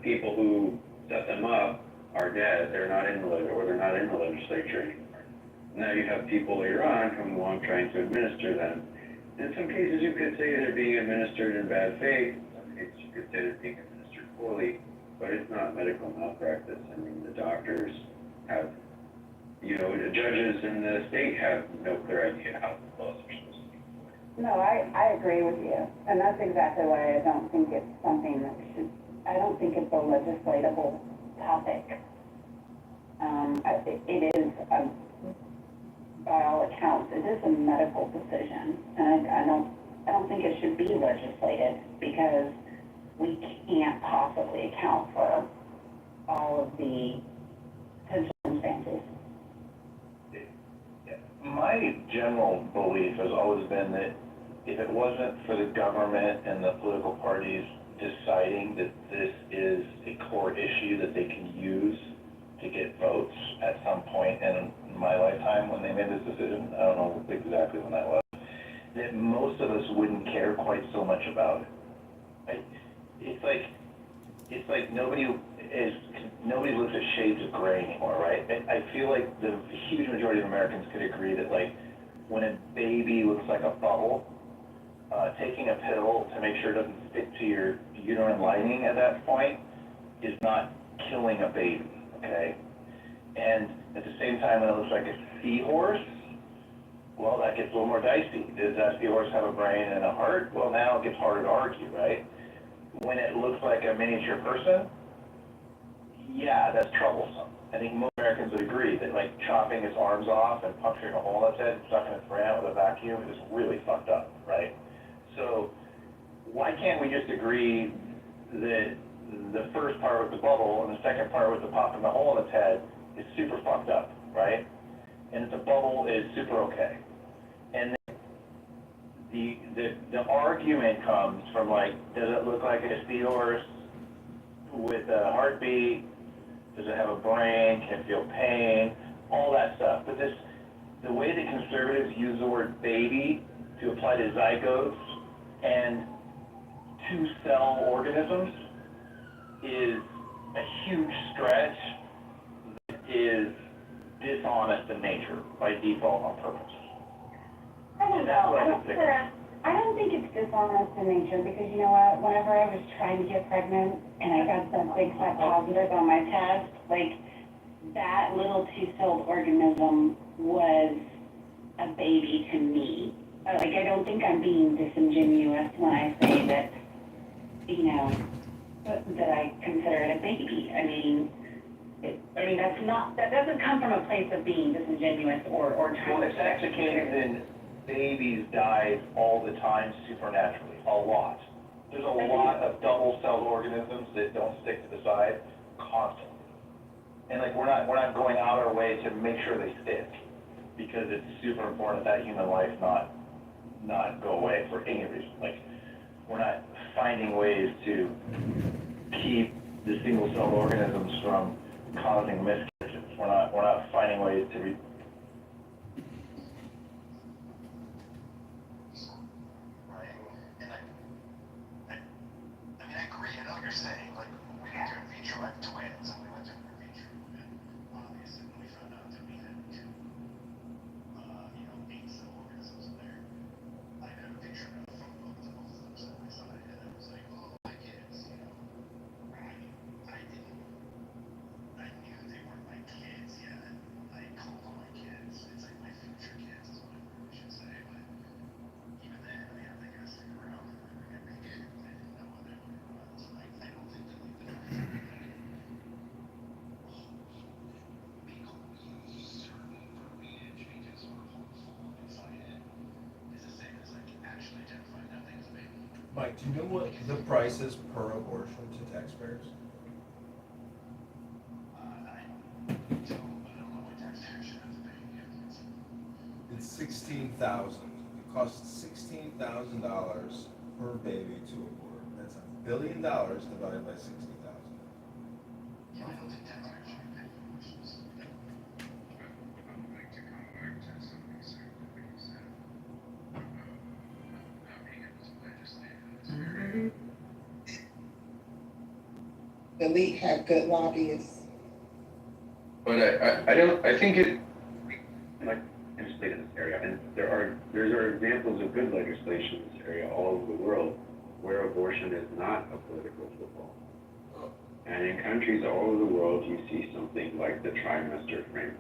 people who set them up are dead, they're not in the or they're not in the legislature anymore. Now you have people later on come along trying to administer them. In some cases, you could say they're being administered in bad faith. In some cases, you could say they're being administered poorly, but it's not medical malpractice. I mean, the doctors have, the judges in the state have no clear idea how the laws are supposed to be. No, I agree with you, and that's exactly why I don't think it's something that I don't think it's a legislatable topic. It is, by all accounts, it is a medical decision, and I don't think it should be legislated, because we can't possibly account for all of the circumstances. My general belief has always been that if it wasn't for the government and the political parties deciding that this is a core issue that they can use to get votes at some point in my lifetime when they made this decision, I don't know exactly when that was, that most of us wouldn't care quite so much about it. Right? It's like nobody looks at shades of gray anymore, right? I feel like the huge majority of Americans could agree that, like, when a baby looks like a bubble, taking a pill to make sure it doesn't stick to your uterine lining at that point is not killing a baby, okay? And at the same time, when it looks like a seahorse, well, that gets a little more dicey. Does that seahorse have a brain and a heart? Well, now it gets harder to argue, right? When it looks like a miniature person, yeah, that's troublesome. I think most Americans would agree that, like, chopping its arms off and puncturing a hole in its head and sucking its brain out with a vacuum is really fucked up, right? So why can't we just agree that the first part with the bubble and the second part with the popping the hole in its head is super fucked up, right? And that the bubble is super okay. And the argument comes from, like, does it look like a seahorse with a heartbeat? Does it have a brain? Can it feel pain? All that stuff. But the way that conservatives use the word baby to apply to zygotes and two-cell organisms is a huge stretch that is dishonest in nature by default on purpose. I don't know. I don't think it's dishonest in nature, because you know what? Whenever I was trying to get pregnant and I got some big fat positive on my test, like, that little two-celled organism was a baby to me. Like, I don't think I'm being disingenuous when I say that, that I consider it a baby. I mean, that doesn't come from a place of being disingenuous or trying to... Well, it's actually in babies die all the time supernaturally, a lot. There's a lot of double-celled organisms that don't stick to the side constantly. And, like, we're not going out our way to make sure they stick, because it's super important that human life not go away for any reason. Like, we're not finding ways to keep the single-celled organisms from causing miscarriages. We're not finding ways to saying, like, we can do in vitro twins, and we went through in vitro, and obviously when we found out that we had two, 8-cell organisms in there, I got a picture of them from both of them side by side, and I was like, oh, my kids, I knew they weren't my kids yet. I called them my kids. It's like my future kids is what I should say, but even then, they gotta stick around for every day. I didn't know what they were. I don't think that, like, the certain verbiage because we're hopeful and excited is the same as, like, actually identifying that thing as a baby. Mike, do you know what the price is per abortion to taxpayers? I don't know what taxpayer should have to pay. It's $16,000. It costs $16,000 per baby to abort. That's $1 billion divided by 60,000. Yeah, I don't think taxpayers should be paying for abortions. I'd like to come back to something what you said about being able to legislate in this area. the elite have good lobbyists. But I think it, like, legislate in this area, and there are examples of good legislation in this area all over the world where abortion is not a political football. And in countries all over the world, you see something like the trimester framework,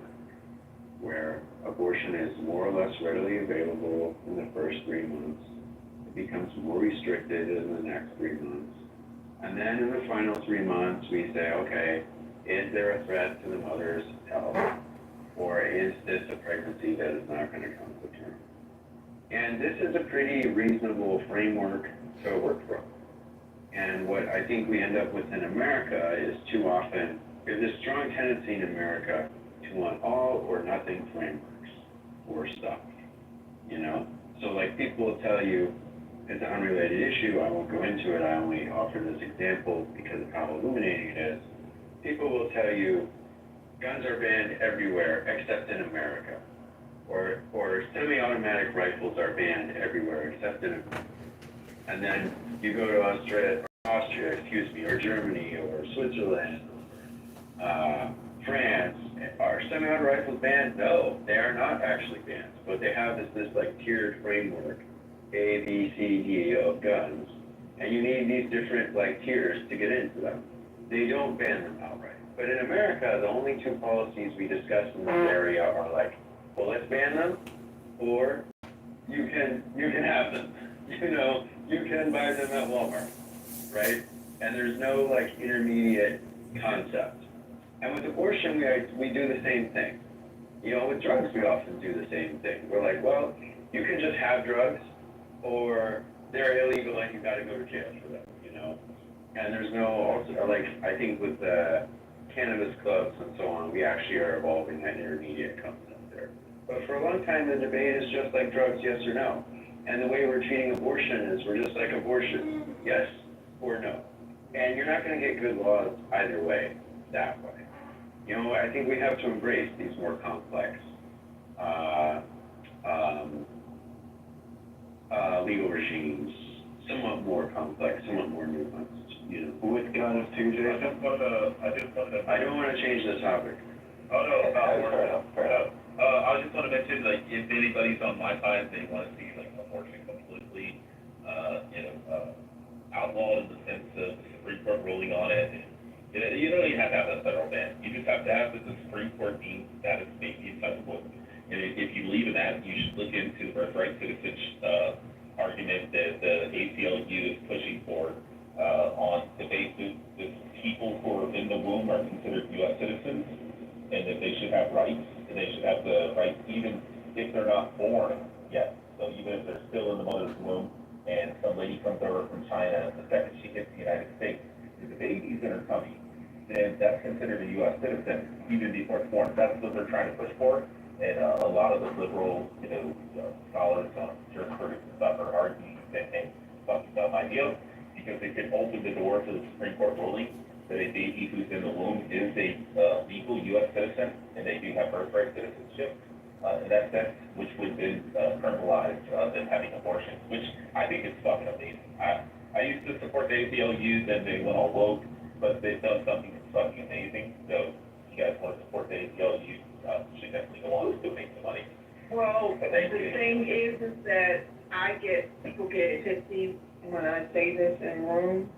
where abortion is more or less readily available in the first 3 months. It becomes more restricted in the next 3 months. And then in the final 3 months, we say, okay, is there a threat to the mother's health? Or is this a pregnancy that is not going to come to term? And this is a pretty reasonable framework to work from. And what I think we end up with in America is too often, there's a strong tendency in America to want all or nothing frameworks for stuff, you know? So like people will tell you, it's an unrelated issue, I won't go into it, I only offer this example because of how illuminating it is. People will tell you, guns are banned everywhere except in America. Or semi-automatic rifles are banned everywhere except in America. And then you go to Austria, or Germany, or Switzerland, France. Are semi-auto rifles banned? No, they are not actually banned. But they have this like tiered framework, A, B, C, D of guns, and you need these different like tiers to get into them. They don't ban them outright. But in America, the only two policies we discuss in this area are like, well, let's ban them, or you can have them. You know, you can buy them at Walmart, right? And there's no like intermediate concept. And with abortion, we do the same thing. You know, with drugs, we often do the same thing. We're like, well, you can just have drugs, or they're illegal and you got to go to jail for them. You know, and there's no also like I think with the cannabis clubs and so on, we actually are evolving that intermediate concept there. But for a long time, the debate is just like drugs, yes or no. And the way we're treating abortion is we're just like abortion, yes or no. And you're not going to get good laws either way, that way. You know, I think we have to embrace these more complex legal regimes, somewhat more complex, somewhat more nuanced, you know. With guns too, Jason? I don't want to change the topic. Oh, no, fair enough. I just want to mention, like, if anybody's on my side, they want to see, like, abortion completely, outlawed in the sense of the Supreme Court ruling on it. And you don't even have to have a federal ban. You just have to have that the Supreme Court deems that it's maybe acceptable. And if you believe in that, you should look into the birthright citizenship argument that the ACLU is pushing for on the basis that people who are in the womb are considered U.S. citizens, and that they should have rights, and they should have the rights even if they're not born yet. So even if they're still in the mother's womb, and some lady comes over from China, the second she hits the United States, if the baby's in her tummy, then that's considered a U.S. citizen, even before it's born. That's what they're trying to push for, and a lot of the liberal, scholars on jurisprudence and stuff are arguing that they fucking dumb idea, because they could open the door to the Supreme Court ruling that a baby who's in the womb is a legal U.S. citizen, and they do have birthright citizenship in that sense, which would then criminalize them having abortions, which I think is fucking amazing. I used to support the ACLU, then they went all woke, but they've done something that's fucking amazing. So if you guys want to support the ACLU, you should definitely go on to make some money. Well, the thing is that people get pissy when I say this in rooms,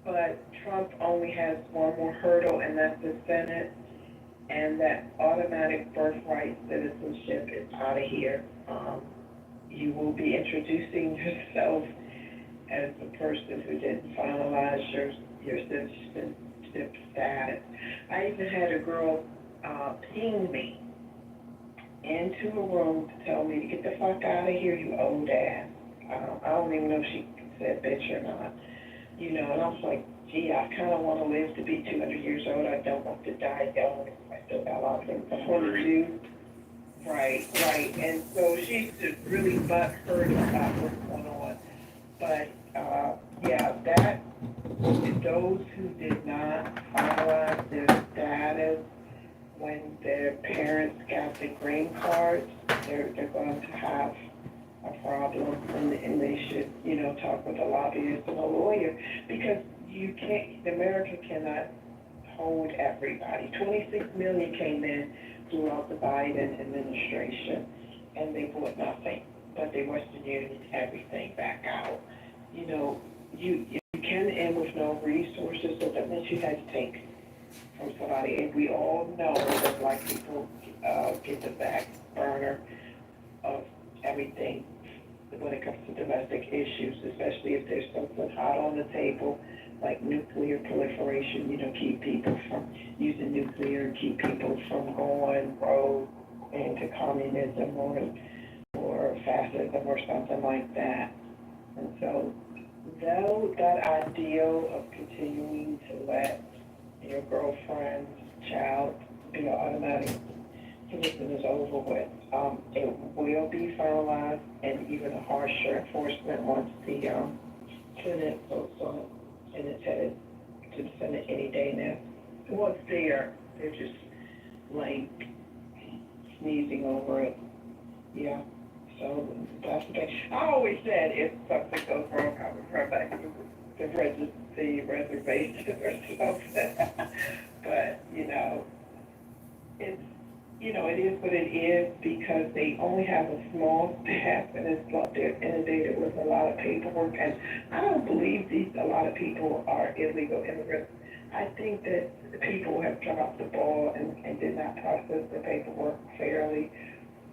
but Trump only has one more hurdle, and that's the Senate, and that automatic birthright citizenship is out of here. You will be introducing yourself as the person who didn't finalize your citizenship status. I even had a girl ping me into a room to tell me to get the fuck out of here, you old ass. I don't even know if she said bitch or not. And I was like, gee, I kind of want to live to be 200 years old. I don't want to die young. I still got a lot of things I want to do. Right. And so she's just really butthurt about what's going on. But, those who did not finalize their status when their parents got the green cards, they're going to have a problem, and they should, talk with a lobbyist and a lawyer, because you can't, America cannot hold everybody. 26 million came in throughout the Biden administration, and they bought nothing, but they Western Union everything back out. You know, you can end with no resources, so that means you had to take from somebody, and we all know that Black people get the back burner of everything when it comes to domestic issues, especially if there's something hot on the table, like nuclear proliferation, you know, keep people from using nuclear, keep people from going rogue into communism or fascism or something like that. And so that ideal of continuing to let your girlfriend's child be an automatic citizen is over with. It will be finalized and even a harsher enforcement once the Senate votes on it, and it's headed to the Senate any day now. Well, it's there, they're just like sneezing over it. Yeah, so that's the thing. I always said if something goes wrong, I would run back to the reservation or something. But, you know, it's, you know, it is what it is because they only have a small staff and it's like they're inundated with a lot of paperwork. And I don't believe a lot of people are illegal immigrants. I think that the people have dropped the ball and did not process the paperwork fairly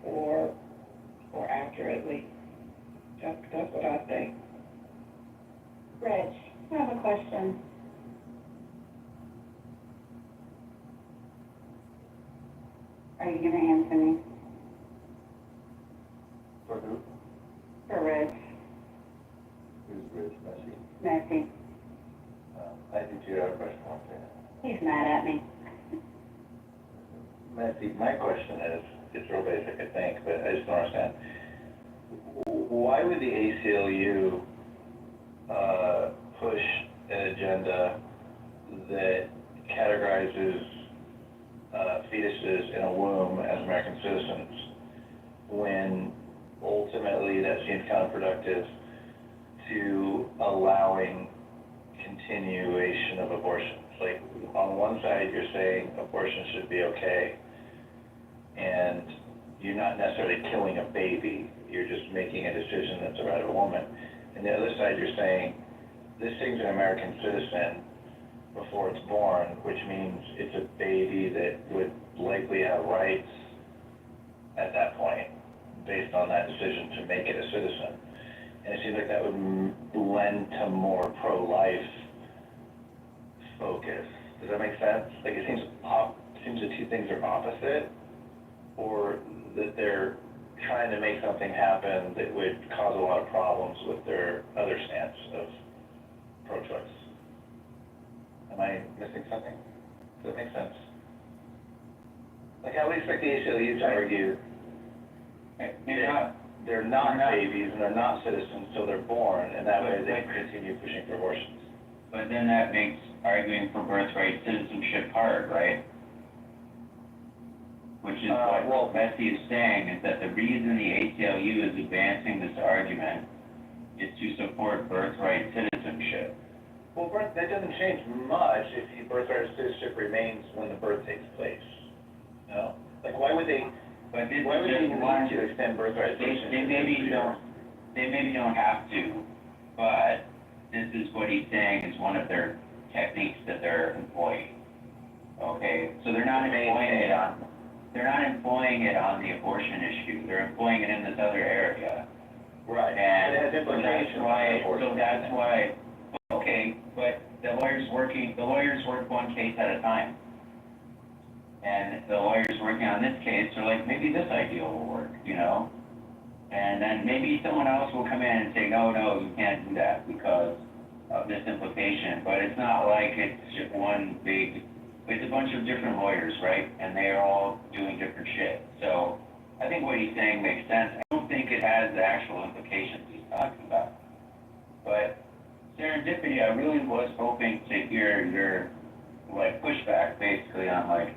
or accurately. That's what I think. Rich, I have a question. Are you gonna answer me? For who? For Rich. Who's Rich Messi? Messi. I think you have a question on that. He's mad at me. Messi, my question is, it's real basic, I think, but I just don't understand. Why would the ACLU push an agenda that categorizes fetuses in a womb as American citizens when ultimately that seems counterproductive to allowing continuation of abortions? Like, on one side, you're saying abortion should be okay, and you're not necessarily killing a baby, you're just making a decision that's the right of a woman. And the other side, you're saying this thing's an American citizen before it's born, which means it's a baby that would likely have rights at that point based on that decision to make it a citizen. And it seems like that would lend to more pro-life focus. Does that make sense? Like, it seems the two things are opposite, or that they're trying to make something happen that would cause a lot of problems with their other stance of pro-choice. Am I missing something? Does that make sense? Like, how would we expect the ACLU to argue they're not babies and they're not citizens till they're born, and that way they continue pushing for abortions? But then that makes arguing for birthright citizenship hard, right? Which is what Messi is saying, is that the reason the ACLU is advancing this argument is to support birthright citizenship. Well, that doesn't change much if the birthright citizenship remains when the birth takes place. No? Like, why would they need to extend birthright citizenship? They maybe don't have to, but this is what he's saying is one of their techniques that they're employing. Okay, so they're not employing it on the abortion issue. They're employing it in this other area. Right. And it has implications on abortion. so that's why, okay, but the lawyers work one case at a time. And the lawyers working on this case are like, maybe this idea will work, you know? And then maybe someone else will come in and say, no, you can't do that because of this implication. But it's not like it's just one big, it's a bunch of different lawyers, right? And they're all doing different shit. So I think what he's saying makes sense. I don't think it has the actual implications he's talking about. But serendipity, I really was hoping to hear your, like, pushback basically on, like,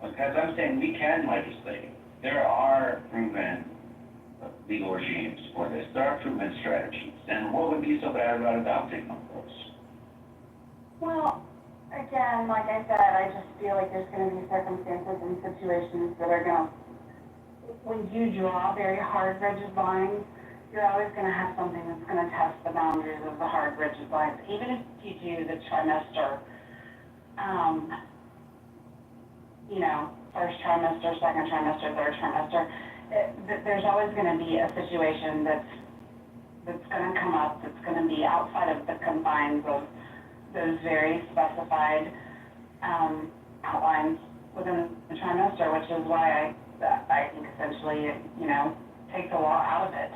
because I'm saying we can legislate. There are proven legal regimes for this. There are proven strategies. And what would be so bad about adopting one of those? Well, again, like I said, I just feel like there's gonna be circumstances and situations that are gonna, when you draw very hard rigid lines, you're always gonna have something that's gonna test the boundaries of the hard rigid lines. Even if you do the trimester, you know, first trimester, second trimester, third trimester, there's always gonna be a situation that's gonna come up, that's gonna be outside of the confines of those very specified, outlines within the trimester, which is why I think essentially, you know, take the law out of it.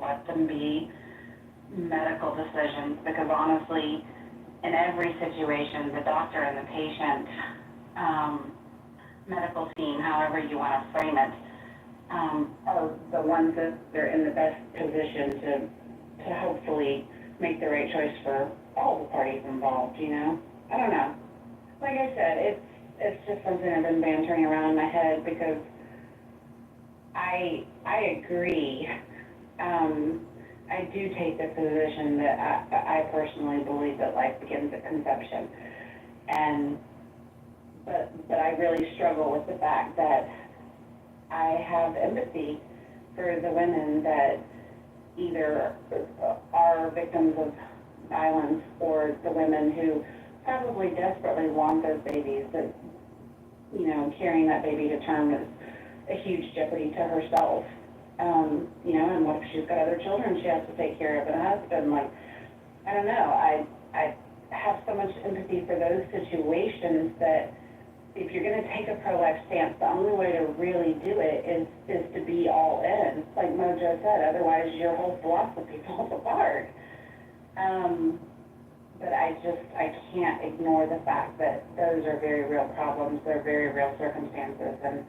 Let them be medical decisions, because honestly, in every situation, the doctor and the patient, medical team, however you want to frame it, are the ones that they're in the best position to hopefully make the right choice for all the parties involved, you know? I don't know. Like I said, it's just something I've been bantering around in my head, because I agree. I do take the position that I personally believe that life begins at conception. But I really struggle with the fact that I have empathy for the women that either are victims of violence, or the women who probably desperately want those babies, that, you know, carrying that baby to term is a huge jeopardy to herself. You know, and what if she's got other children she has to take care of, and a husband? Like, I don't know, I have so much empathy for those situations that if you're gonna take a pro-life stance, the only way to really do it is to be all in, like Mojo said, otherwise your whole philosophy falls apart. But I can't ignore the fact that those are very real problems, they're very real circumstances, and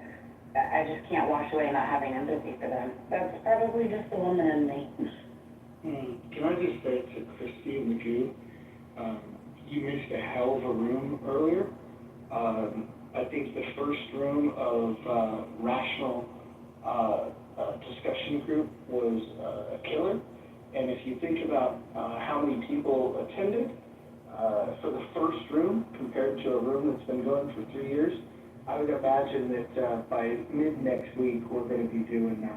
I just can't wash away not having empathy for them. That's probably just the woman in me. Can I just say to Christy and Magoo, you missed a hell of a room earlier. I think the first room of rational discussion group was a killer. And if you think about how many people attended for the first room compared to a room that's been going for 3 years, I would imagine that by mid-next week, we're going to be doing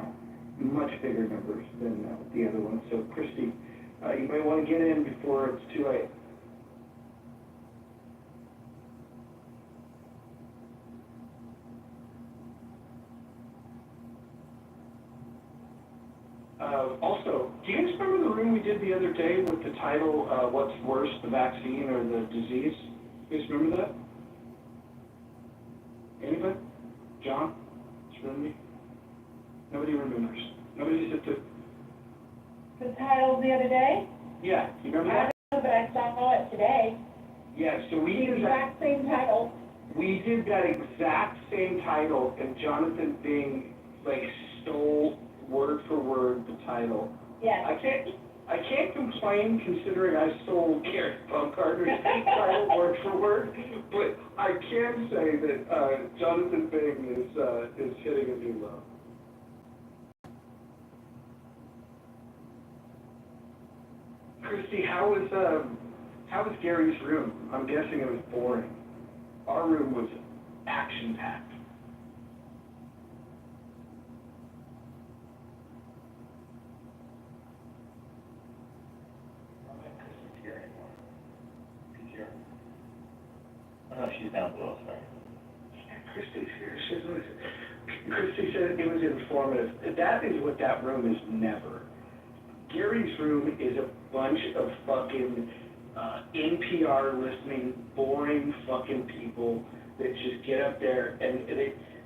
much bigger numbers than the other ones. So, Christy, you might want to get in before it's too late. Also, do you guys remember the room we did the other day with the title, What's Worse, the Vaccine or the Disease? You guys remember that? Anybody? John? Serenity? Nobody remembers. Nobody's at The title the other day? Yeah, you remember I that? don't know, but I saw it today. Yeah, so we The did that. exact same title. We did that exact same title, and Jonathan Bing, stole word for word the title. Yes. I can't complain, considering I stole Gary Baumgartner's title word for word, but I can say that Jonathan Bing is hitting a new low. Christy, how was Gary's room? I'm guessing it was boring. Our room was action-packed. Oh, she's down below, sorry. Christy's here. Christy said it was informative. That is what that room is never. Gary's room is a bunch of fucking NPR listening, boring fucking people that just get up there and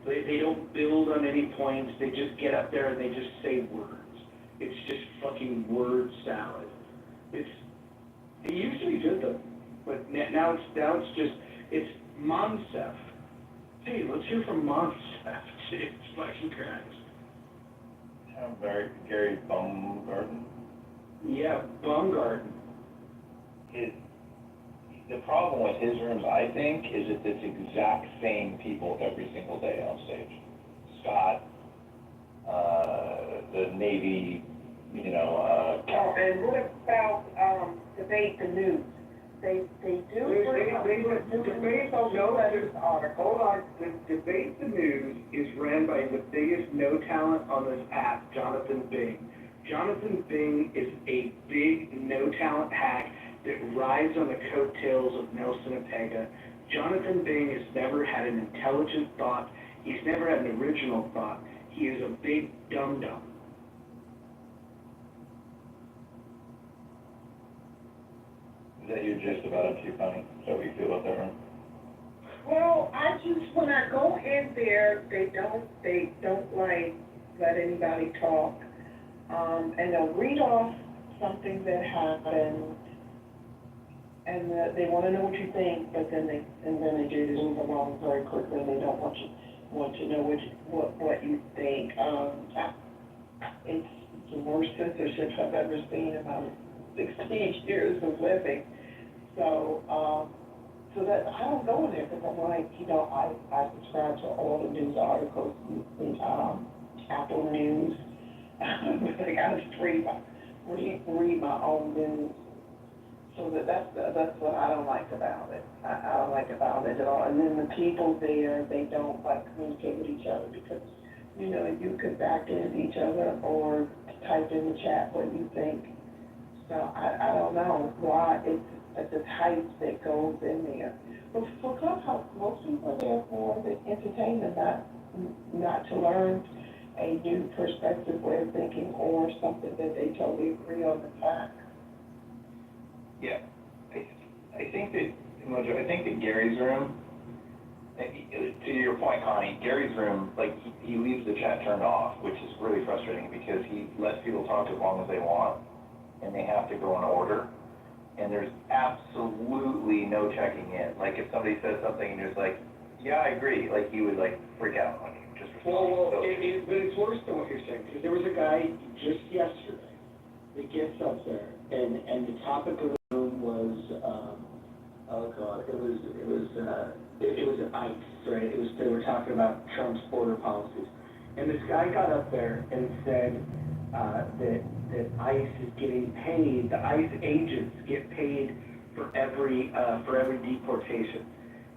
they don't build on any points. They just get up there and they just say words. It's just fucking word salad. It usually did them, but now it's Monsef. Hey, let's hear from Monsef. Jesus fucking Christ. Gary Baumgarten. Yeah, Baumgarten. The problem with his rooms, I think, is that it's exact same people every single day on stage. Scott, the Navy, And what about, debate the news? They do. Debate, hold on, the Debate the News is ran by the biggest no talent on this app, Jonathan Bing. Jonathan Bing is a big no talent hack that rides on the coattails of Nelson Ortega. Jonathan Bing has never had an intelligent thought. He's never had an original thought. He is a big dum-dum. Is that your gist about it, too, Connie? Is that what you feel about that room? Well, when I go in there, they don't like let anybody talk. And they'll read off something that happened, and they wanna know what you think, but then they just move along very quickly, and they don't want to know what you think. It's the worst censorship I've ever seen in my 16 years of living. So that, I don't go in there, because I'm like, I subscribe to all the news articles, Apple News. Like, I just read my own news. So that's what I don't like about it. I don't like about it at all. And then the people there, they don't like communicate with each other, because, you could back in each other or type in the chat what you think. So I don't know why it's the type that goes in there. But for Clubhouse, most people are there for the entertainment, not to learn a new perspective, way of thinking, or something that they totally agree on the fact. Yeah. I think that Gary's room, to your point, Connie, Gary's room, like, he leaves the chat turned off, which is really frustrating, because he lets people talk as long as they want, and they have to go in order. And there's absolutely no checking in. Like, if somebody says something and you're just like, yeah, I agree, like, he would, like, freak out on you. Just Well, but it's worse than what you're saying, because there was a guy just yesterday that gets up there, and the topic of the room was, it was ICE, right? They were talking about Trump's border policies. And this guy got up there and said, that ICE is getting paid, the ICE agents get paid for every deportation,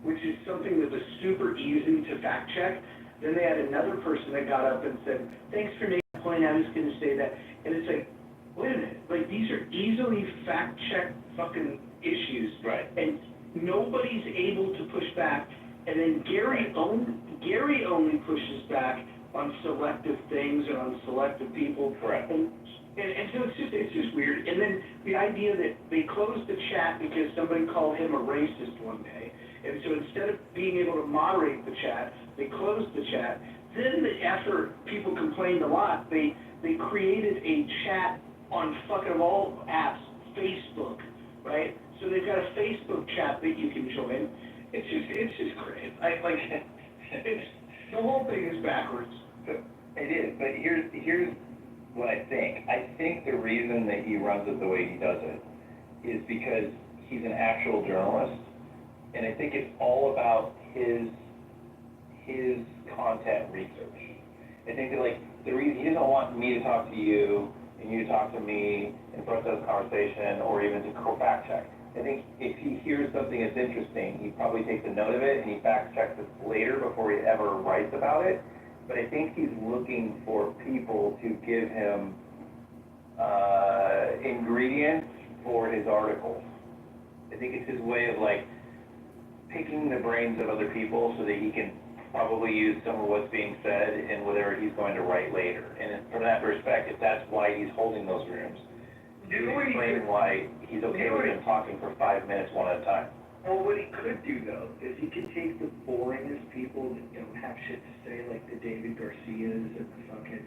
which is something that was super easy to fact check. Then they had another person that got up and said, thanks for making the point, I was gonna say that. And it's like, wait a minute, like, these are easily fact check fucking issues. Right. And nobody's able to push back. And then Gary only pushes back on selective things and on selective people. Correct. And so it's just weird. And then the idea that they closed the chat because somebody called him a racist one day. And so instead of being able to moderate the chat, they closed the chat. Then after people complained a lot, they created a chat on fucking all apps, Facebook, right? So they've got a Facebook chat that you can join. It's just crazy. The whole thing is backwards. It is, but here's what I think. I think the reason that he runs it the way he does it is because he's an actual journalist, and I think it's all about his content research. I think that, like, the reason he doesn't want me to talk to you and you to talk to me and for us to have a conversation or even to fact check. I think if he hears something that's interesting, he probably takes a note of it and he fact checks it later before he ever writes about it. But I think he's looking for people to give him ingredients for his articles. I think it's his way of, like, picking the brains of other people so that he can probably use some of what's being said in whatever he's going to write later. And from that perspective, that's why he's holding those rooms. He's explaining why he's okay with him talking for 5 minutes one at a time. Well, what he could do, though, is he could take the boringest people that don't have shit to say, like the David Garcias and the fucking,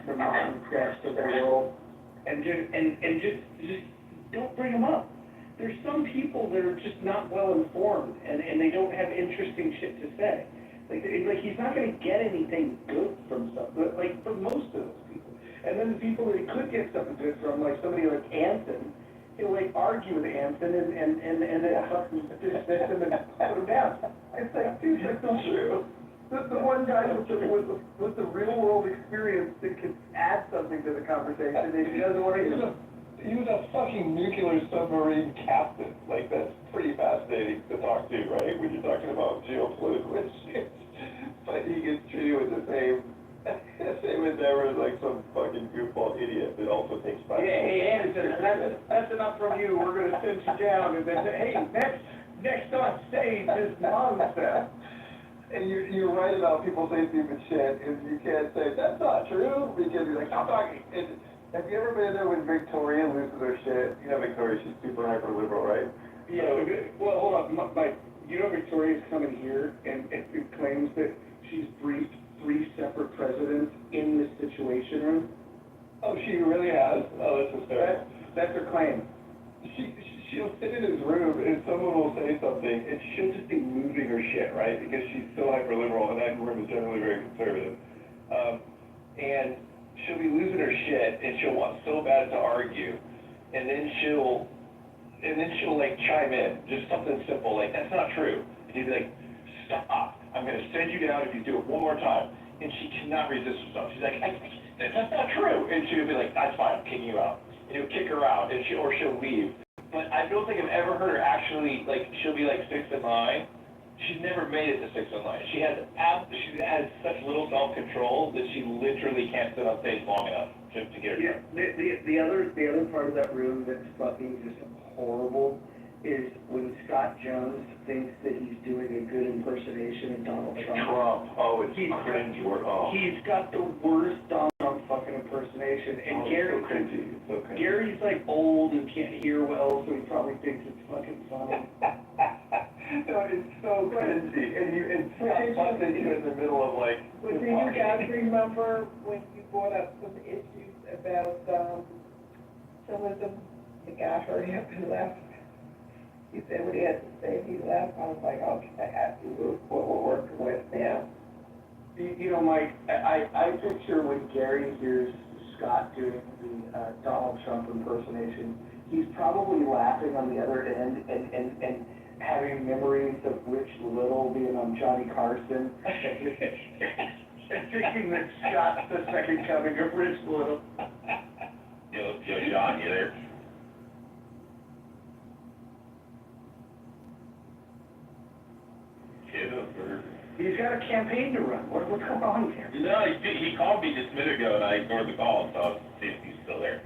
the Mountain Crest of the world, and just don't bring them up. There's some people that are just not well informed, and they don't have interesting shit to say. Like he's not gonna get anything good from from most of those people. And then the people that he could get something good from, like somebody like Anson, he'll, like, argue with Anson and then fucking dismiss him and put him down. It's like, dude, that's not true. The one guy with the real world experience that can add something to the conversation, and he doesn't want to use him. he was a fucking nuclear submarine captain. Like, that's pretty fascinating to talk to, right? When you're talking about geopolitical issues. But he gets treated with the same endeavor as like some fucking goofball idiot that also takes Yeah, hey, Anderson, that's enough from you, we're gonna sit you down, and then, hey, next on stage is nonsense. And you're right about people saying stupid shit, and you can't say, that's not true, because you're like, stop talking. And have you ever been there when Victoria loses her shit? You know Victoria, she's super hyper liberal, right? Yeah, well, hold on, Mike, you know Victoria's coming here, and it claims that she's briefed 3 separate presidents in this situation room? Oh, she really has? Oh, that's hysterical. That's her claim. She'll sit in his room and someone will say something and she'll just be losing her shit, right? Because she's so hyper liberal and that room is generally very conservative. And she'll be losing her shit and she'll want so bad to argue. And then she'll like chime in, just something simple like, that's not true. And you'd be like, stop, I'm gonna send you down if you do it one more time. And she cannot resist herself. She's like, that's not true. And she'll be like, that's fine, I'm kicking you out. And you'll kick her out and she'll leave. But I don't think I've ever heard her actually, like, she'll be like 6th in line. She's never made it to 6th in line. She has such little self-control that she literally can't sit on stage long enough to get her. Yeah, the other part of that room that's fucking just horrible is when Scott Jones thinks that he's doing a good impersonation of Donald Trump. Oh, it's cringe. He's got the worst Donald Trump fucking impersonation, and It's so cringy. Gary's like old and can't hear well, so he probably thinks it's fucking funny. No, it's so cringy, and Scott bumped into you in the middle of like. But do you guys remember when you brought up some issues about, tourism? The guy hurried up and left. He said what he had to say, he left. I was like, okay, I see what we're working with now. You know, Mike, I picture when Gary hears Scott doing the Donald Trump impersonation, he's probably laughing on the other end and having memories of Rich Little being on Johnny Carson. And thinking that Scott's the second coming of Rich Little. Yo, John, you there? Kitover. He's got a campaign to run. What's going on here? No, he called me just a minute ago and I ignored the call, so I'll see if he's still there.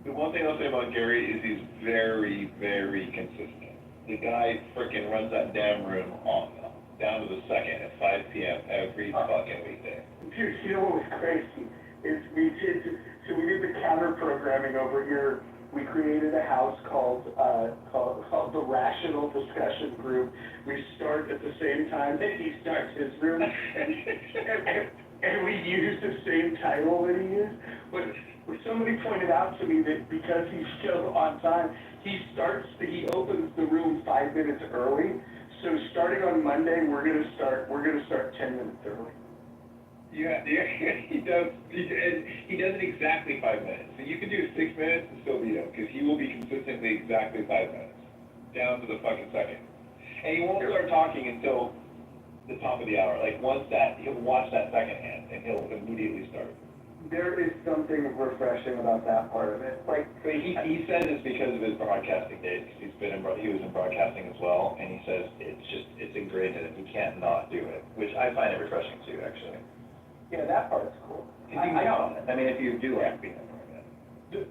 The one thing I'll say about Gary is he's very, very consistent. The guy frickin' runs that damn room down to the second at 5 p.m. every fucking weekday. Dude, you know what was crazy? Is we did the counter programming over here. We created a house called the Rational Discussion Group. We start at the same time that he starts his room, and we use the same title that he used. But somebody pointed out to me that because he's still on time, he opens the room 5 minutes early. So starting on Monday, we're gonna start 10 minutes early. Yeah, he does it exactly 5 minutes. So you can do 6 minutes and still beat him, because he will be consistently exactly 5 minutes, down to the fucking second. And he won't start talking until the top of the hour. Like, he'll watch that second hand, and he'll immediately start. There is something refreshing about that part of it. Like, But he says it's because of his broadcasting days. He was in broadcasting as well, and he says it's ingrained in him. He can't not do it, which I find it refreshing too, actually. yeah, that part's cool. Because you count on it. I mean, if you do like being a broadcast.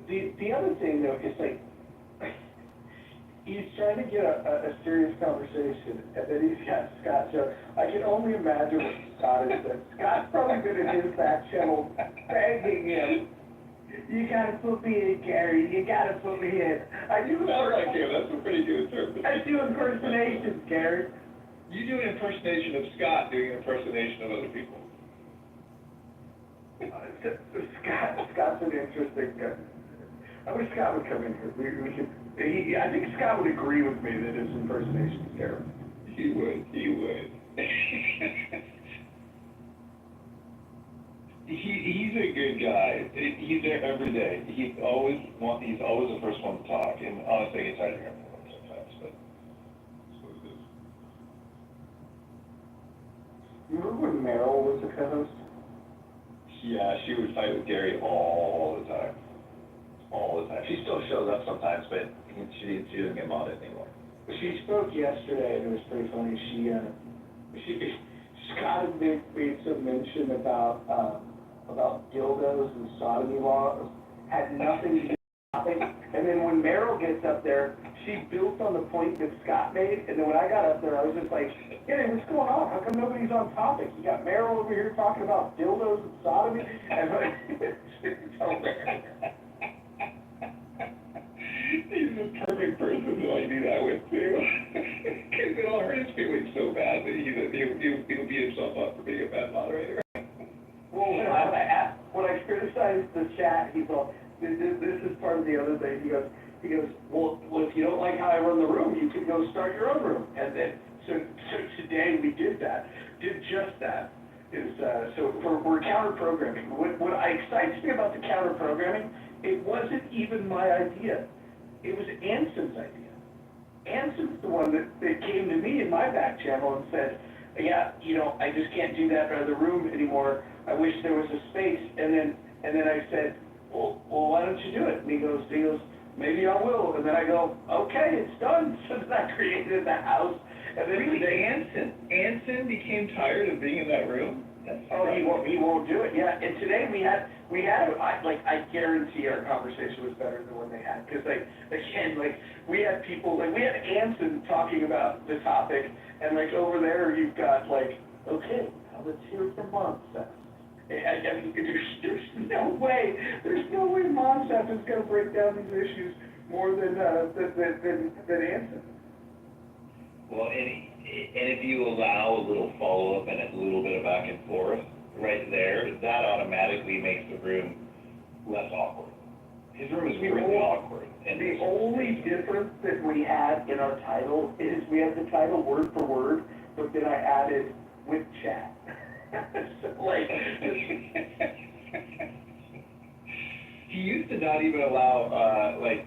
The other thing though is like, he's trying to get a serious conversation, and then he's got Scott Jones. I can only imagine what Scott has said. Scott's probably been in his back channel begging him, you gotta put me in, Gary, you gotta put me in. Sounds like him, that's a pretty good term. I do impersonations, Gary. You do an impersonation of Scott doing an impersonation of other people. Scott's an interesting guy. I wish Scott would come in here. I think Scott would agree with me that his impersonation is terrible. He would. He's a good guy. He's there every day. He's always the first one to talk, and honestly, I get tired of hearing from him sometimes, but that's what it is. You remember when Meryl was the co-host? Yeah, she would fight with Gary all the time. All the time. She still shows up sometimes, but she doesn't get modded anymore. She spoke yesterday, and it was pretty funny. Scott had made some mention about dildos and sodomy laws, had nothing to do with the topic. And then when Meryl gets up there, she built on the point that Scott made, and then when I got up there, I was just like, hey, what's going on? How come nobody's on topic? You got Meryl over here talking about dildos and sodomy? And it's hilarious. He's the perfect person to do that with, too. Because it'll hurt his feelings so bad that he'll beat himself up for being a bad moderator. Well, when I criticized the chat, he thought, this is part of the other thing. He goes, well, if you don't like how I run the room, you can go start your own room. And then, so today we did just that. So we're counter-programming. What excites me about the counter-programming, it wasn't even my idea. It was Anson's idea. Anson's the one that came to me in my back channel and said, yeah, I just can't do that in the room anymore. I wish there was a space. And then I said, well, why don't you do it? And he goes, maybe I will. And then I go, okay, it's done. So then I created the house. And then Really, today, Anson became tired of being in that room? he won't do it. Yeah. And today we had, I guarantee our conversation was better than what they had. Because we had people, we had Anson talking about the topic, and over there you've got okay, now let's hear from Monsef. I mean, there's no way Monsef is going to break down these issues more than Anson. Well, and if you allow a little follow-up and a little bit of back and forth, right there, that automatically makes the room less awkward. His room is really awkward. And the only difference that we had in our title is we had the title word for word, but then I added with chat. So, he used to not even allow,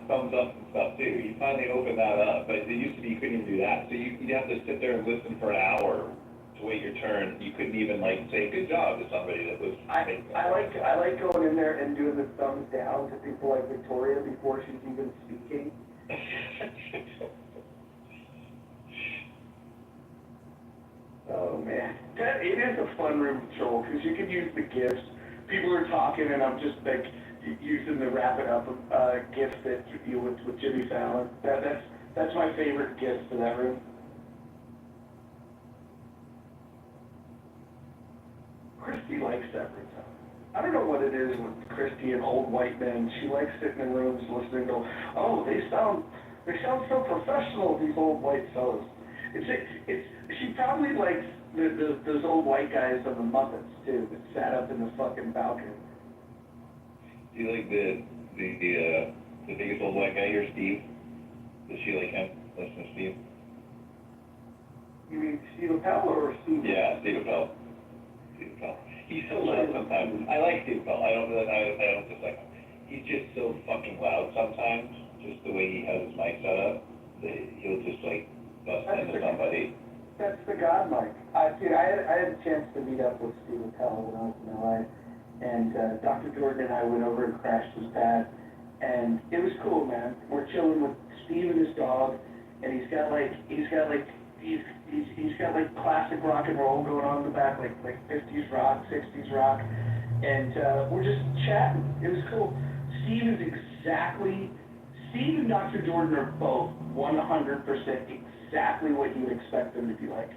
thumbs up and stuff, too. He finally opened that up, but it used to be you couldn't even do that. So you'd have to sit there and listen for an hour to wait your turn. You couldn't even, say good job to somebody that was... I like going in there and doing the thumbs down to people like Victoria before she's even speaking. Oh, man. It is a fun room to troll, because you can use the GIFs. People are talking, and I'm just, using the wrap it up GIF that you with Jimmy Fallon. That's my favorite GIF for that room. Christy likes that room. I don't know what it is with Christy and old white men. She likes sitting in rooms listening to, oh, they sound so professional, these old white fellas. She probably likes those old white guys on the Muppets, too, that sat up in the fucking balcony. Do you like the biggest old white guy here, Steve? Does she like him? Listen to Steve? You mean Steve Appel or Steve? Yeah, Steve Appel. He's so loud sometimes. I like Steve Appel. I don't dislike him. He's just so fucking loud sometimes, just the way he has his mic set up, that he'll just bust into somebody. That's the God mic. I had a chance to meet up with Steve Appel when I was in LA, and Dr. Jordan and I went over and crashed his pad, and it was cool, man. We're chilling with Steve and his dog, and he's got classic rock and roll going on in the back, like 50s rock, 60s rock, and we're just chatting. It was cool. Steve and Dr. Jordan are both 100% exactly what you would expect them to be like.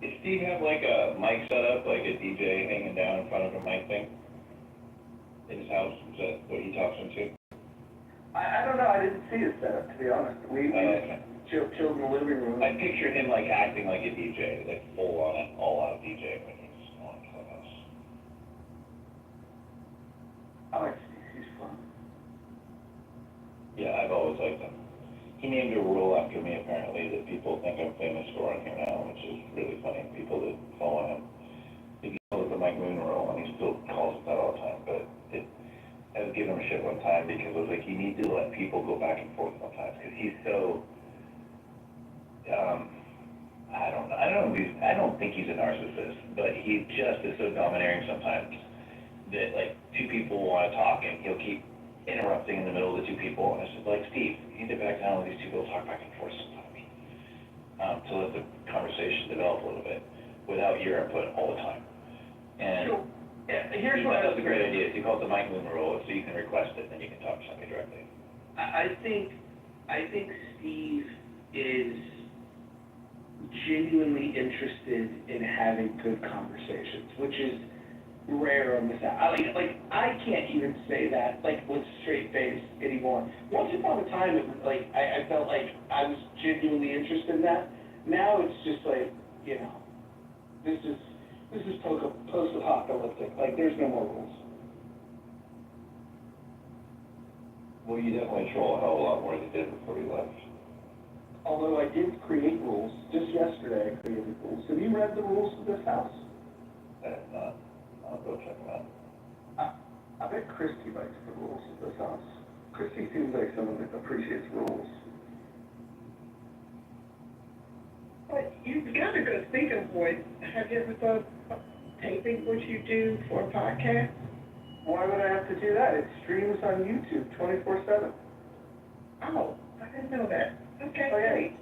Does Steve have a mic set up, like a DJ hanging down in front of a mic thing in his house? Is that what he talks into? I don't know. I didn't see his setup, to be honest. We chilled in the living room. I picture him acting like a DJ, full on, all out DJ when he's on Clubhouse. I like Steve. He's fun. Yeah, I've always liked him. He named a rule after me, apparently, that people think I'm famous for on here now, which is really funny. People that follow him. He calls it the Mike Moon rule, and he still calls it that all the time, but I was giving him shit one time because I was like, you need to let people go back and forth sometimes, because he's so, I don't think he's a narcissist, but he just is so domineering sometimes. that like two people wanna talk and he'll keep interrupting in the middle of the two people, and I said, like, Steve, you need to back down, let these two people talk back and forth sometimes. To let the conversation develop a little bit, without your input all the time. And So, yeah, he here's what thought that was a great idea, he called it the Mike Moon rule, so you can request it, and then you can talk to somebody directly. I think Steve is genuinely interested in having good conversations, which is rare on this app. I can't even say that, like, with straight face anymore. Once upon a time, it was like, I felt like I was genuinely interested in that. Now it's just like, you know, this is post-apocalyptic, like, there's no more rules. Well, you definitely troll a hell of a lot more than you did before you left. Although I did create rules, just yesterday I created rules. Have you read the rules of this house? I have not, I'll go check them out. I bet Christie likes the rules of this house. Christie seems like someone that appreciates rules. But you've got a good speaking voice. Have you ever thought of taping what you do for a podcast? Why would I have to do that? It streams on YouTube 24/7. Oh, I didn't know that. Okay, Oh, yeah, great.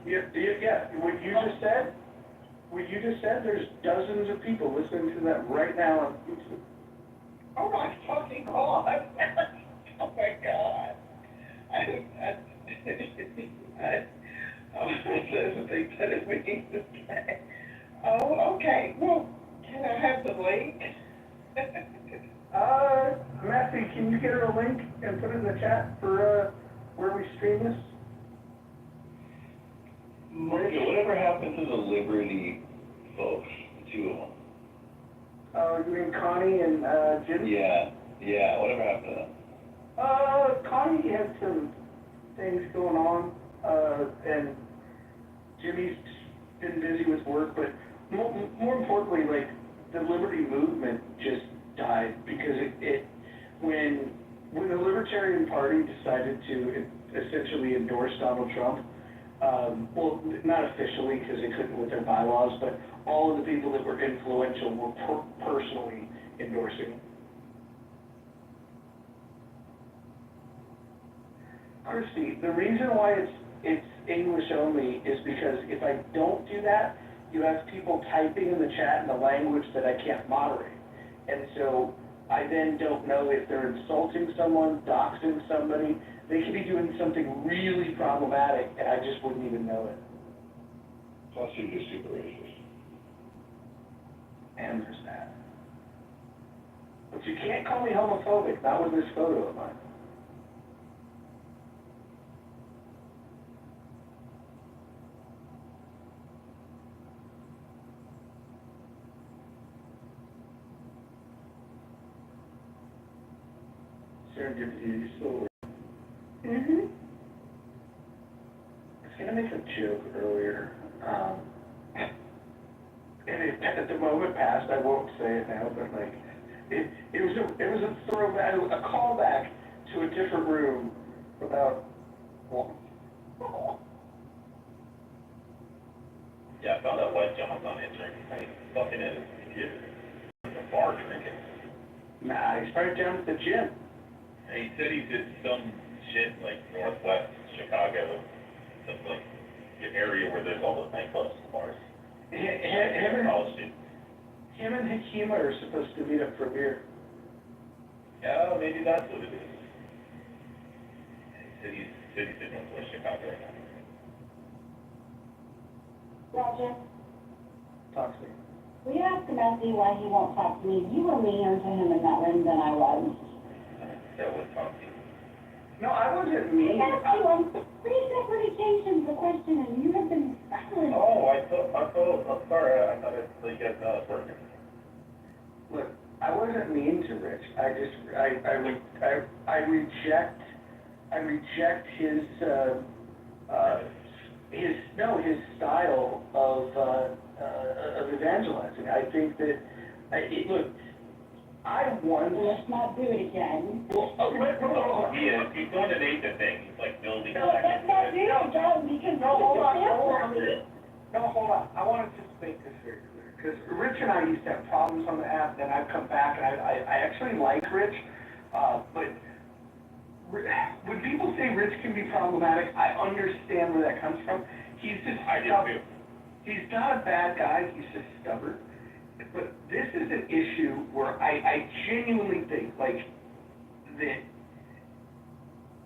yeah, what you just said, there's dozens of people listening to that right now on YouTube. Oh my fucking God. Oh my God. There's a thing that is making to say. Oh, okay. Well, can I have the link? Matthew, can you get her a link and put it in the chat for, where we stream this? Margaret, whatever happened to the Liberty folks, the two of them? You mean Connie and, Jim? Yeah, whatever happened to them? Connie had some things going on, and Jimmy's been busy with work, but more importantly, like, the Liberty movement just died because when the Libertarian Party decided to essentially endorse Donald Trump, well, not officially because they couldn't with their bylaws, but all of the people that were influential were personally endorsing him. Christy, the reason why it's English only is because if I don't do that, you have people typing in the chat in the language that I can't moderate. And so I then don't know if they're insulting someone, doxing somebody. They could be doing something really problematic, and I just wouldn't even know it. Plus, you're just super racist. And there's that. But you can't call me homophobic, not with this photo of mine. Serendipity is still. Mm-hmm. I was gonna make a joke earlier, and at the moment passed, I won't say it now, but like, it was a throwback, a callback to a different room about, well, Yeah, I found out White John's on Instagram, he's fucking in his computer, at the bar drinking. nah, he's probably down at the gym. And he said he did some shit like northwest Chicago, some like the area where there's all those nightclubs and bars. College students. Him and Hakima are supposed to meet up for beer. Yeah, maybe that's what it is. He said he's in northwest Chicago right now. Roger, Talk to me. will you ask Matthew why he won't talk to me? You were meaner to him in that room than I was. That was talking. No, I wasn't mean. I asked you on 3 separate occasions the question, and you have been silent. Oh, I'm sorry, I thought you guys know it's working. Look, I wasn't mean to Rich. I reject his style of evangelizing. I think that, look, I once. Let's not do it again. Well, He's doing an Nathan thing, he's like building. No, let's not do it again, because No, hold on. it's No, hold on. I want to just make this very clear. because Rich and I used to have problems on the app, then I've come back, and I actually like Rich, but when people say Rich can be problematic, I understand where that comes from. He's just stubborn. He's not a bad guy, he's just stubborn. But this is an issue where I genuinely think, like, that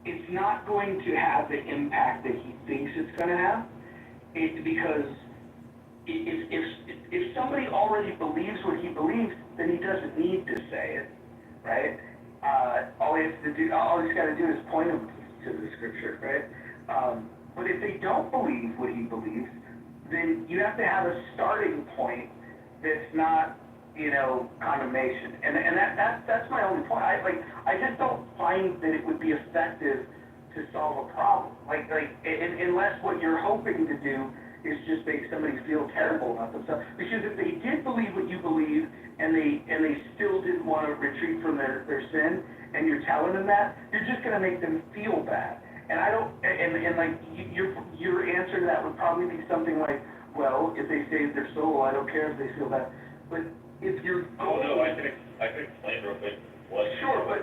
it's not going to have the impact that he thinks it's gonna have. Because if somebody already believes what he believes, then he doesn't need to say it, right? All he's gotta do is point them to the scripture, right? But if they don't believe what he believes, then you have to have a starting point that's not, condemnation. And that's my only point. I just don't find that it would be effective to solve a problem. Unless what you're hoping to do is just make somebody feel terrible about themselves. Because if they did believe what you believe, and they still didn't want to retreat from their sin, and you're telling them that, you're just gonna make them feel bad. And I don't, your answer to that would probably be something like, well, if they save their soul, I don't care if they feel that. But if you're Oh, no, I can explain real quick what. Sure, but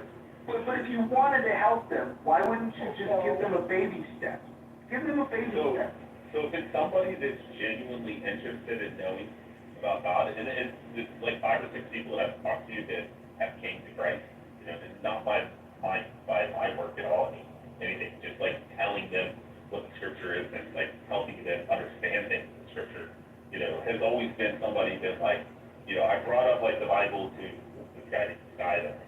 if you wanted to help them, why wouldn't you just give them a baby step? Give them a baby step. So if it's somebody that's genuinely interested in knowing about God, and it's like 5 or 6 people that I've talked to that have came to Christ, it's not by my work at all, anything, just like telling them what the scripture is and like helping them understand things in the scripture, has always been somebody that like, I brought up like the Bible to this guy that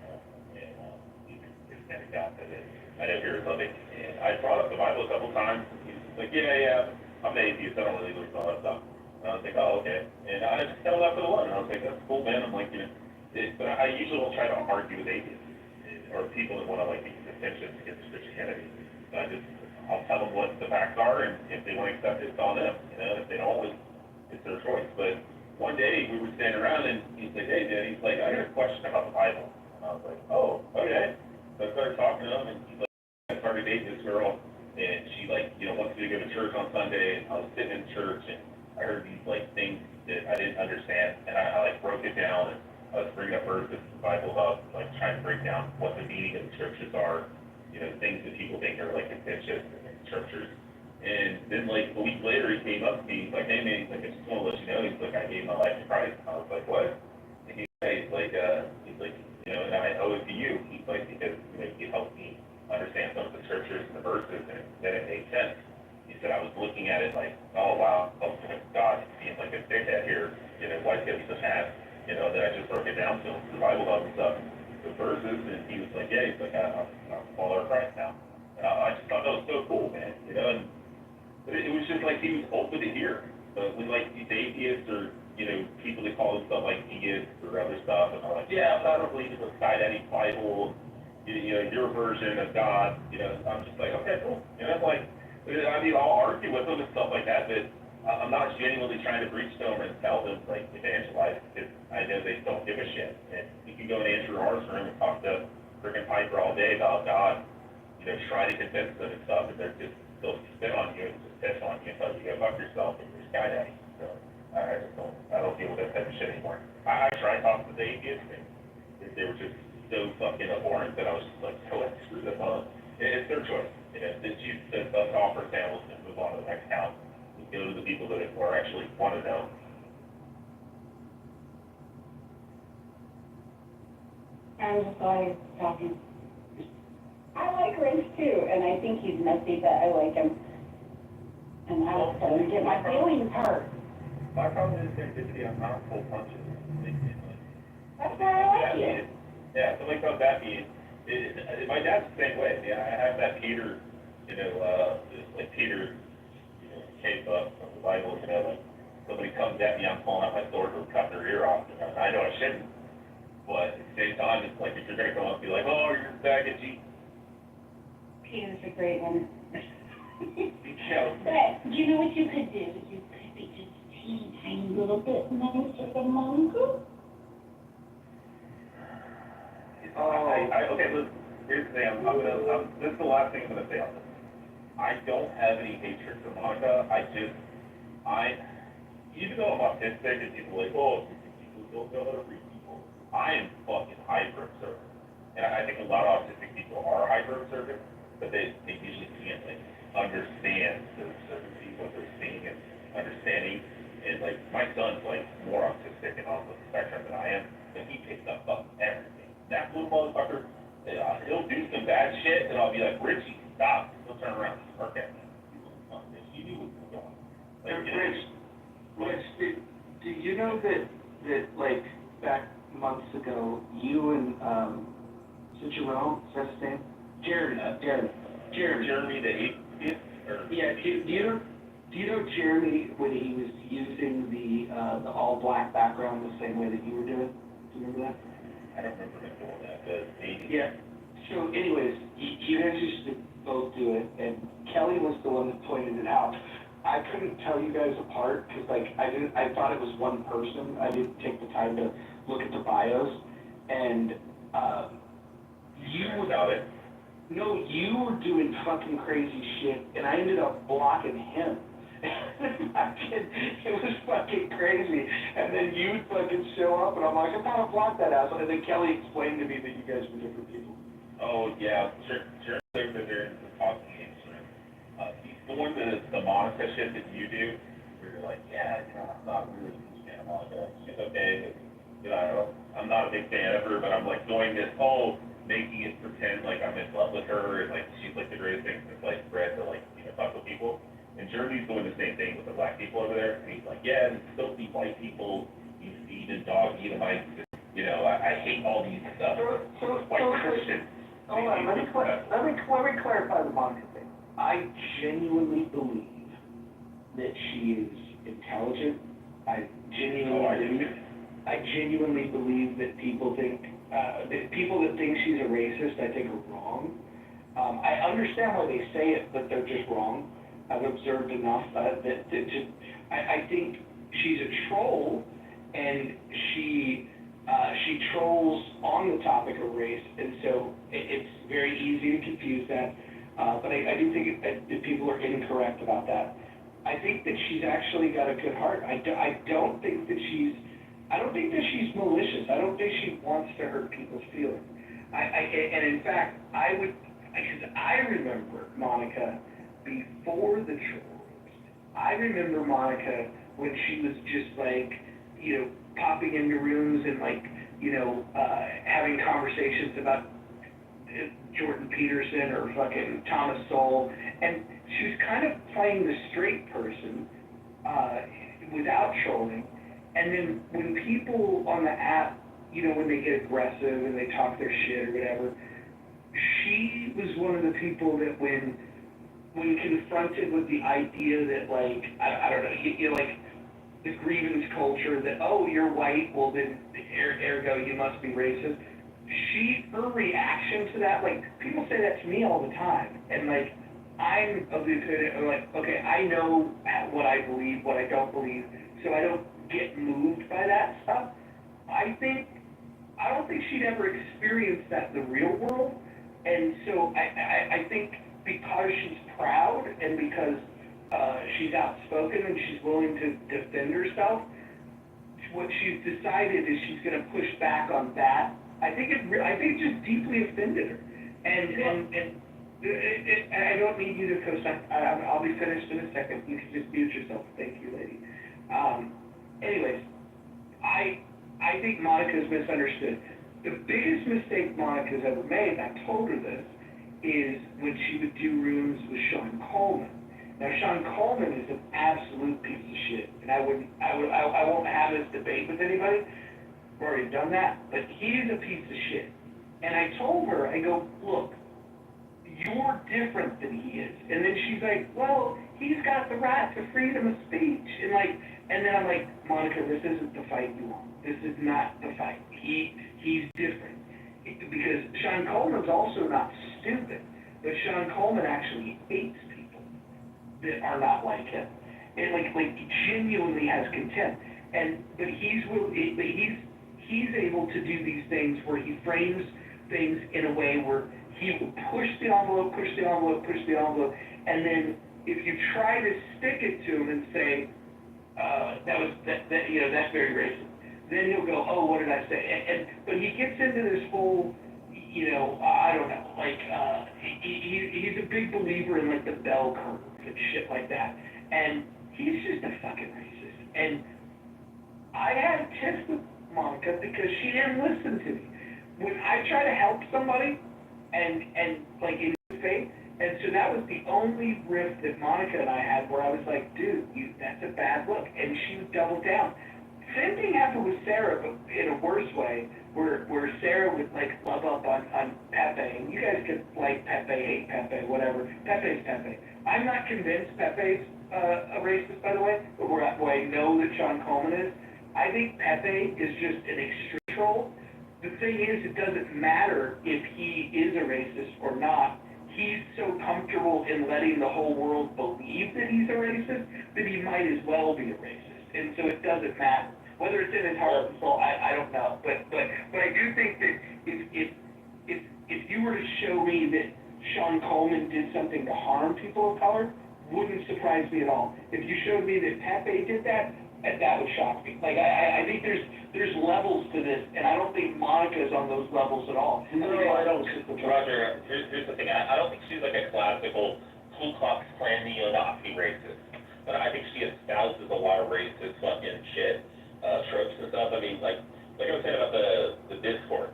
he's Hispanic guy that I know here or something, and I brought up the Bible a couple times. He's like, yeah, I'm an atheist, I don't really believe all that stuff. And I was like, oh, okay. And I just held up for the one, and I was like, that's cool, man. I'm like, but I usually won't try to argue with atheists or people that want to like be contentious against Christianity. So I'll tell them what the facts are, and if they want to accept it, it's on them. If they don't, it's their choice. But one day we were standing around, and he's like, hey, Dad, he's like, I got a question about the Bible. And I was like, oh, okay. So I started talking to him, and he's like, I started dating this girl, and she like, wants me to go to church on Sunday, and I was sitting in church, and I heard these like things that I didn't understand, and I like broke it down, and I was bringing up verses in the Bible about like trying to break down what the meaning of the scriptures are, things that people think are like contentious in the scriptures. And then like a week later, he came up to me, he's like, hey man, he's like, I just want to let you know, he's like, I gave my life to Christ. And I was like, what? And he's like, and I owe it to you. He's like, because you helped me understand some of the scriptures and the verses, and then it made sense. He said, I was looking at it like, oh wow, God seems like a dickhead here, why is he such an ass? Then I just broke it down to him, the Bible Hub and stuff, the verses, and he was like, yeah, he's like, I'm a follower of Christ now. And I just thought that was so cool, man, and but it was just like he was open to hear. But with like these atheists or, people that call themselves like deists or other stuff, and I'm like, yeah, I don't believe in the Sinaitic Bible, your version of God, I'm just like, okay, cool. Like, I'll argue with them and stuff like that, but I'm not genuinely trying to preach to them and tell them, like, evangelize, because I know they don't give a shit. And you can go in Andrew R's room and talk to friggin' Piper all day about God, try to convince them and stuff, and they'll spit on you and just piss on you and tell you to go fuck yourself and you're skydiving. So I don't deal with that type of shit anymore. I tried talking to the atheists, and they were just so fucking abhorrent that I was just like, oh, screw them up. It's their choice. They choose to offer samples and move on to the next town. Go to the people that are actually want to know. I'm just always talking. I like Rich too, and I think he's messy, but I like him. And I was starting to get my feelings hurt. My problem is serendipity. I'm not full punches. That's why I like you. Yeah, something about that means, my dad's the same way. Yeah, I have that Peter, like Peter, case up from the Bible, like somebody comes at me, I'm pulling out my sword to cut their ear off. I know I shouldn't, but at the same time, it's like if you're gonna come up and be like, oh, you're a bag of G. Peter's a great one. Yeah. But you know what you could do? You could be just a teeny tiny little bit nicer than Monica. Okay, listen, here's the thing, this is the last thing I'm gonna say on this. I don't have any hatred for Monica, even though I'm autistic and people are like, oh, people don't know how to read people, I am fucking hyper observant. And I think a lot of autistic people are hyper observant, but they usually can't like understand the absurdity, what they're seeing and understanding. And like my son's like more autistic and on the spectrum than I am, and he picks up fucking everything. That little motherfucker, he'll do some bad shit, and I'll be like, Richie, stop. He'll turn around and smirk at me. He's like, fuck this, you knew what was going on. Like, Rich, do you know that like back months ago, you and is it Jerome? Is that his name? Jeremy. Jeremy the atheist, or? Yeah. Do you know Jeremy when he was using the all black background the same way that you were doing? Do you remember that? I don't remember him doing that, but maybe. Yeah. So anyways, you guys used to both do it, and Kelly was the one that pointed it out. I couldn't tell you guys apart because like I thought it was one person. I didn't take the time to look at the bios, and you were you were doing fucking crazy shit, and I ended up blocking him. It was fucking crazy, and then you would fucking show up, and I'm like, I gotta block that asshole. And then Kelly explained to me that you guys were different people. Oh, yeah, sure, they're in the talking instrument. He's the one that the Monica shit that you do, where you're like, yeah, I'm not really a huge fan of Monica. She's okay, but, I'm not a big fan of her, but I'm like doing this whole making it pretend like I'm in love with her, and like she's like the greatest thing since like bread to like, talk to people. And Jeremy's doing the same thing with the black people over there, and he's like, yeah, and filthy white people, you feed and dog Edomites, I hate all these stuff. White Christians. Hold on, let me clarify the Monica thing. I genuinely believe that she is intelligent. I genuinely believe that people think, that think she's a racist, I think are wrong. I understand why they say it, but they're just wrong. I've observed enough I think she's a troll, and she trolls on the topic of race, and so it's very easy to confuse that. But I do think that people are incorrect about that. I think that she's actually got a good heart. I don't think that she's malicious. I don't think she wants to hurt people's feelings. And in fact, because I remember Monica before the troll roast. I remember Monica when she was just like, popping into rooms and like, having conversations about Jordan Peterson or fucking Thomas Sowell, and she was kind of playing the straight person without trolling. And then when people on the app, when they get aggressive and they talk their shit or whatever, she was one of the people that when confronted with the idea that like, I don't know, like the grievance culture that, oh, you're white, well then ergo you must be racist. Her reaction to that, like, people say that to me all the time, and like, I'm of the opinion, like, okay, I know what I believe, what I don't believe, so I don't get moved by that stuff. I don't think she'd ever experienced that in the real world, and so I think because she's proud and because she's outspoken and she's willing to defend herself, what she's decided is she's going to push back on that. I think it just deeply offended her, and I don't need you to co-sign. I'll be finished in a second. You can just mute yourself. Thank you, lady. Anyways, I think Monica's misunderstood. The biggest mistake Monica's ever made, and I told her this, is when she would do rooms with Sean Coleman. Now, Sean Coleman is an absolute piece of shit, and I won't have this debate with anybody. I've already done that, but he's a piece of shit. And I told her, I go, look, you're different than he is. And then she's like, well, he's got the right to freedom of speech. And then I'm like, Monica, this isn't the fight you want. This is not the fight. He's different. Because Sean Coleman's also not stupid, but Sean Coleman actually hates people that are not like him. And like genuinely has contempt. But he's able to do these things where he frames things in a way where he will push the envelope, and then if you try to stick it to him and say, that's very racist. Then he'll go, oh, what did I say? But he gets into this whole, I don't know, like, he's a big believer in, like, the bell curve and shit like that. And he's just a fucking racist. And I had tips with Monica because she didn't listen to me. When I try to help somebody, and like, in good faith, and so that was the only rift that Monica and I had where I was like, dude, that's a bad look. And she would double down. Same thing happened with Sarah, but in a worse way, where Sarah would, like, love up on Pepe, and you guys could like Pepe, hate Pepe, whatever. Pepe's Pepe. I'm not convinced Pepe's a racist, by the way, but where I know that Sean Coleman is. I think Pepe is just an extreme troll. The thing is, it doesn't matter if he is a racist or not. He's so comfortable in letting the whole world believe that he's a racist that he might as well be a racist. And so it doesn't matter. Whether it's in his heart and soul, I don't know. But I do think that if you were to show me that Sean Coleman did something to harm people of color, wouldn't surprise me at all. If you showed me that Pepe did that would shock me. Like, I think there's levels to this, and I don't think Monica's on those levels at all. No, I don't. Roger, here's the thing. I don't think she's like a classical Ku Klux Klan neo-Nazi racist. But I think she espouses a lot of racist fucking shit, tropes and stuff. I mean, like I was saying about the Discord,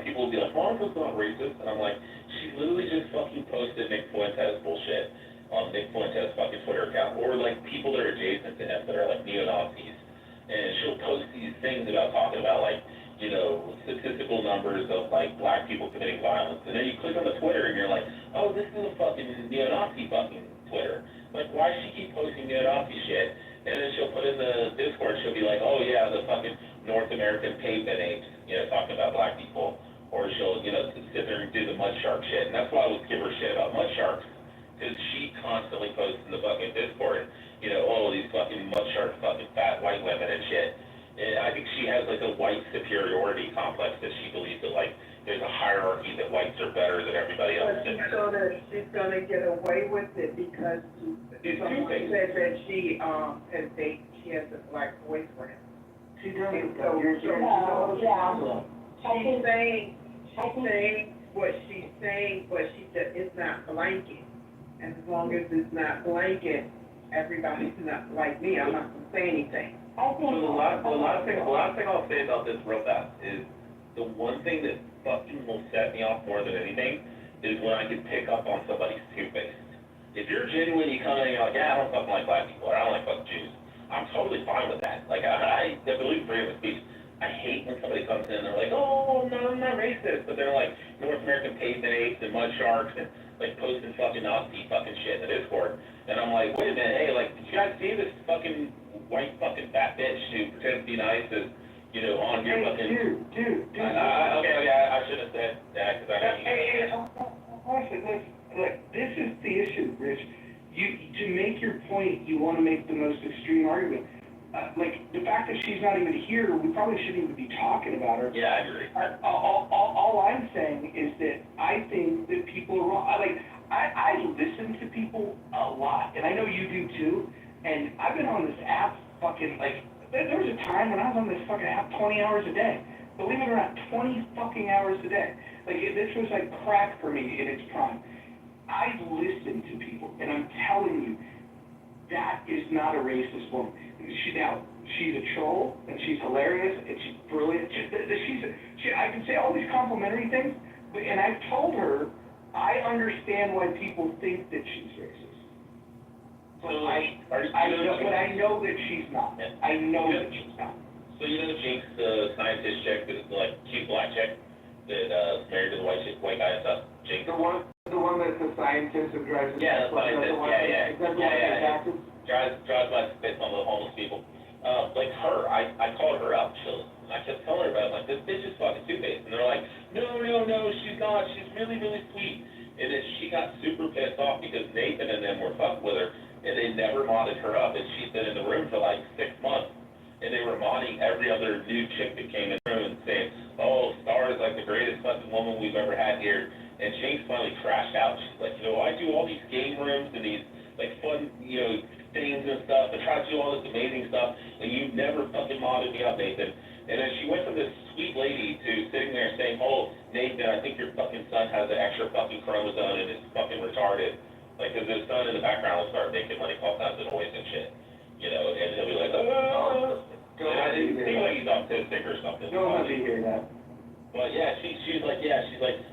people will be like, Monica's not racist. And I'm like, she literally just fucking posted Nick Fuentes bullshit on Nick Fuentes' fucking Twitter account, or like people that are adjacent to him that are like neo-Nazis, and she'll post these things about talking about like, statistical numbers of like black people committing violence, and then you click on the Twitter and you're like, oh, this is a fucking neo-Nazi fucking Twitter. Like, why does she keep posting neo-Nazi shit? And then she'll put in the Discord, she'll be like, oh yeah, the fucking North American pavement apes, talking about black people, or she'll, sit there and do the mud shark shit, and that's why I would give her shit about mud sharks. Because she constantly posts in the fucking Discord, these fucking mud shark fucking fat white women and shit. And I think she has like a white superiority complex that she believes that like there's a hierarchy that whites are better than everybody else. But she's gonna get away with it because someone said that she has a black boyfriend. She doesn't. She's saying what she's saying, but she said it's not blanket. And as long as it's not blanket, everybody's not like me, I'm not gonna say anything. So the last thing I'll say about this real fast is the one thing that fucking will set me off more than anything is when I can pick up on somebody's two-faced. If you're genuinely coming in and you're like, yeah, I don't fucking like black people, or I don't like fucking Jews, I'm totally fine with that. Like, I believe freedom of speech. I hate when somebody comes in and they're like, oh, no, I'm not racist, but they're like North American pavement apes and mud sharks and like posting fucking Nazi fucking shit in the Discord. And I'm like, wait a minute, hey, like, did you guys see this fucking white fucking fat bitch who pretends to be nice is, on your fucking... Dude. Okay, I should have said that, because I know Listen, look, this is the issue, Rich. To make your point, you want to make the most extreme argument. Like, the fact that she's not even here, we probably shouldn't even be talking about her. Yeah, I agree. All I'm saying is that I think that people are wrong. I listen to people a lot, and I know you do too, and I've been on this app fucking, like, there was a time when I was on this fucking app 20 hours a day. Believe it or not, 20 fucking hours a day. Like, this was like crack for me in its prime. I listen to people, and I'm telling you, that is not a racist woman. She's a troll, and she's hilarious, and she's brilliant. I can say all these complimentary things, and I've told her I understand why people think that she's racist. But I know that she's not. I know that she's not. So Jinx, the scientist chick, like cute black chick that married to the white guy and stuff. Jinx. The one that's a scientist who drives. Yeah, the scientist. Yeah. Drives by spits on the homeless people. Like her, I called her up. I kept telling her about it. Like, this bitch is fucking two-faced. And they're like, no, she's not. She's really, really sweet. And then she got super pissed off because Nathan and them were fucking with her, and they never modded her up. And she's been in the room for like 6 months. And they were modding every other new chick that came in the room and saying, oh, Star is like the greatest fucking woman we've ever had here. And Jinx finally crashed out. She's like, I do all these game rooms and these like fun, things and stuff, and try to to do all this amazing stuff, and you never fucking modded me up, Nathan. And then she went from this sweet lady to sitting there saying, oh, Nathan, I think your fucking son has an extra fucking chromosome and is fucking retarded. Like, cause his son in the background will start making like all kinds of noise and shit, you know, and he'll be like, oh, it seems like he's autistic or something. No one wants to hear that. But yeah, she's like,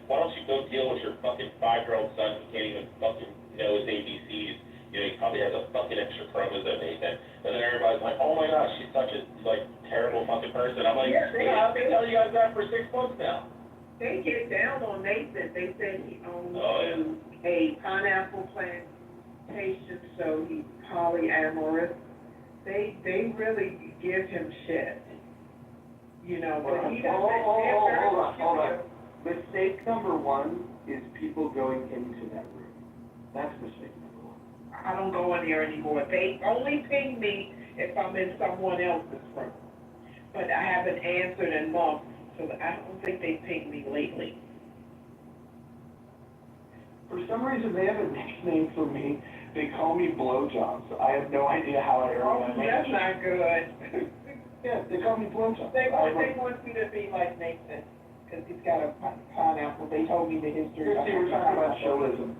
why don't you go deal with your fucking 5-year-old son who can't even fucking know his ABCs? You know, he probably has a fucking extra chromosome, Nathan. And then everybody's like, oh my gosh, she's such a, like, terrible fucking person. I'm like, Yeah, I've been telling you guys that for 6 months now. They get down on Nathan. They said he owns Oh, a pineapple plantation, so he's polyamorous. They really give him shit. You know, but he doesn't. Hold on. Mistake number one is people going into that room. That's mistake number one. I don't go in there anymore. They only ping me if I'm in someone else's room. But I haven't answered in months, so I don't think they pinged me lately. For some reason, they have a nickname for me. They call me Blowjobs. I have no idea how I earned that name. That's not good. Yeah, they call me Blowjobs. They want me to be like Nathan, because he's got a pineapple. They told me the history. Christy, we're talking about showism.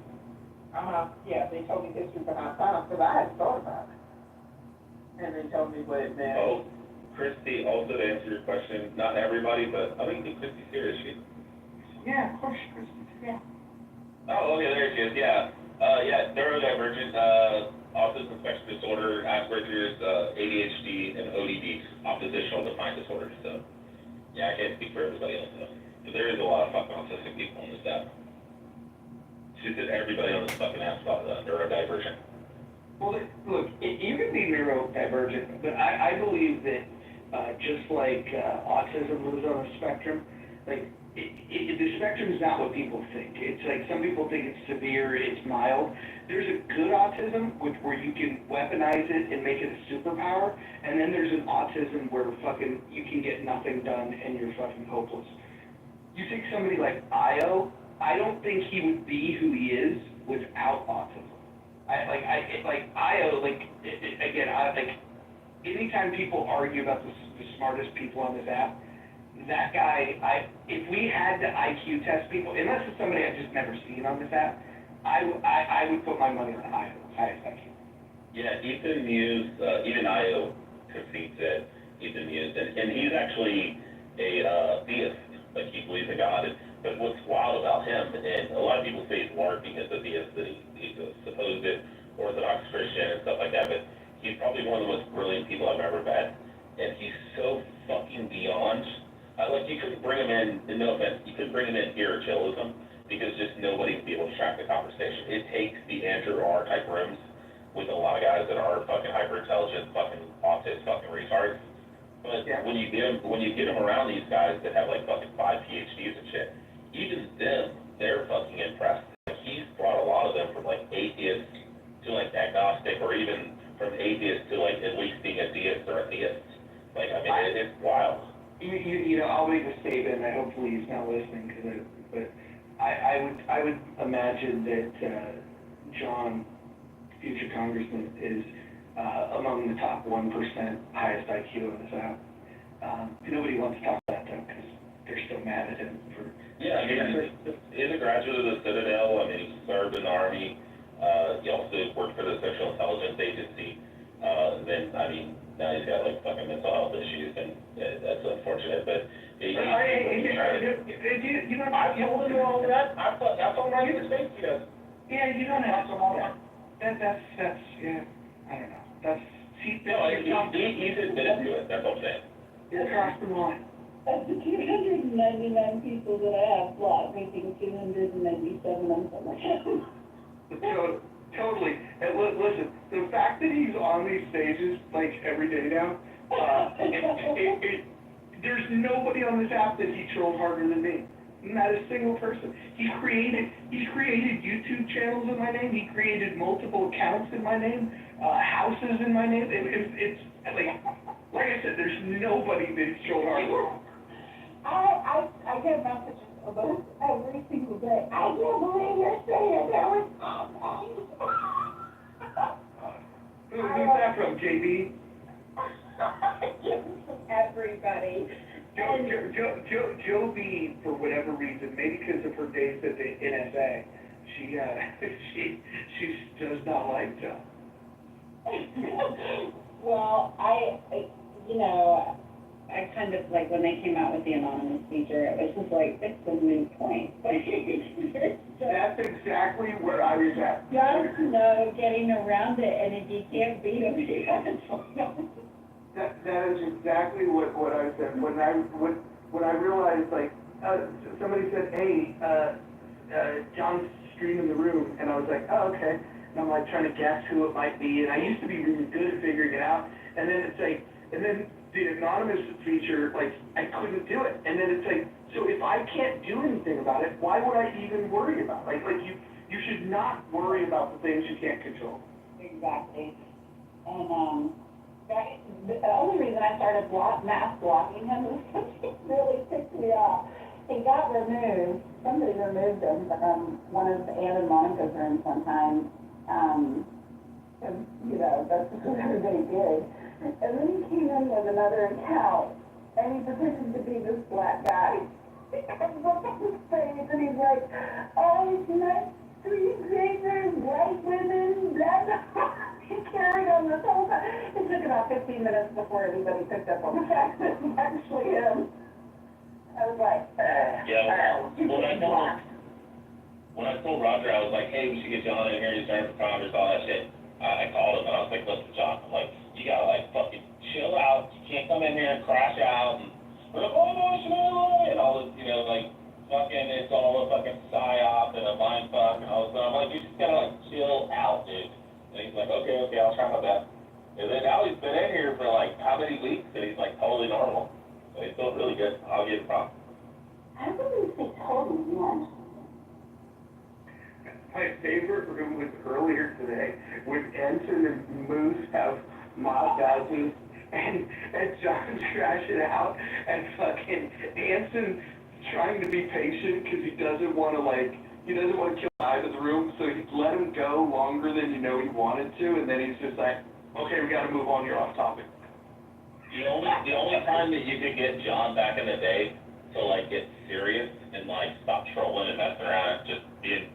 Yeah, they told me the history behind pineapple, because I hadn't thought about it. And they told me what it meant. Oh, Christy, also to answer your question, not everybody, but I think Christy's here, is she? Yeah, of course, Christy. Yeah. Oh, okay, there she is, yeah. Neurodivergent, autism spectrum disorder, Asperger's, ADHD, and ODD, oppositional defiant disorder, so. Yeah, I can't speak for everybody else, though. But there is a lot of fucking autistic people on this app. She said everybody on this fucking app's neurodivergent. Well, look, you can be neurodivergent, but I believe that just like autism lives on a spectrum, like the spectrum is not what people think. It's like some people think it's severe, it's mild. There's a good autism where you can weaponize it and make it a superpower, and then there's an autism where fucking you can get nothing done and you're fucking hopeless. You take somebody like Io, I don't think he would be who he is without autism. Anytime people argue about the smartest people on this app, that guy, if we had to IQ test people, unless it's somebody I've just never seen on this app, I would put my money on Io's highest IQ. Yeah, Ethan Muse, even Io concedes it, Ethan Muse, and he's actually a theist, like he believes in God. But what's wild about him, and a lot of people say he's LARPing as a theist, that he's a supposed Orthodox Christian and stuff like that, but he's probably one of the most brilliant people I've ever met, and he's so fucking beyond. You couldn't bring him in, no offense, you couldn't bring him in irregulism, because just nobody would be able to track the conversation. It takes the Andrew R type rooms with a lot of guys that are fucking hyper intelligent, fucking autists, fucking retards. But Yeah. when you get him around these guys that have like fucking 5 PhDs and shit, even them, they're fucking impressed. Like, he's brought a lot of them from like atheist to like agnostic, or even from atheist to like at least being a deist or a theist. Like, I mean, it's wild. You know, I'll make a statement, and hopefully he's not listening, but I would imagine that John, future congressman, is among the top 1% highest IQ on this app. Nobody wants to talk about that because they're still mad at him for. Yeah, I mean, he's a graduate of the Citadel. I mean, he served in the Army. He also worked for the Sexual Intelligence Agency. Then, I mean, now he's got like fucking mental health issues, and that's unfortunate. But you know, I told him all that. I told him right in his face, he does. Yeah, you don't have to. That's yeah. I don't know. That's he's admitted to it. That's what I'm saying. It's across the line. Of the 299 people that I have blocked, I think 297 of them are him. Totally. And listen, the fact that he's on these stages like every day now, there's nobody on this app that he trolled harder than me. Not a single person. He's created YouTube channels in my name. He created multiple accounts in my name, houses in my name. It's like I said, there's nobody that he's trolled harder. I get messages about every single day. I can't believe you're saying that was Who's that from, JB? Everybody. Joe B, for whatever reason, maybe because of her days at the NSA, she does not like Joe. Well, I kind of, like, when they came out with the anonymous feature, it was just like, it's a moot point. That's exactly where I was at. Just no getting around it, and if you can't beat them, you can't. That is exactly what I said, when I realized, like, somebody said, hey, John's streaming the room, and I was like, oh, okay, and I'm like trying to guess who it might be, and I used to be really good at figuring it out, and then it's like, and then the anonymous feature, like, I couldn't do it, and then it's like, so if I can't do anything about it, why would I even worry about it? Like you should not worry about the things you can't control. Exactly. And, the only reason I started mass blocking him was because he really picked me off. He got removed, somebody removed him from one of Ann and Monica's rooms one time, because, that's just what everybody did. And then he came in with another account, and he pretended to be this black guy. And look at his face, and he's like, oh, it's nice to meet you, white women, blah, blah. He carried on this whole time. It took about 15 minutes before anybody picked up on the fact that it was actually him. I was like, when I told Roger, I was like, hey, we should get John in here, he's starting for Congress, all that shit. I called him and I was like, listen, John, I'm like, you gotta like fucking chill out. You can't come in here and crash out and we're like, oh no, and all this, like fucking, it's all a fucking psyop and a mind fuck and all this stuff. I'm like, you just gotta like chill out, dude. And he's like, okay, I'll try my best. And then now he's been in here for like how many weeks and he's like totally normal. So he's doing really good. I'll give him props. I wouldn't say totally normal. My favorite room was earlier today when Ensign and Moose have mob houses and John's crashing out and fucking Ensign trying to be patient because he doesn't want to kill the guy in the room, so he let him go longer than he wanted to, and then he's just like, okay, we gotta move on, you're off topic. The only time that you could get John back in the day to like get serious and like stop trolling and messing around and just being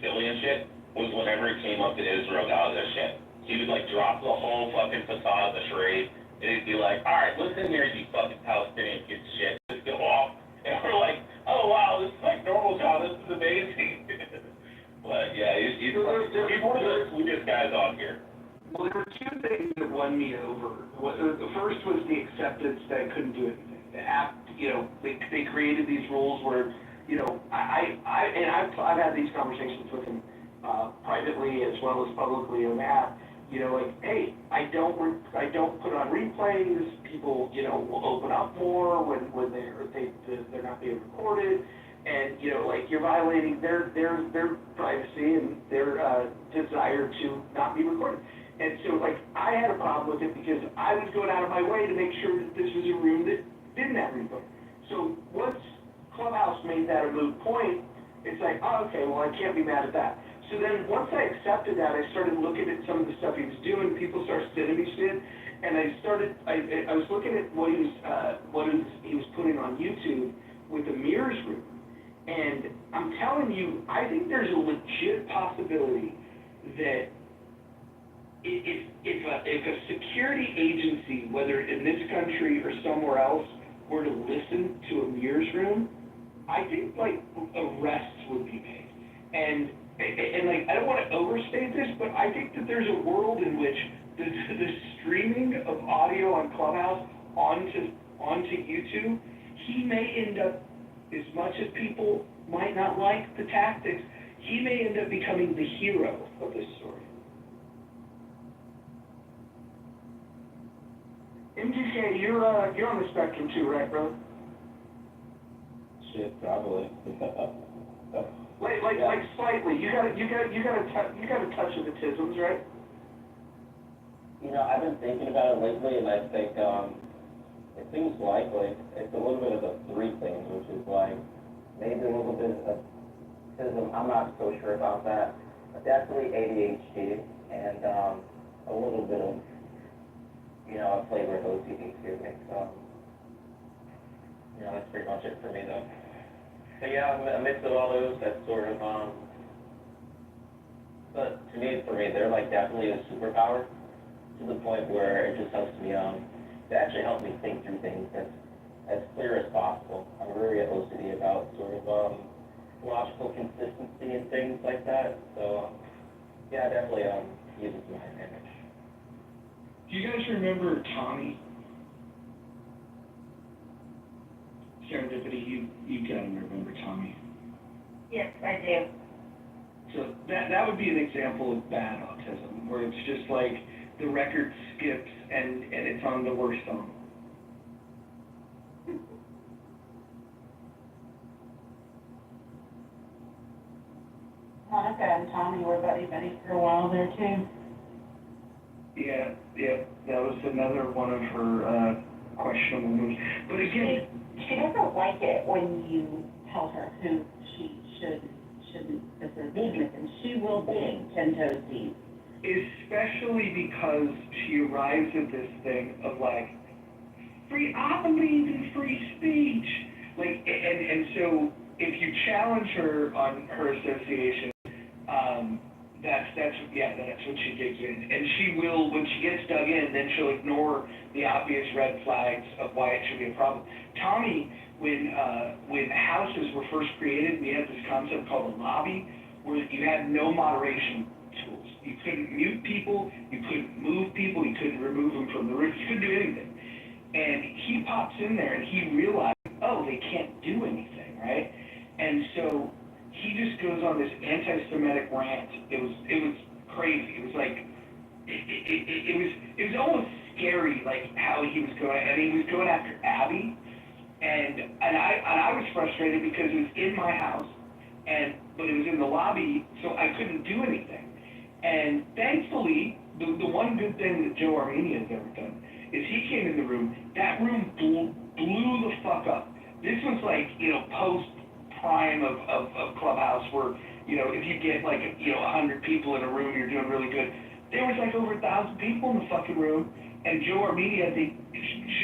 silly and shit was whenever he came up to Israel Gaza shit. He would like drop the whole fucking facade of the charade and he'd be like, alright, listen here, you fucking Palestinian kids shit, just go off. And we're like, oh wow, this is like normal John, this is amazing. But yeah, he's one of the sweetest guys on here. Well, there were two things that won me over. The first was the acceptance that I couldn't do anything. The app, they created these rules where, I've had these conversations with him privately as well as publicly on the app. Hey, I don't put on replays. People, will open up more when they're not being recorded, and you're violating their privacy and their desire to not be recorded. And so, I had a problem with it because I was going out of my way to make sure that this was a room that didn't have replay. So once Clubhouse made that a moot point, it's like, oh, okay, well, I can't be mad at that. So then once I accepted that, I started looking at some of the stuff he was doing. People started sending me shit, and I was looking at what he was putting on YouTube with the mirrors room. And I'm telling you, I think there's a legit possibility that if a security agency, whether in this country or somewhere else, were to listen to a mirrors room, I think arrests would be made. And I don't want to overstate this, but I think that there's a world in which the streaming of audio on Clubhouse onto YouTube, he may end up, as much as people might not like the tactics, he may end up becoming the hero of this story. MGK, you're on the spectrum too, right, bro? Shit, probably. Like slightly. You got a touch of the tisms, right? I've been thinking about it lately, and I think it seems likely it's a little bit of the three things, which is maybe a little bit of autism. I'm not so sure about that, but definitely ADHD and a little bit of, you know, a flavor of OCD too. You know, that's pretty much it for me though. But yeah, a mix of all those, that's sort of, but to me, for me, they're like definitely a superpower to the point where it just helps me, it actually helps me think through things as clear as possible. I'm very OCD about sort of, logical consistency and things like that, so, yeah, definitely, use it to my advantage. Do you guys remember Tommy? Serendipity, you gotta remember Tommy. Yes, I do. So that would be an example of bad autism, where it's just like the record skips and it's on the worst song. Monica and Tommy were buddy-buddy for a while there too. Yeah, that was another one of her questionable moves. But again, She doesn't like it when you tell her who she shouldn't associate with, and she will dig 10 toes deep. especially because she arrives at this thing of like, I believe in free speech. Like, and so if you challenge her on her association, that's what she digs in. And she will, when she gets dug in, then she'll ignore the obvious red flags of why it should be a problem. Tommy, when houses were first created, we had this concept called a lobby, where you had no moderation tools. You couldn't mute people, you couldn't move people, you couldn't remove them from the roof, you couldn't do anything. And he pops in there and he realized, oh, they can't do anything, right? And so he just goes on this anti-Semitic rant. It was crazy. It was like, it was almost scary, like how he was going, and he was going after Abby. And I was frustrated because it was in my house, but it was in the lobby, so I couldn't do anything. And thankfully, the one good thing that Joe Armenia has ever done is he came in the room. That room blew the fuck up. This was like, post prime of Clubhouse, where, if you get like, 100 people in a room, you're doing really good. There was like over 1,000 people in the fucking room, and Joe Armenia, I think,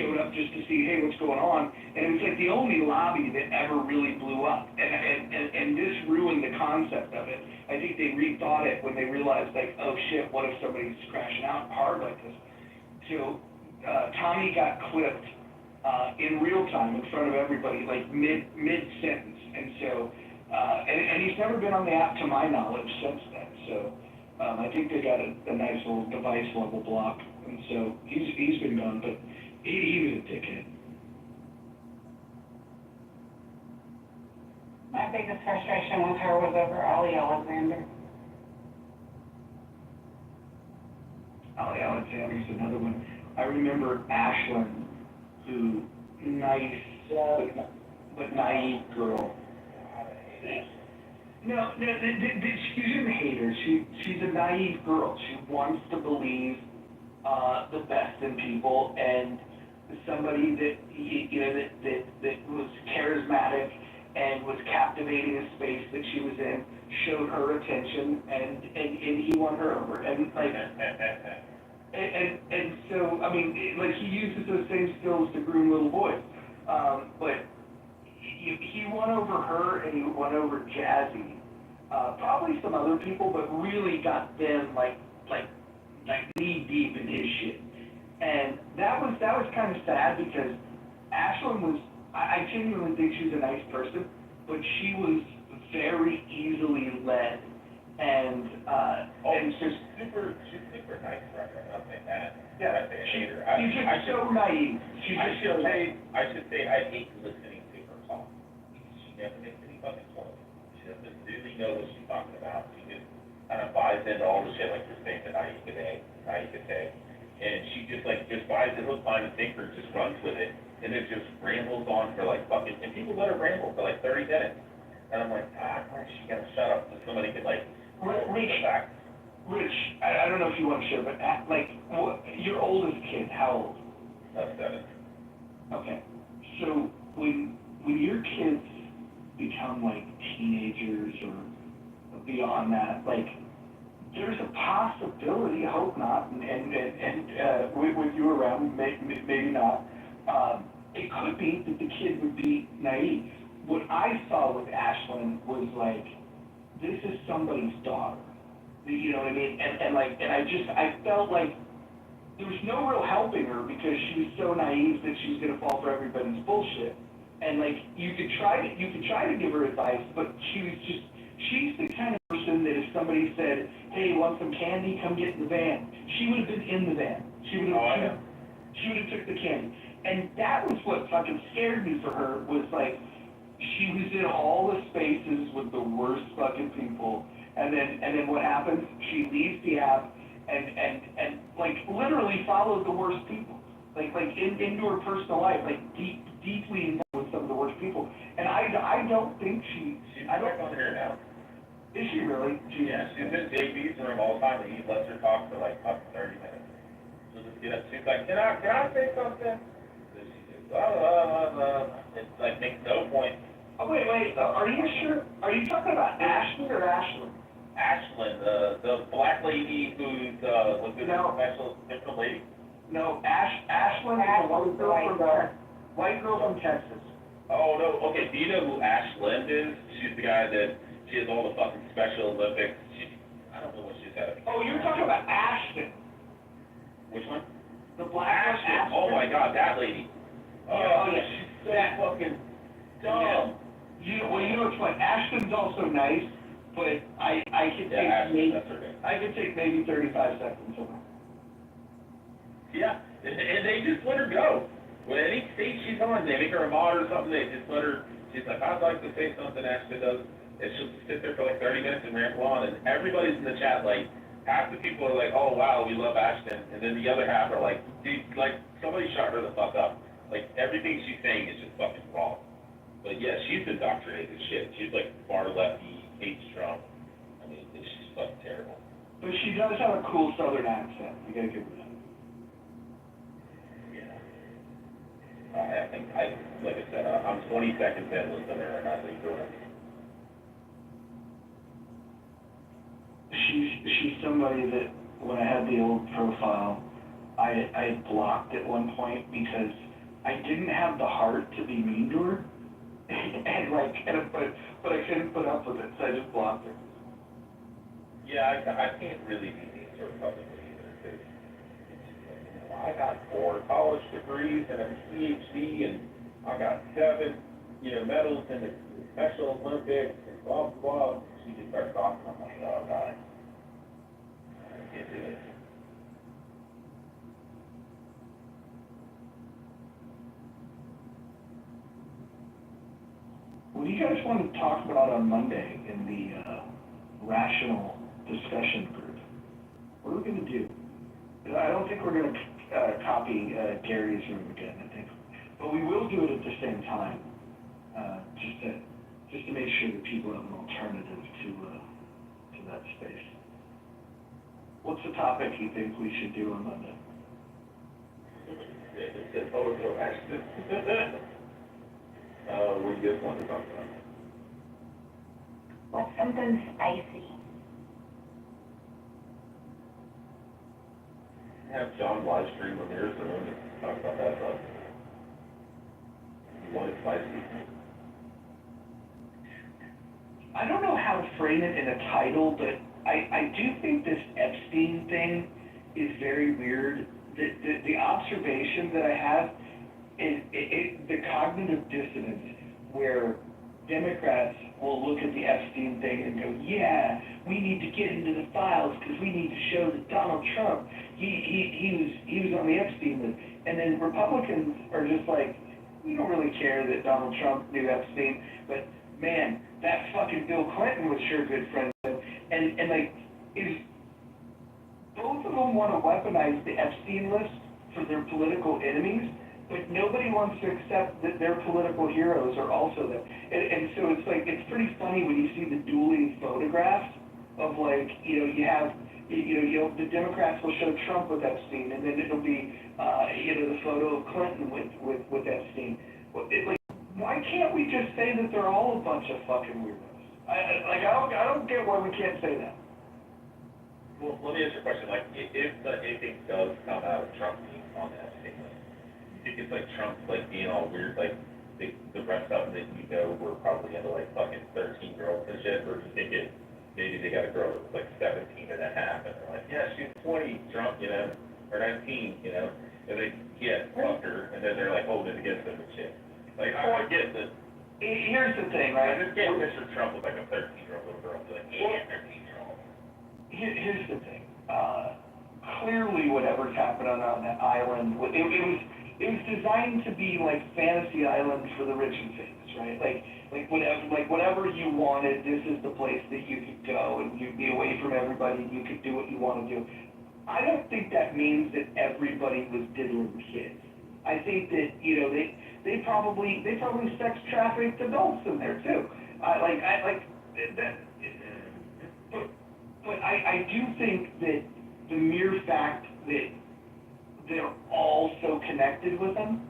showed up just to see, hey, what's going on, and it was like the only lobby that ever really blew up, and this ruined the concept of it. I think they rethought it when they realized, like, oh shit, what if somebody's crashing out hard like this? So, Tommy got clipped, in real time in front of everybody, like mid-sentence, and so, and he's never been on the app to my knowledge since then, so, I think they got a nice little device level block, and so he's been gone, but he was a dickhead. My biggest frustration with her was over Ollie Alexander. Ollie Alexander's another one. I remember Ashlyn, who, nice, but naive girl. No, she's a hater. She's a naive girl. She wants to believe the best in people, and somebody that was charismatic and was captivating a space that she was in, showed her attention, and he won her over. And like, and so, I mean, like, he uses those same skills to groom little boys, but he won over her, and he won over Jazzy. Probably some other people, but really got them like knee deep in his shit. And that was kind of sad, because Ashlyn was, I genuinely think she's a nice person, but she was very easily led, and she's super nice, right? I'm not saying that. Yeah, she's just so naive. I should say I hate listening to her talk. She never makes any fucking sense. She doesn't really know what she's talking about. She just kind of buys into all the shit, like you're saying, that naivete. And she just buys it hook, line, and sinker, just runs with it, and it just rambles on for like fucking, and people let her ramble for like 30 minutes. And I'm like, why is she gonna shut up so somebody can like, Rich, I don't know if you want to share, but your oldest kid, how old? 7. Okay, so when your kids become like teenagers or beyond that, like, there's a possibility, I hope not, with you around, maybe not, it could be that the kid would be naive. What I saw with Ashlyn was like, this is somebody's daughter. You know what I mean? I felt like there was no real helping her because she was so naive that she was gonna fall for everybody's bullshit. And like, you could try to give her advice, but she's the kind of person that if somebody said, hey, want some candy, come get in the van, she would have been in the van. She would have took the candy. And that was what fucking scared me for her, was like, she was in all the spaces with the worst fucking people. And then what happens? She leaves the app and like literally followed the worst people. Like into her personal life, like deeply involved with some of the worst people. And I don't think she's back on here now. Is she really? Yeah, she's in JB's room all the time, and he lets her talk for like fucking 30 minutes. She'll just get up, she's like, can I say something? So she just, it like makes no point. Oh, wait, are you sure? Are you talking about Ashley or Ashlyn? Ashlyn, the black lady who's, was in a special, different lady? No, Ashlyn is a white girl from Texas. Oh, no, okay, do you know who Ashlyn is? She's the guy that, she has all the fucking Special Olympics. I don't know what she's had. Oh, you're talking about Ashton. Which one? The black Ashton. Oh my God, that lady. Yeah, She's so fucking dumb. Yeah. You know what's funny? Ashton's also nice, but I could take maybe 35 seconds of her. Yeah, and they just let her go. When any state she's on, they make her a mod or something, they just let her, she's like, I'd like to say something, Ashton does. And she'll just sit there for like 30 minutes and ramble on, and everybody's in the chat, like, half the people are like, oh wow, we love Ashton, and then the other half are like, dude, like, somebody shut her the fuck up. Like, everything she's saying is just fucking wrong. But yeah, she's indoctrinated as shit. She's like far lefty, hates Trump. I mean, she's fucking terrible. But she does have a cool southern accent. You gotta give her that. Yeah. I think, like I said, I'm 20 seconds in listening to her, and I think you're right. She's somebody that when I had the old profile, I blocked at one point because I didn't have the heart to be mean to her, but I couldn't put up with it, so I just blocked her. Yeah, I can't really be mean to her publicly either, because I got 4 college degrees and a PhD, and I got 7, medals in the Special Olympics, and blah, blah, blah. She just starts talking, I'm like, oh, God. I can't do it. What do you guys want to talk about on Monday in the rational discussion group? What are we going to do? I don't think we're going to copy Gary's room again, I think. But we will do it at the same time, just to make sure that people have an alternative to that space. What's the topic you think we should do on Monday? We just want to talk about it. What's something spicy? Have John live stream on here, so we can talk about that stuff. You want it spicy? I don't know how to frame it in a title, but I do think this Epstein thing is very weird. The observation that I have is the cognitive dissonance where Democrats will look at the Epstein thing and go, yeah, we need to get into the files because we need to show that Donald Trump, he was on the Epstein list. And then Republicans are just like, we don't really care that Donald Trump knew Epstein, but man, that fucking Bill Clinton was sure good friends with. And like, both of them want to weaponize the Epstein list for their political enemies, but nobody wants to accept that their political heroes are also them. And so it's like, it's pretty funny when you see the dueling photographs of like, you have, the Democrats will show Trump with Epstein, and then it'll be, the photo of Clinton with Epstein. Why can't we just say that they're all a bunch of fucking weirdos? I don't get why we can't say that. Well, let me ask you a question, like, if anything does come out of Trump being on that thing, like, you think it's like Trump's like being all weird, like, the rest of them that you know were probably into like fucking 13-year-olds and shit, or do you think maybe they got a girl that's like 17 and a half, and they're like, yeah, she's 20, Trump, you know, or 19, you know, and they fuck her, and then they're like holding it against them and shit. Like, I get that. Here's the thing, right? I just can't picture Trump with like a 13-year-old little girl, be like, yeah, 13-year-old. Here's the thing, clearly whatever's happening on that island, it was designed to be like fantasy island for the rich and famous, right? Like whatever you wanted, this is the place that you could go and you'd be away from everybody and you could do what you want to do. I don't think that means that everybody was diddling kids. I think that, you know, they probably sex trafficked adults in there too. But I do think that the mere fact that they're all so connected with them,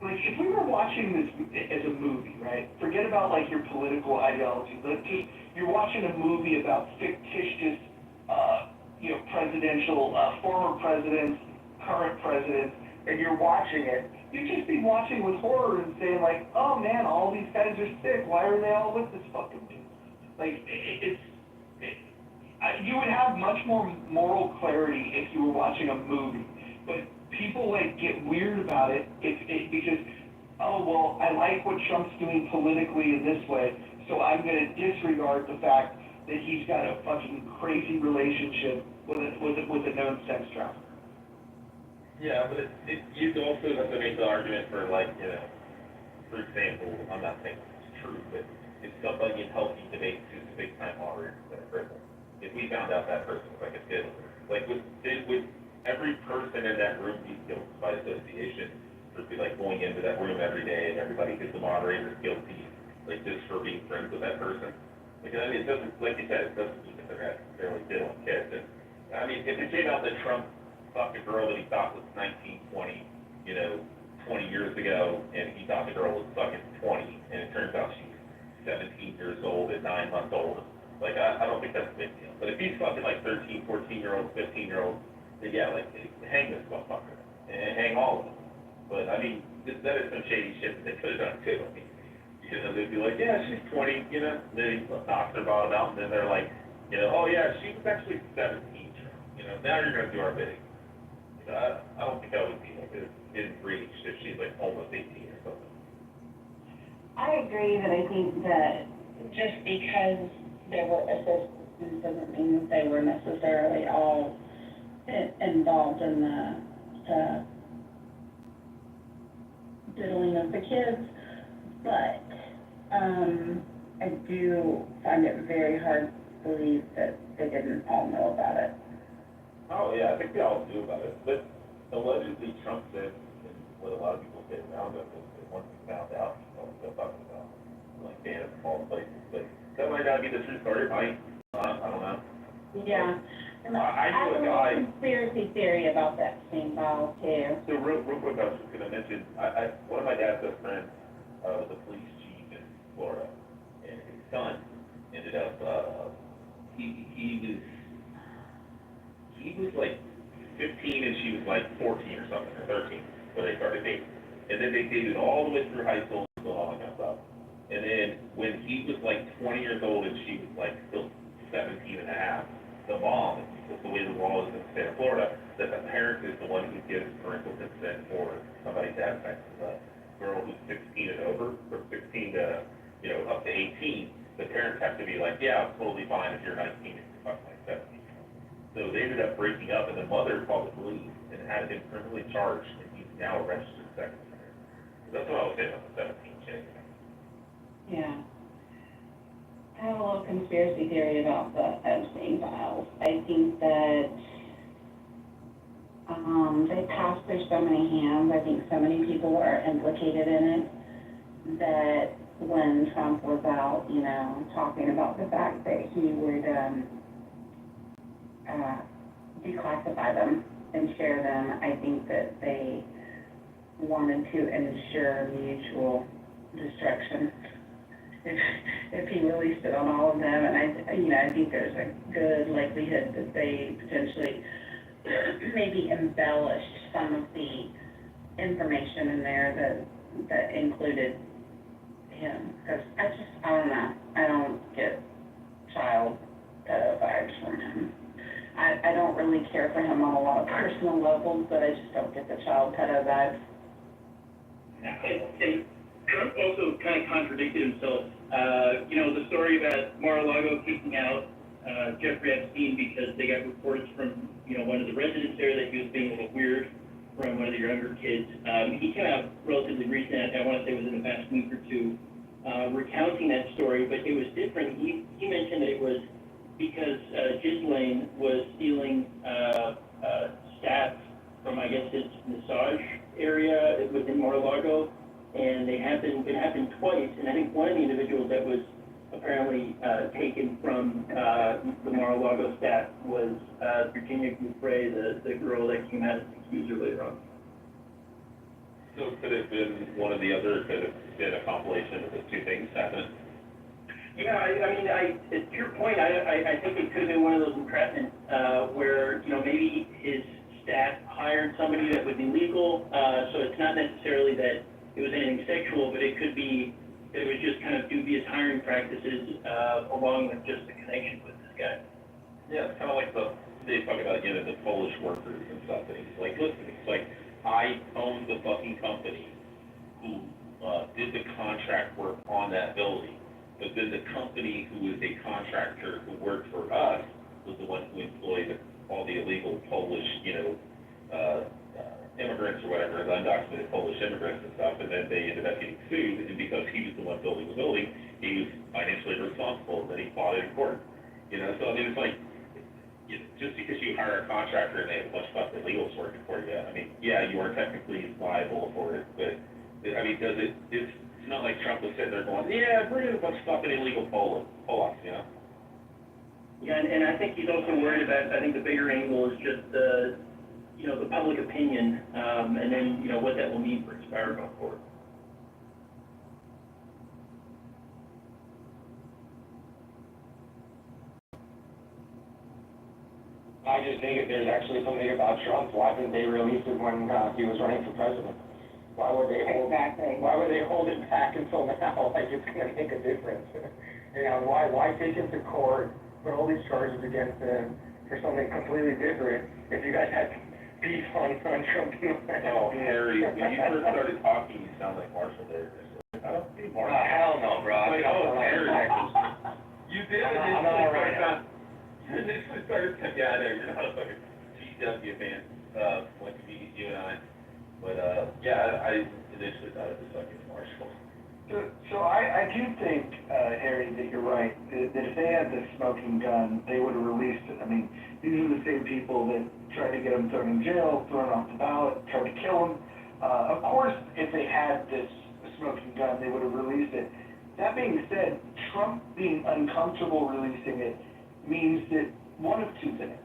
like if we were watching this as a movie, right? Forget about like your political ideology. You're watching a movie about fictitious, presidential, former presidents, current presidents, and you're watching it. You'd just be watching with horror and saying like, oh man, all these guys are sick. Why are they all with this fucking dude? Like you would have much more moral clarity if you were watching a movie. But people like get weird about it because, oh well, I like what Trump's doing politically in this way, so I'm going to disregard the fact that he's got a fucking crazy relationship with a known sex trafficker. Yeah, but you also have to make the argument for like, you know, for example, I'm not saying it's true, but if somebody in healthy debate who's a big time moderator in a prison, if we found out that person was like a diddler, like would every person in that room be guilty by association, or be like going into that room every day and everybody gets the moderator guilty, like just for being friends with that person? Like, I mean, it doesn't, like you said, it doesn't mean that they're necessarily diddling kids. And, I mean, if it came out that Trump fucked a girl that he thought was 19, 20, 20 years ago, and he thought the girl was fucking 20, and it turns out she's 17 years old and 9 months old, like, I don't think that's a big deal. But if he's fucking like 13, 14-year-olds, 15-year-olds, then yeah, like, hang this motherfucker, and hang all of them. But, I mean, that is some shady shit that they could have done too. I mean, they'd be like, yeah, she's 20, then he knocks her bottom out, and then they're like, oh yeah, she was actually 17, now you're gonna do our bidding. I don't think that would be like in breach if she's like almost 18 or something. I agree that I think that just because there were assistants doesn't mean that they were necessarily all involved in the diddling of the kids, but I do find it very hard to believe that they didn't all know about it. Oh, yeah, I think they all knew about it, but allegedly Trump said, and what a lot of people say around him, is that once he found out, he's talking about, like, banned from all the places, but that might not be the true story, I don't know. Yeah. And I have knew a a guy. conspiracy theory about that same file too. So real quick, I was just gonna mention, one of my dad's best friends, was a police chief in Florida, and his son ended up, he was like 15 and she was like 14 or something, or 13, when they started dating. And then they dated all the way through high school and still all that stuff. And then when he was like 20 years old and she was like still 17 and a half, the mom, the way the law is in the state of Florida, that the parent is the one who gives parental consent for somebody to have sex with a girl who's 16 and over, from 16 to, up to 18. The parents have to be like, yeah, I'm totally fine if you're 19 and you're fucking like 17. So they ended up breaking up, and the mother called the police and had him criminally charged, and he's now a registered sex offender. That's what I was saying about the 17 chick. Yeah. I have a little conspiracy theory about the Epstein files. I think that they passed through so many hands. I think so many people are implicated in it that when Trump was out, talking about the fact that he would declassify them and share them, I think that they wanted to ensure mutual destruction. if he released it on all of them, and I think there's a good likelihood that they potentially maybe embellished some of the information in there that included him, because I don't know, I don't get child pedo vibes from him. I don't really care for him on a lot of personal levels, but I just don't get the child pedo vibes. And Trump also kind of contradicted himself. The story about Mar-a-Lago kicking out Jeffrey Epstein because they got reports from, one of the residents there that he was being a little weird from one of the younger kids. He came out relatively recent, I want to say it was in the past week or two, recounting that story, but it was different. He mentioned that it was because Ghislaine was stealing staff from, I guess, his massage area within Mar-a-Lago, and it happened twice, and I think one of the individuals that was apparently taken from the Mar-a-Lago staff was Virginia Gouffre, the girl that came out as the accuser later on. So could it have been one of the other, could have been a compilation of the two things happening? Yeah, to your point, I think it could have been one of those entrapments where, maybe his staff hired somebody that was illegal, so it's not necessarily that it was anything sexual, but it could be that it was just kind of dubious hiring practices along with just the connection with this guy. Yeah, it's kind of like they talk about, the Polish workers and stuff, and he's like, listen, it's like, I own the fucking company who did the contract work on that building, but then the company who is a contractor who worked for us was the one who employed all the illegal Polish, immigrants or whatever, the undocumented Polish immigrants and stuff, and then they ended up getting sued, and because he was the one building the building, he was financially responsible, and then he fought it in court. So I mean, it's like, just because you hire a contractor and they have a bunch of fucking illegals working for you, I mean, yeah, you are technically liable for it, but, I mean, it's not like Trump was sitting there going, yeah, bring in a bunch of fucking illegal Polacks, Yeah, and I think he's also worried about, I think the bigger angle is just the public opinion, and then, what that will mean for his power going forward. I just think if there's actually something about Trump, why didn't they release it when he was running for president? Why would they hold it back until now? Like, it's gonna make a difference. Why take him to court, put all these charges against him for something completely different if you guys had beef on Trump? Oh, Harry, when you first started talking, you sound like Marshall there. I don't see Marshall. Hell no, bro. Like, oh, Harry. You did it. I'm not right now. You initially started, yeah, I know, you're not a fucking GW fan, like you and I. But, yeah, I initially thought it was fucking Marshall. So I do think, Harry, that you're right, that if they had the smoking gun, they would have released it. I mean, these are the same people that tried to get him thrown in jail, thrown off the ballot, tried to kill him. Of course, if they had this smoking gun, they would have released it. That being said, Trump being uncomfortable releasing it means that one of two things.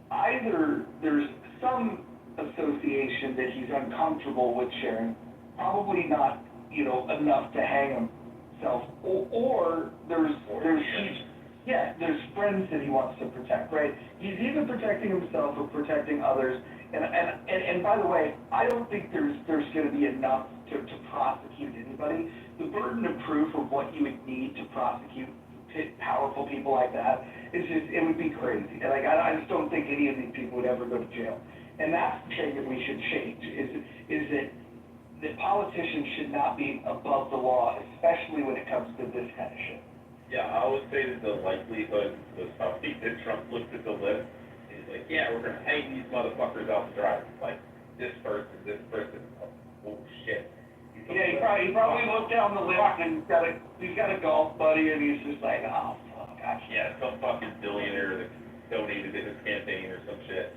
Either there's some association that he's uncomfortable with sharing, probably not, enough to hang himself, or there's friends that he wants to protect, right? He's either protecting himself or protecting others, and by the way, I don't think there's going to be enough to prosecute anybody. The burden of proof of what you would need to prosecute powerful people like that it would be crazy. And I just don't think any of these people would ever go to jail. And that's the thing that we should change, is that politicians should not be above the law, especially when it comes to this kind of shit. Yeah, I would say that the likelihood was something that Trump looked at the list, and he's like, yeah, we're gonna hang these motherfuckers off the drive, like, this person, oh shit. Yeah, he probably looked down the list and he's got a golf buddy, and he's just like, oh, fuck, gosh. Yeah, some fucking billionaire that donated to his campaign or some shit.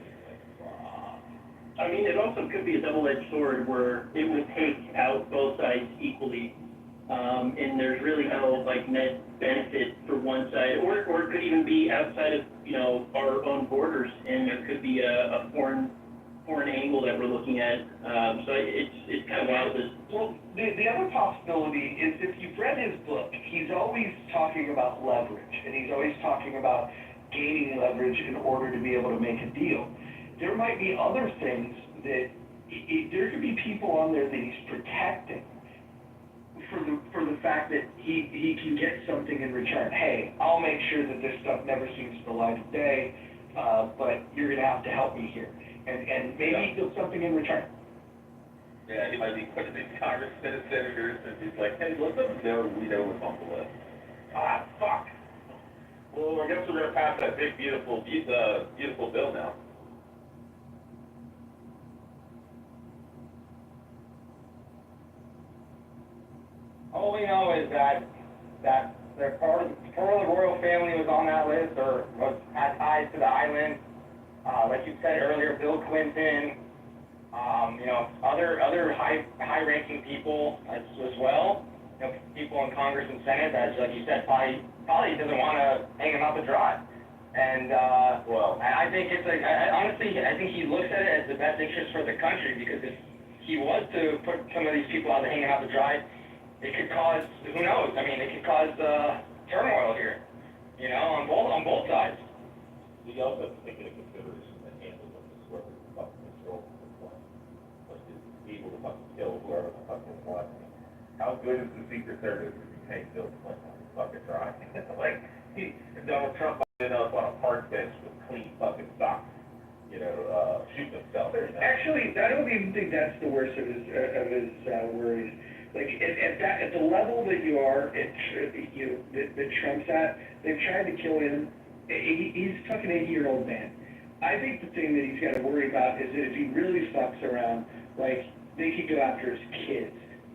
I mean, it also could be a double-edged sword where it would take out both sides equally, and there's really no, net benefit for one side, or it could even be outside of, our own borders, and there could be a foreign foreign angle that we're looking at. So it's kind of wild. Well, the other possibility is if you've read his book, he's always talking about leverage, and he's always talking about gaining leverage in order to be able to make a deal. There might be other things that, there could be people on there that he's protecting for the fact that he can get something in return. Hey, I'll make sure that this stuff never sees the light of day, but you're gonna have to help me here. And maybe he'll something in return. Yeah, he might be putting in congressmen and senators, and he's like, hey, let them know we know what's on the list. Ah, fuck. Well, I guess we're gonna pass that big, beautiful bill now. All we know is that they're part of the royal family was on that list or had ties to the island. Like you said earlier, Bill Clinton, other high-ranking people as well. People in Congress and Senate that, like you said, probably doesn't want to hang him out to dry. And I think honestly, I think he looks at it as the best interest for the country, because if he was to put some of these people out hanging out to dry, it could cause, who knows? I mean, it could cause turmoil here, on both sides. You also have to take into consideration the handle of this, whoever the fucking control this one. Like, is able to fucking kill whoever the fucking wants. How good is the Secret Service if you can't kill Clinton on his fucking dry? Like, Donald Trump ended up on a park bench with clean fucking socks, shooting himself. Actually, I don't even think that's the worst of his worries. Like, at the level that you are, that Trump's at, they've tried to kill him. He's a fucking 80-year-old man. I think the thing that he's got to worry about is that if he really fucks around, like, they could go after his kids.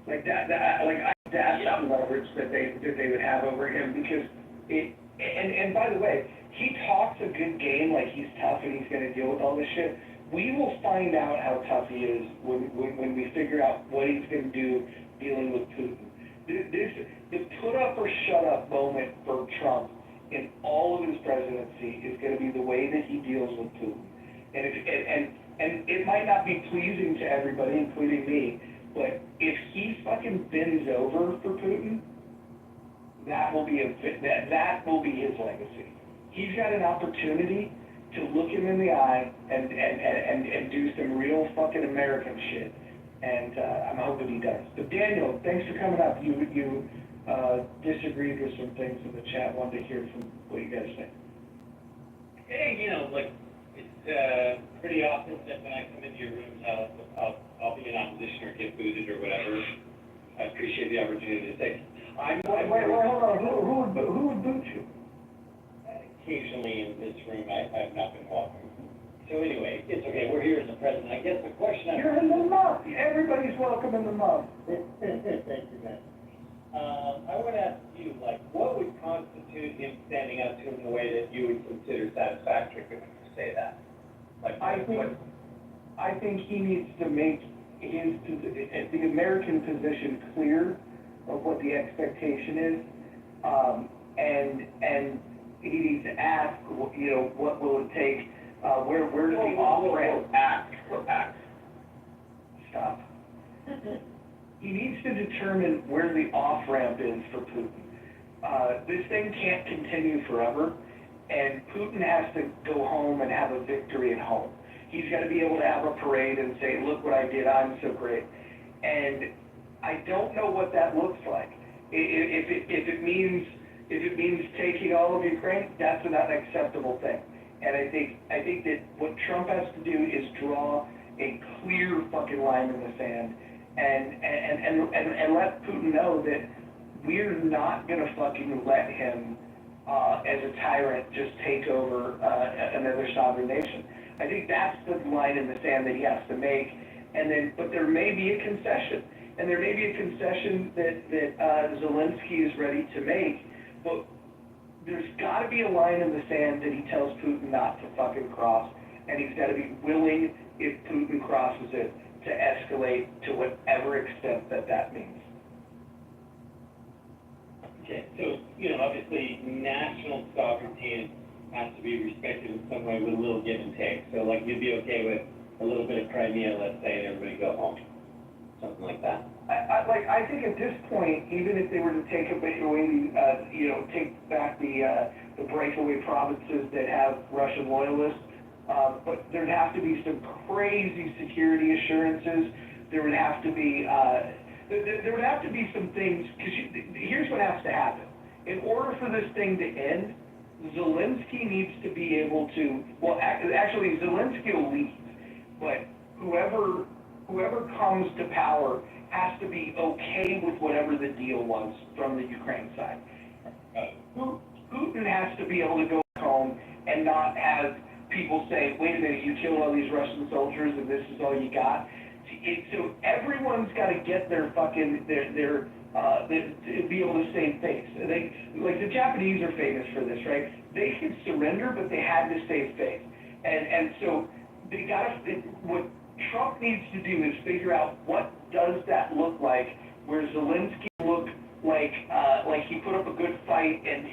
Like that's the leverage that they would have over him, because and by the way, he talks a good game, like he's tough and he's going to deal with all this shit. We will find out how tough he is when we figure out what he's going to do dealing with Putin. The put up or shut up moment for Trump in all of his presidency is going to be the way that he deals with Putin. And it might not be pleasing to everybody, including me, but if he fucking bends over for Putin, that will be his legacy. He's got an opportunity to look him in the eye and do some real fucking American shit. And I'm hoping he does. But Daniel, thanks for coming up. You disagreed with some things in the chat. Wanted to hear from what you guys think. Hey, it's pretty often that when I come into your rooms, I'll be in opposition or get booted or whatever. I appreciate the opportunity to say. Wait, hold on. Who would boot you? Occasionally in this room, I've not been walking. So anyway, it's okay. We're here as the president. I guess the question. You're in the mob. Everybody's welcome in the mob. Thank you, man. I want to ask you, what would constitute him standing up to him in a way that you would consider satisfactory? If you say that. I think he needs to make the American position clear of what the expectation is, and he needs to ask, what will it take? Where's the off-ramp? Act. Stop. He needs to determine where the off-ramp is for Putin. This thing can't continue forever, and Putin has to go home and have a victory at home. He's got to be able to have a parade and say, look what I did, I'm so great. And I don't know what that looks like. If it means taking all of Ukraine, that's not an acceptable thing. And I think that what Trump has to do is draw a clear fucking line in the sand and let Putin know that we're not gonna fucking let him as a tyrant just take over another sovereign nation. I think that's the line in the sand that he has to make. But there may be a concession, and there may be a concession that Zelensky is ready to make, but there's got to be a line in the sand that he tells Putin not to fucking cross, and he's got to be willing, if Putin crosses it, to escalate to whatever extent that means. Okay, so, obviously, national sovereignty has to be respected in some way with a little give and take. So, you'd be okay with a little bit of Crimea, let's say, and everybody go home, something like that. I think at this point, even if they were to take away the, take back the breakaway provinces that have Russian loyalists, but there'd have to be some crazy security assurances. There would have to be, there would have to be some things, because here's what has to happen. In order for this thing to end, Zelensky needs to be able to, well, actually, Zelensky will leave, but whoever comes to power has to be okay with whatever the deal was from the Ukraine side. Putin has to be able to go home and not have people say, wait a minute, you killed all these Russian soldiers and this is all you got. So everyone's got to get their fucking, be able to save face. Like the Japanese are famous for this, right? They could surrender, but they had to save face. And so they got to, what Trump needs to do is figure out what does that look like, where Zelensky looked like he put up a good fight and,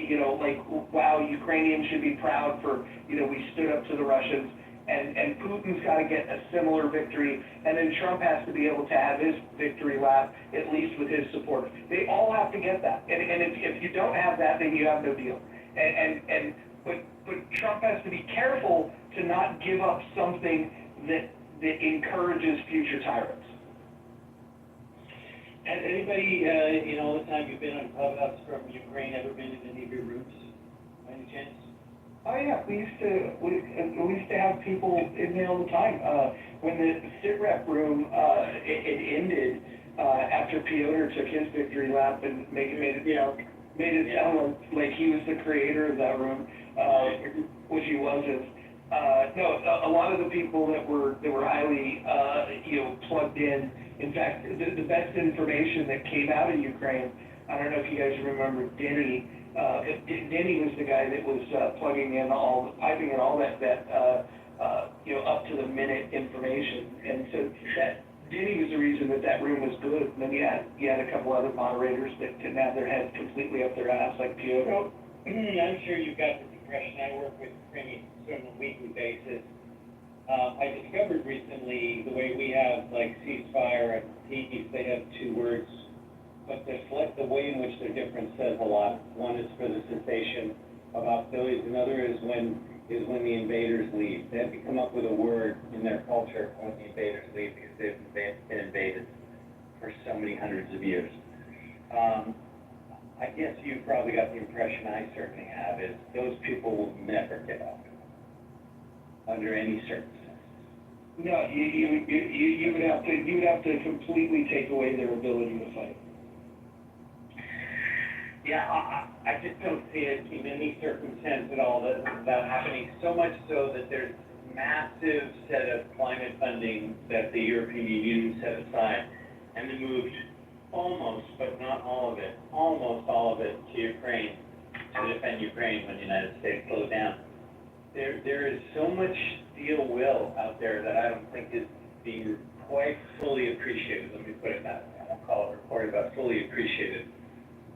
wow, Ukrainians should be proud for, we stood up to the Russians. And Putin's got to get a similar victory, and then Trump has to be able to have his victory lap, at least with his supporters. They all have to get that, and if you don't have that, then you have no deal. But Trump has to be careful to not give up something that encourages future tyrants. Has anybody, all the time you've been on Clubhouse from Ukraine, ever been in any of your rooms, by any chance? Oh yeah, we used to have people in there all the time. When the sit rep room it ended after Piotr took his victory lap and made it sound like he was the creator of that room, which he wasn't. No, a lot of the people that were highly plugged in. In fact, the best information that came out of Ukraine, I don't know if you guys remember Denny. Denny was the guy that was piping in all that up to the minute information, and so that Denny was the reason that room was good. And then you had a couple other moderators that didn't have their heads completely up their ass like Piotr. I'm sure you've got this impression. I work with Ukrainians on a weekly basis. I discovered recently the way we have like ceasefire and peace, they have two words. But the way in which they're different says a lot. One is for the cessation of hostilities, another is when the invaders leave. They have to come up with a word in their culture when the invaders leave because they've been invaded for so many hundreds of years. I guess you've probably got the impression I certainly have is those people will never give up under any circumstances. No, you would have to completely take away their ability to fight. Yeah, I just don't see it in any circumstance at all that happening, so much so that there's massive set of climate funding that the European Union set aside, and they moved almost, but not all of it, almost all of it to Ukraine, to defend Ukraine when the United States slowed down. There is so much steel will out there that I don't think is being quite fully appreciated. Let me put it that way. I don't call it reported, but fully appreciated.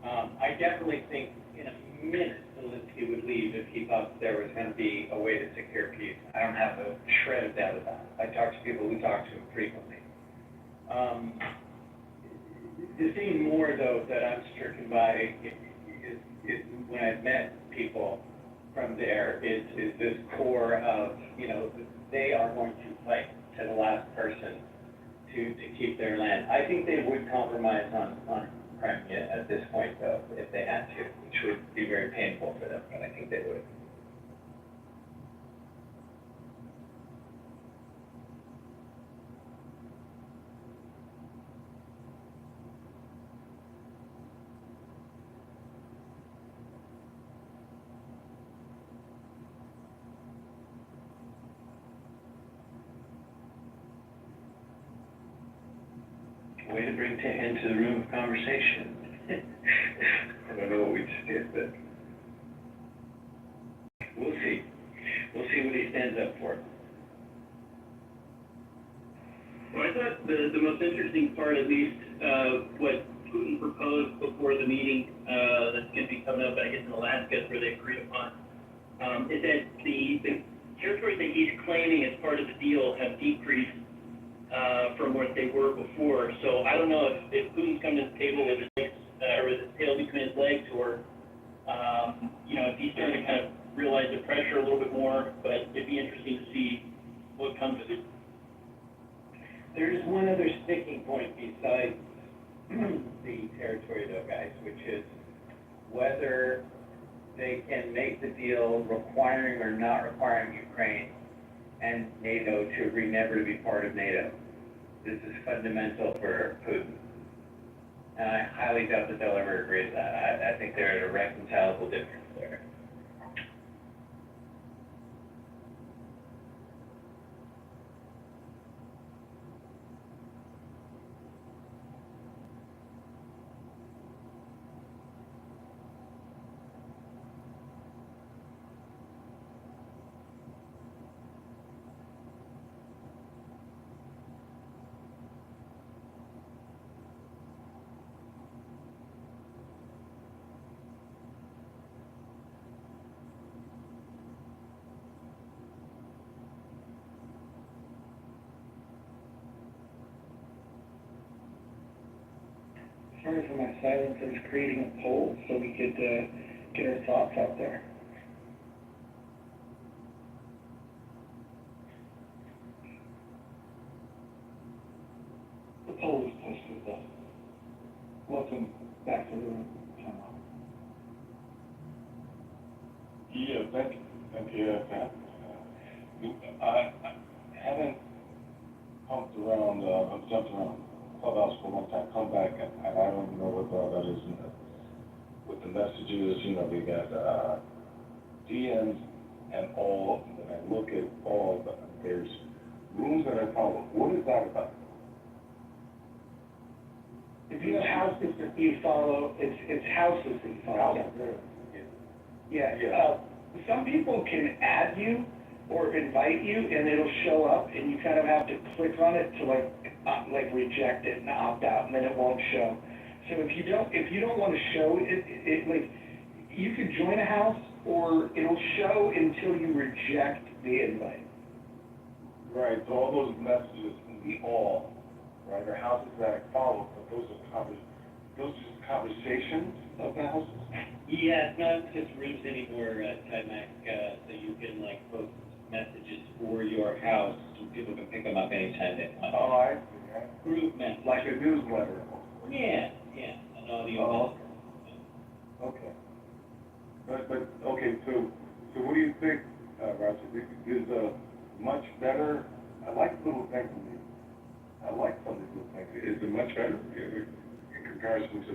I definitely think in a minute Zelensky would leave if he thought there was going to be a way to secure peace. I don't have a shred of doubt about it. I talk to people who talk to him frequently. The thing more, though, that I'm stricken by is when I've met people from there is this core of, they are going to fight to the last person to keep their land. I think they would compromise on Crimea at this point, though, if they had to, which would be very painful for them, but I think they would. Way to bring into the room of conversation. I don't know what we just did, but we'll see. We'll see what he stands up for. Well, I thought the most interesting part, at least, what Putin proposed before the meeting that's going to be coming up, I guess, in Alaska, where they agreed upon, is that territories that he's claiming as part of the deal have decreased, from what they were before. So I don't know if Putin's come to the table with his legs, or with his tail between his legs, or, if he's starting to kind of realize the pressure a little bit more, but it'd be interesting to see what comes of it. There's one other sticking point besides the territory though, guys, which is whether they can make the deal requiring or not requiring Ukraine and NATO to agree never to be part of NATO. This is fundamental for Putin. And I highly doubt that they'll ever agree to that. I think they're at a reconcilable difference there. Sorry for my silence, I was creating a poll so we could, get our thoughts out there. The poll is posted though. Welcome back to the room, Tom. Yeah, thank you, Pat. I haven't jumped around Clubhouse for a long time, come back, and I don't know what all that is, with the messages, they got, DMs and all, and I look at all, but there's rooms that I follow. What is that about? If you have houses that you follow, it's houses that you follow. Yeah, some people can add you or invite you, and it'll show up, and you kind of have to click on it to like reject it and opt out, and then it won't show. So if you don't want to show it like, you could join a house, or it'll show until you reject the invite. Right, so all those messages, we all, right, are houses that I follow, but those are just conversations of the houses? Yeah, it's not just rooms anymore, Mac, so you can post messages for your house, and people can pick them up anytime they want. Oh, I see. Group message. Like a newsletter. Yeah, an audio. Okay. But, okay, so what do you think, Roger, is much better? I like little things from you. I like some of these little things. Is it much better in comparison to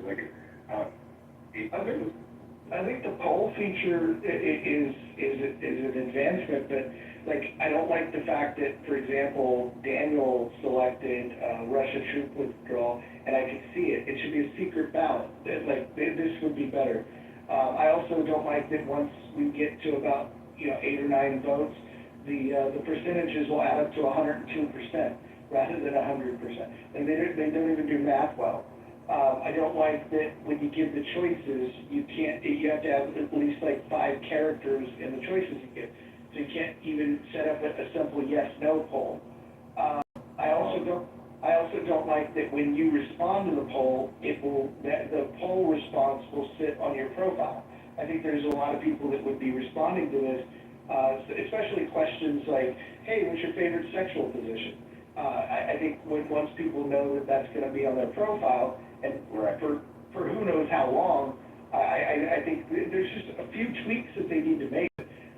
I think the poll feature is an advancement, but I don't like the fact that, for example, Daniel selected Russia troop withdrawal, and I could see it. It should be a secret ballot. This would be better. I also don't like that once we get to about 8 or 9 votes, the percentages will add up to 102% rather than 100%. And they don't even do math well. I don't like that when you give the choices, you have to have at least 5 characters in the choices you give. So you can't even set up a simple yes/no poll. I also don't like that when you respond to the poll, the poll response will sit on your profile. I think there's a lot of people that would be responding to this, especially questions like, hey, what's your favorite sexual position? I think once people know that that's going to be on their profile, and for who knows how long, I think there's just a few tweaks that they need to make.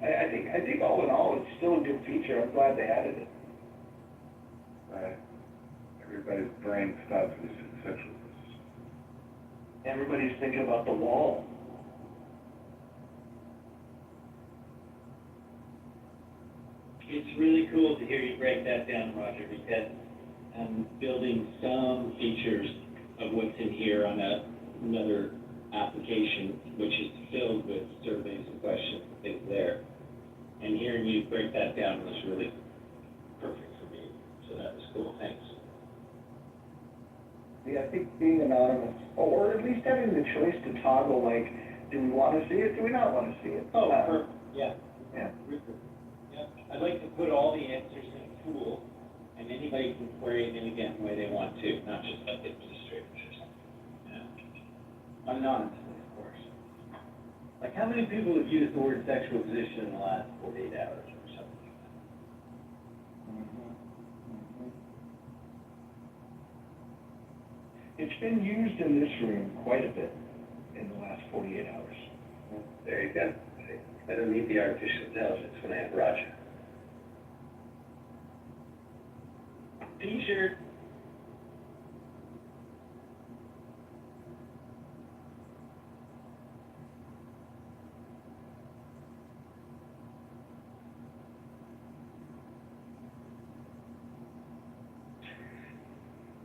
I think all in all, it's still a good feature. I'm glad they added it. Right. Everybody's brain stops at sexual. Everybody's thinking about the wall. It's really cool to hear you break that down, Roger, because I'm building some features of what's in here on another application, which is filled with surveys and questions and things there. And hearing you break that down was really perfect for me. So that was cool. Thanks. Yeah, I think being anonymous, or at least having the choice to toggle, do we want to see it, do we not want to see it? Oh, perfect. Yeah. Yeah. Yeah. I'd like to put all the answers in a tool, and anybody can query it in again the way they want to, not just like administrators or something. Anonymously, of course. Like, how many people have used the word sexual position in the last 48 hours or something like that? It's been used in this room quite a bit in the last 48 hours. There you go. I don't need the artificial intelligence when I have Roger. T-shirt.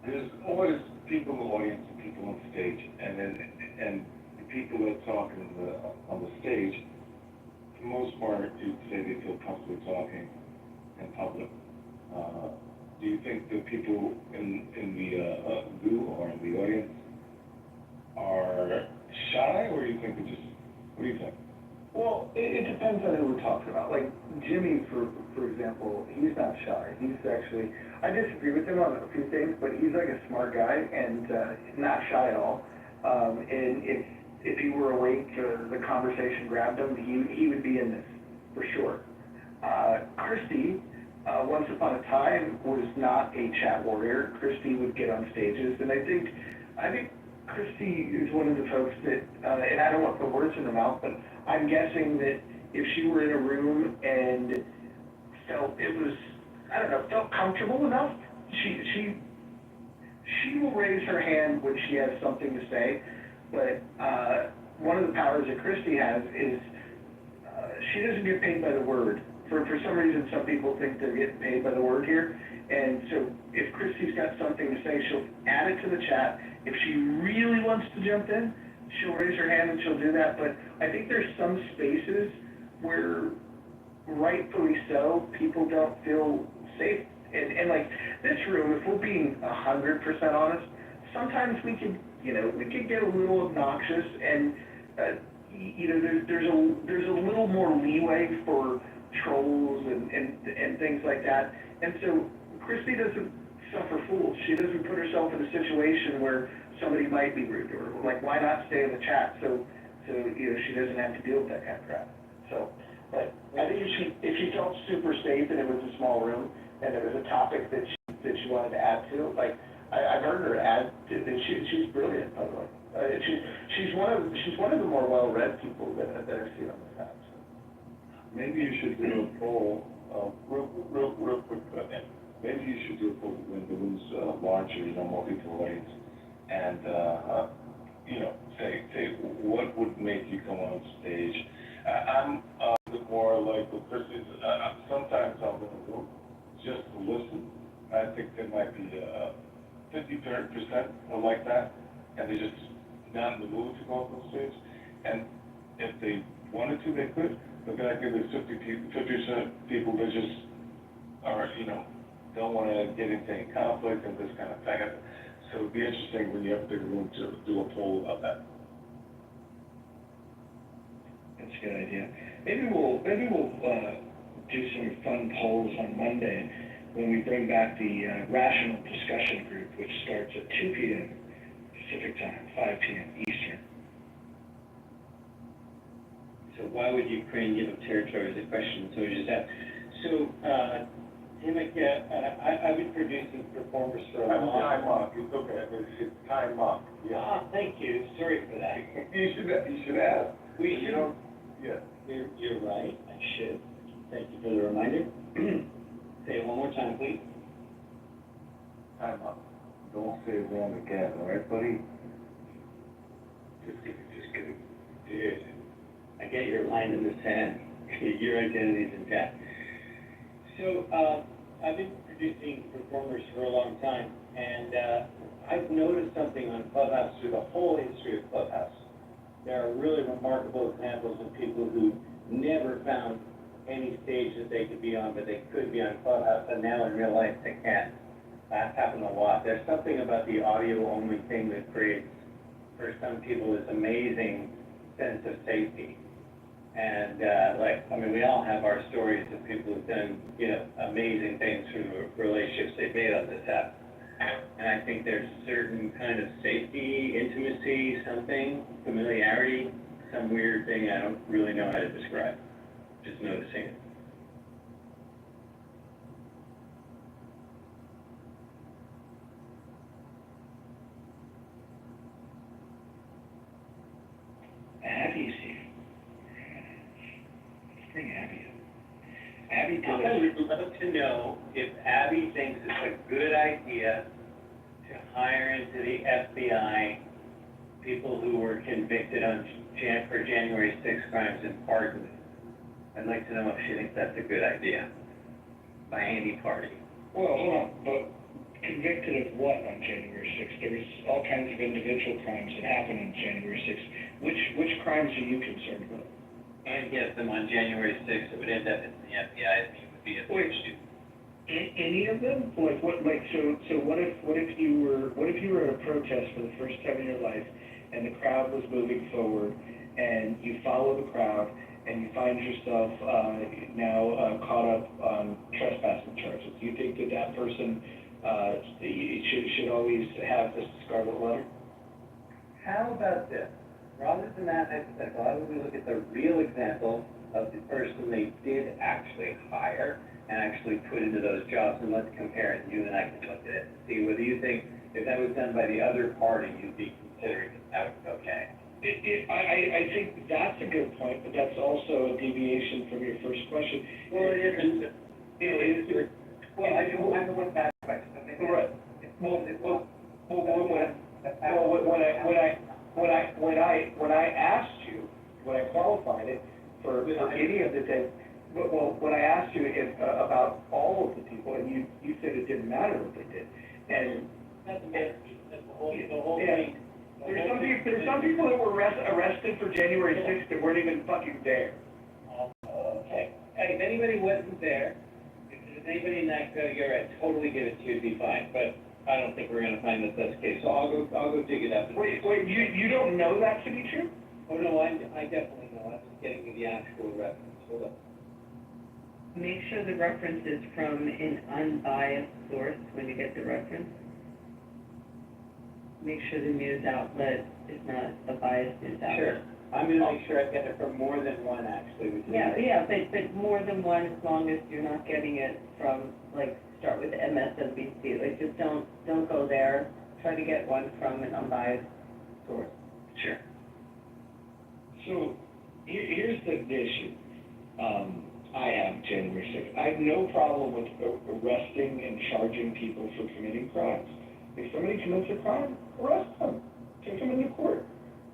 There's always people in the audience and people on stage, and the people that talk on the stage, for the most part, you'd say they feel comfortable talking in public. Do you think the people in the goo or in the audience are shy, or do you think they're just, what do you think? Well, it depends on who we're talking about. Like Jimmy, for example, he's not shy. He's actually, I disagree with him on a few things, but he's like a smart guy and not shy at all. And if he were awake or the conversation grabbed him, he would be in this for sure. Christy, once upon a time, was not a chat warrior. Christy would get on stages, and I think Christy is one of the folks that, and I don't want to put words in her mouth, but I'm guessing that if she were in a room and felt it was, I don't know, felt comfortable enough, she will raise her hand when she has something to say. But one of the powers that Christy has is she doesn't get paid by the word. For some reason, some people think they're getting paid by the word here. And so if Christy's got something to say, she'll add it to the chat. If she really wants to jump in, she'll raise her hand and she'll do that. But I think there's some spaces where, rightfully so, people don't feel safe. And like this room, if we're being 100% honest, sometimes we could get a little obnoxious, and there's a little more leeway for trolls and things like that. And so Christy doesn't suffer fools. She doesn't put herself in a situation where somebody might be rude to her. Like, why not stay in the chat so she doesn't have to deal with that kind of crap. So, but I think if she felt super safe and it was a small room and there was a topic that she wanted to add to, like I've heard her add, and she's brilliant, by the way. She's one of the more well-read people that I've seen on this app. So. Maybe you should do a poll, real quick, maybe you should do a poll when the room's larger, more people audience, and, say, what would make you come on stage? I'm a bit more like the person, sometimes I'm in the room just to listen. I think there might be 50% are like that, and they're just not in the mood to go up on stage. And if they wanted to, they could. But then I think there's 50% people that just are, don't want to get into any conflict and this kind of thing. So it'd be interesting when you have a big room to do a poll about that. That's a good idea. Maybe we'll do some fun polls on Monday when we bring back the rational discussion group, which starts at 2 p.m. Pacific time, 5 p.m. Eastern. So why would Ukraine give up territory is the question, so we just asked. So, Tim, I've been producing performers for a long time. Time off, it's okay, it's time off. Yeah. Ah, thank you, sorry for that. You should ask. We should. Yeah. You're right, I should. Thank you for the reminder. Say it one more time, please. Time off. Don't say it wrong again, all right, buddy? Just kidding. Dude, I get your line in the sand. Your identity's intact. So, I've been producing performers for a long time, and I've noticed something on Clubhouse through the whole history of Clubhouse. There are really remarkable examples of people who never found any stage that they could be on, but they could be on Clubhouse, and now in real life they can't. That's happened a lot. There's something about the audio-only thing that creates, for some people, this amazing sense of safety. And, we all have our stories of people who've done, amazing things through the relationships they've made on this app. And I think there's certain kind of safety, intimacy, something, familiarity, some weird thing I don't really know how to describe, just noticing it. Abby's here. Let's bring Abby up. Abby I would love to know if Abby thinks it's a good idea to hire into the FBI people who were convicted for January 6 crimes and pardoned. I'd like to know if she thinks that's a good idea by any party. Well, hold on, but convicted of what on January 6th? There was all kinds of individual crimes that happened on January 6th. Which crimes are you concerned about? And get them on January 6th, it would end up in the FBI, and it would be a big issue. Any of them? So what if you were at a protest for the first time in your life, and the crowd was moving forward, and you follow the crowd, and you find yourself now caught up on trespassing charges? Do you think that person should always have the scarlet letter? How about this? Rather than that hypothetical, how would we look at the real example of the person they did actually hire and actually put into those jobs, and let's compare it, you and I can look at it and see whether you think if that was done by the other party, you'd be considering that was okay. I think that's a good point, but that's also a deviation from your first question. Well, it is. I know what that question. Right. When I asked you, when I qualified it for any of the things, when I asked you about all of the people, and you said it didn't matter what they did, and That's the whole yeah. thing. There's some people that were arrested for January 6th that weren't even fucking there. Okay. Hey, if anybody wasn't there, if there's anybody in that category, I'd totally give it to you, it'd be fine, but I don't think we're gonna find that that's the case, so I'll go dig it up. Wait, you don't know that to be true? Oh, no, I definitely know, I'm just getting to the actual reference, hold up. Make sure the reference is from an unbiased source when you get the reference. Make sure the news outlet is not a biased news outlet. Sure, I'm gonna make sure I get it from more than one, actually, which is. Yeah, but more than one, as long as you're not getting it from, start with MSNBC, just don't go there. Try to get one from an unbiased source. Sure. So, here's the issue. I have January 6th. I have no problem with arresting and charging people for committing crimes. If somebody commits a crime, arrest them. Take them into court.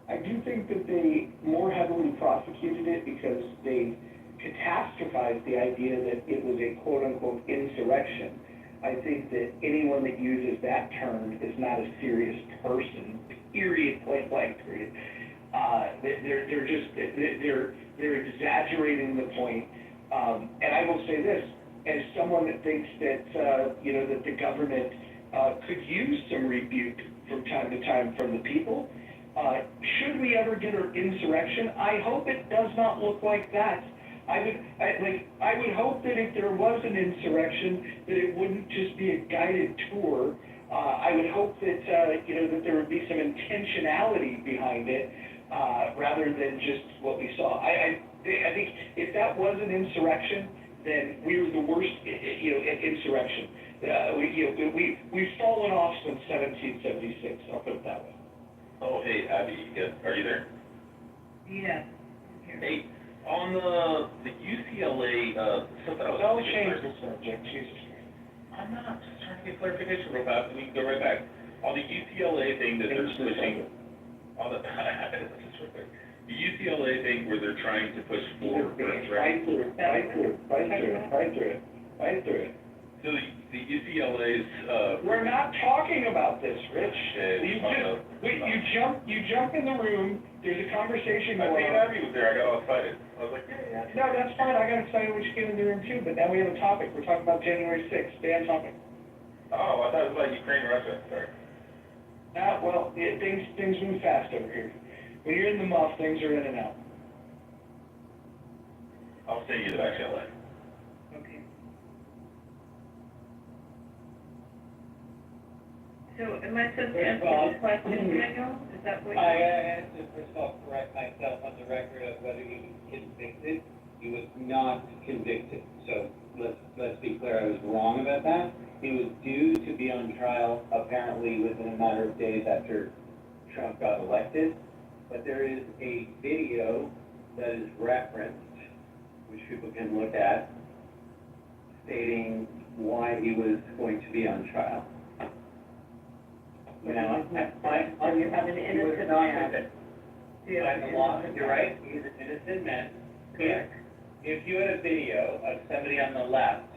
I do think that they more heavily prosecuted it because they catastrophized the idea that it was a quote-unquote insurrection. I think that anyone that uses that term is not a serious person, period, point blank, period. They're exaggerating the point. And I will say this, as someone that thinks that, that the government could use some rebuke from time to time from the people, should we ever get an insurrection, I hope it does not look like that. I would hope that if there was an insurrection, that it wouldn't just be a guided tour. I would hope that, that there would be some intentionality behind it, rather than just what we saw. I think if that was an insurrection, then we were the worst, insurrection. We've fallen off since 1776, I'll put it that way. Oh, hey, Abby, are you there? Yeah. Hey, on the UCLA, stuff that I was. Don't change the subject, Jesus Christ. I'm not, just trying to get clarification real fast, and we can go right back. On the UCLA thing that they're pushing, on the, just real quick. The UCLA thing where they're trying to push for. Right through it. So the UCLA's, We're not talking about this, Rich. Okay, You jump in the room, there's a conversation I going think on. Abby was there, I got all excited. I was like, yeah. No, that's fine, I got excited when you came in the room too, but now we have a topic, we're talking about January 6th, stay on topic. Oh, I thought it was about Ukraine, Russia, sorry. Well, things move fast over here. When you're in the muff, things are in and out. city of XLA. Okay. So am I supposed to answer this question, Daniel? Is that what I you? have to first of all correct myself on the record of whether he was convicted. He was not convicted. So let's be clear, I was wrong about that. He was due to be on trial apparently within a matter of days after Trump got elected. But there is a video that is referenced, which people can look at, stating why he was going to be on trial. Now, You have an innocent man. by the law, you're right, he's an innocent man. Correct. If you had a video of somebody on the left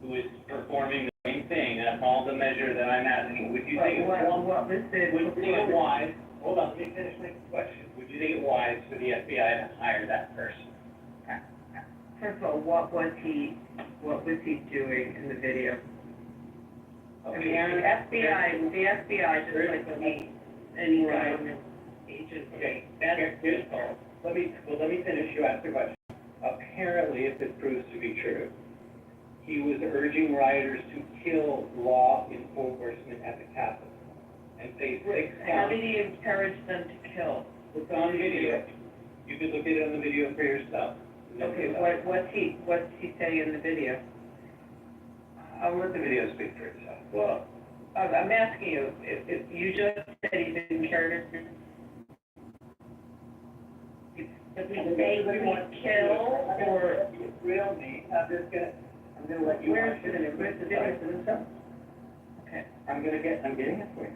who is performing the same thing, that's all the measure that I'm asking, would you think What was the? would you think it wise, hold on, let me finish my question. Would you think it wise for the FBI to hire that person? First of all, what was he doing in the video? I mean, the FBI, just like any government agency. Okay, here's Paul. Let me finish, you asked the question. Apparently, if this proves to be true, he was urging rioters to kill law enforcement at the Capitol and face 6 counts. How did he encourage them to kill? It's on video. You could look at it on the video for yourself. Okay, what's he saying in the video? I'll let the video speak for itself. Well, I'm asking you, if you just said he didn't care to, does he say he would kill, or? Real me, I'm gonna let you. Where's the video for himself? Okay. I'm getting it for you.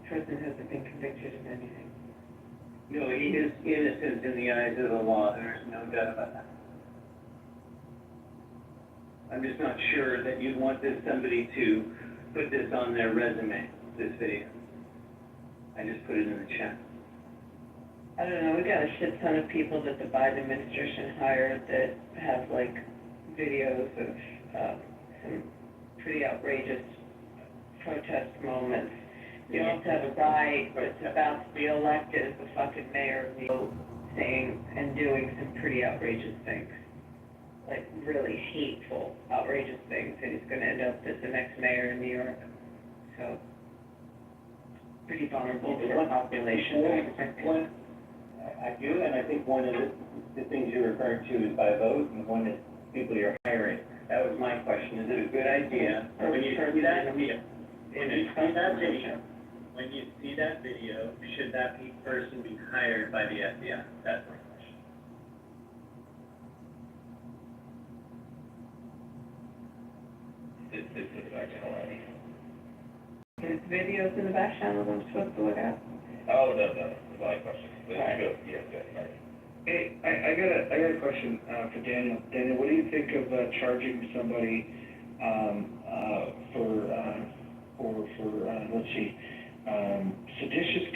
Person hasn't been convicted of anything. No, he is innocent in the eyes of the law, there's no doubt about that. I'm just not sure that you'd want somebody to put this on their resume, this video. I just put it in the chat. I don't know, we got a shit ton of people that the Biden administration hired that have like videos of some pretty outrageous protest moments. You also have a guy that's about to be elected as the fucking mayor of New York saying and doing some pretty outrageous things. Like really hateful, outrageous things, and he's gonna end up as the next mayor in New York. So, pretty vulnerable to the population. I do, and I think one of the things you're referring to is by vote, and one is people you're hiring. That was my question, is it a good idea, when you see that video, when you see that video, should that person be hired by the FBI? That's my question. This is back to LA. There's videos in the back channel I'm supposed to look at? Oh, no, it's my question. But you go, yeah, sorry. Hey, I got a question, for Daniel. Daniel, what do you think of, charging somebody, let's see, seditious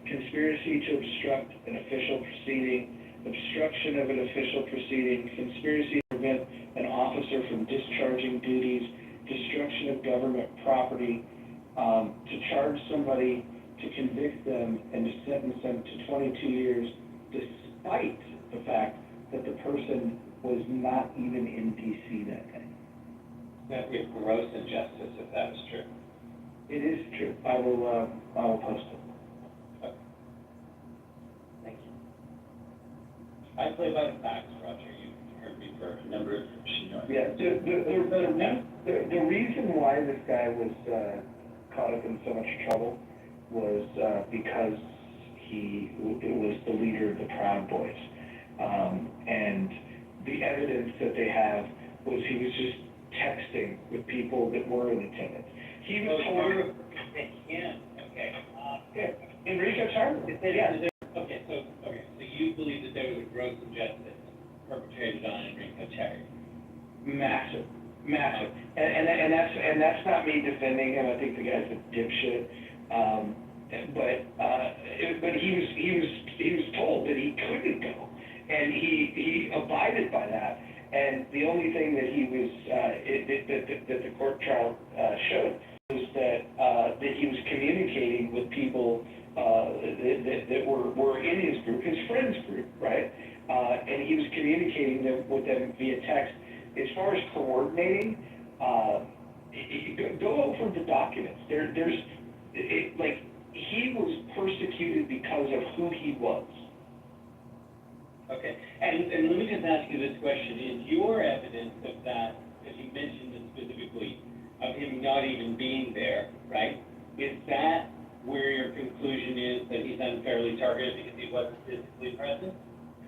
conspiracy to obstruct an official proceeding, obstruction of an official proceeding, conspiracy to prevent an officer from discharging duties, destruction of government property, to charge somebody, to convict them, and to sentence them to 22 years, despite the fact that the person was not even in D.C. that day. That'd be a gross injustice if that was true. It is true. I will post it. Okay. Thank you. I play by the facts, Roger. You've heard me for a number of years. Yeah, the reason why this guy was caught up in so much trouble was because it was the leader of the Proud Boys. And the evidence that they have was he was just texting with people that were in attendance. He was told... Okay. In research, sir? Yeah. Okay, so you believe that there was a gross injustice perpetrated on Enrico Terry? Massive. And that's not me defending him. I think the guy's a dipshit. But he was told that he couldn't go. And he abided by that. And the only thing that he was, that the court trial showed was that he was communicating with people that were in his group, his friends group, right? And he was communicating with them via text. As far as coordinating, go over the documents. He was persecuted because of who he was. Okay, and let me just ask you this question, is your evidence of that, because you mentioned it specifically, of him not even being there, right? Is that where your conclusion is that he's unfairly targeted because he wasn't physically present?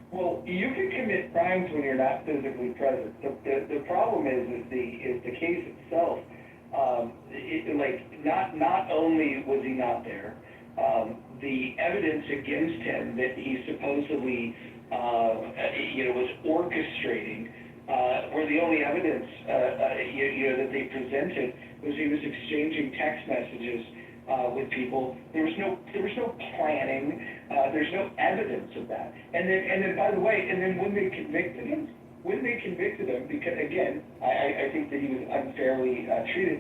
Well, you can commit crimes when you're not physically present. The problem is the case itself. Not only was he not there, the evidence against him that he supposedly was orchestrating, where the only evidence that they presented was he was exchanging text messages with people. There was no planning. There's no evidence of that. And then by the way, when they convicted him, because again, I think that he was unfairly treated.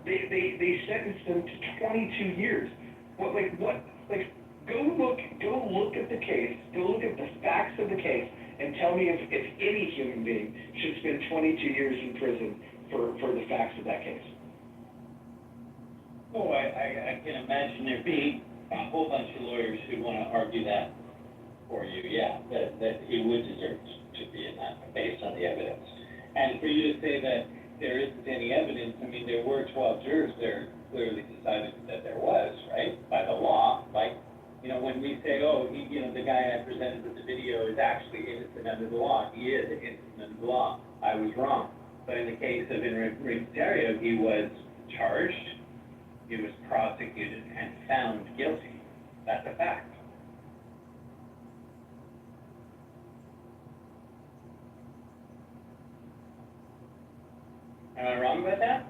They sentenced him to 22 years. Go look at the case. Go look at the facts of the case, and tell me if any human being should spend 22 years in prison for the facts of that case. Oh, I can imagine there being a whole bunch of lawyers who want to argue that for you, yeah, that he would deserve to be in that based on the evidence. And for you to say that there isn't any evidence, I mean, there were 12 jurors there clearly decided that there was, right, by the law. Like, when we say, oh, the guy I presented with the video is actually innocent under the law, he is innocent under the law. I was wrong. But in the case of Enrique Terrio, he was charged, he was prosecuted, and found guilty. That's a fact. Am I wrong about that?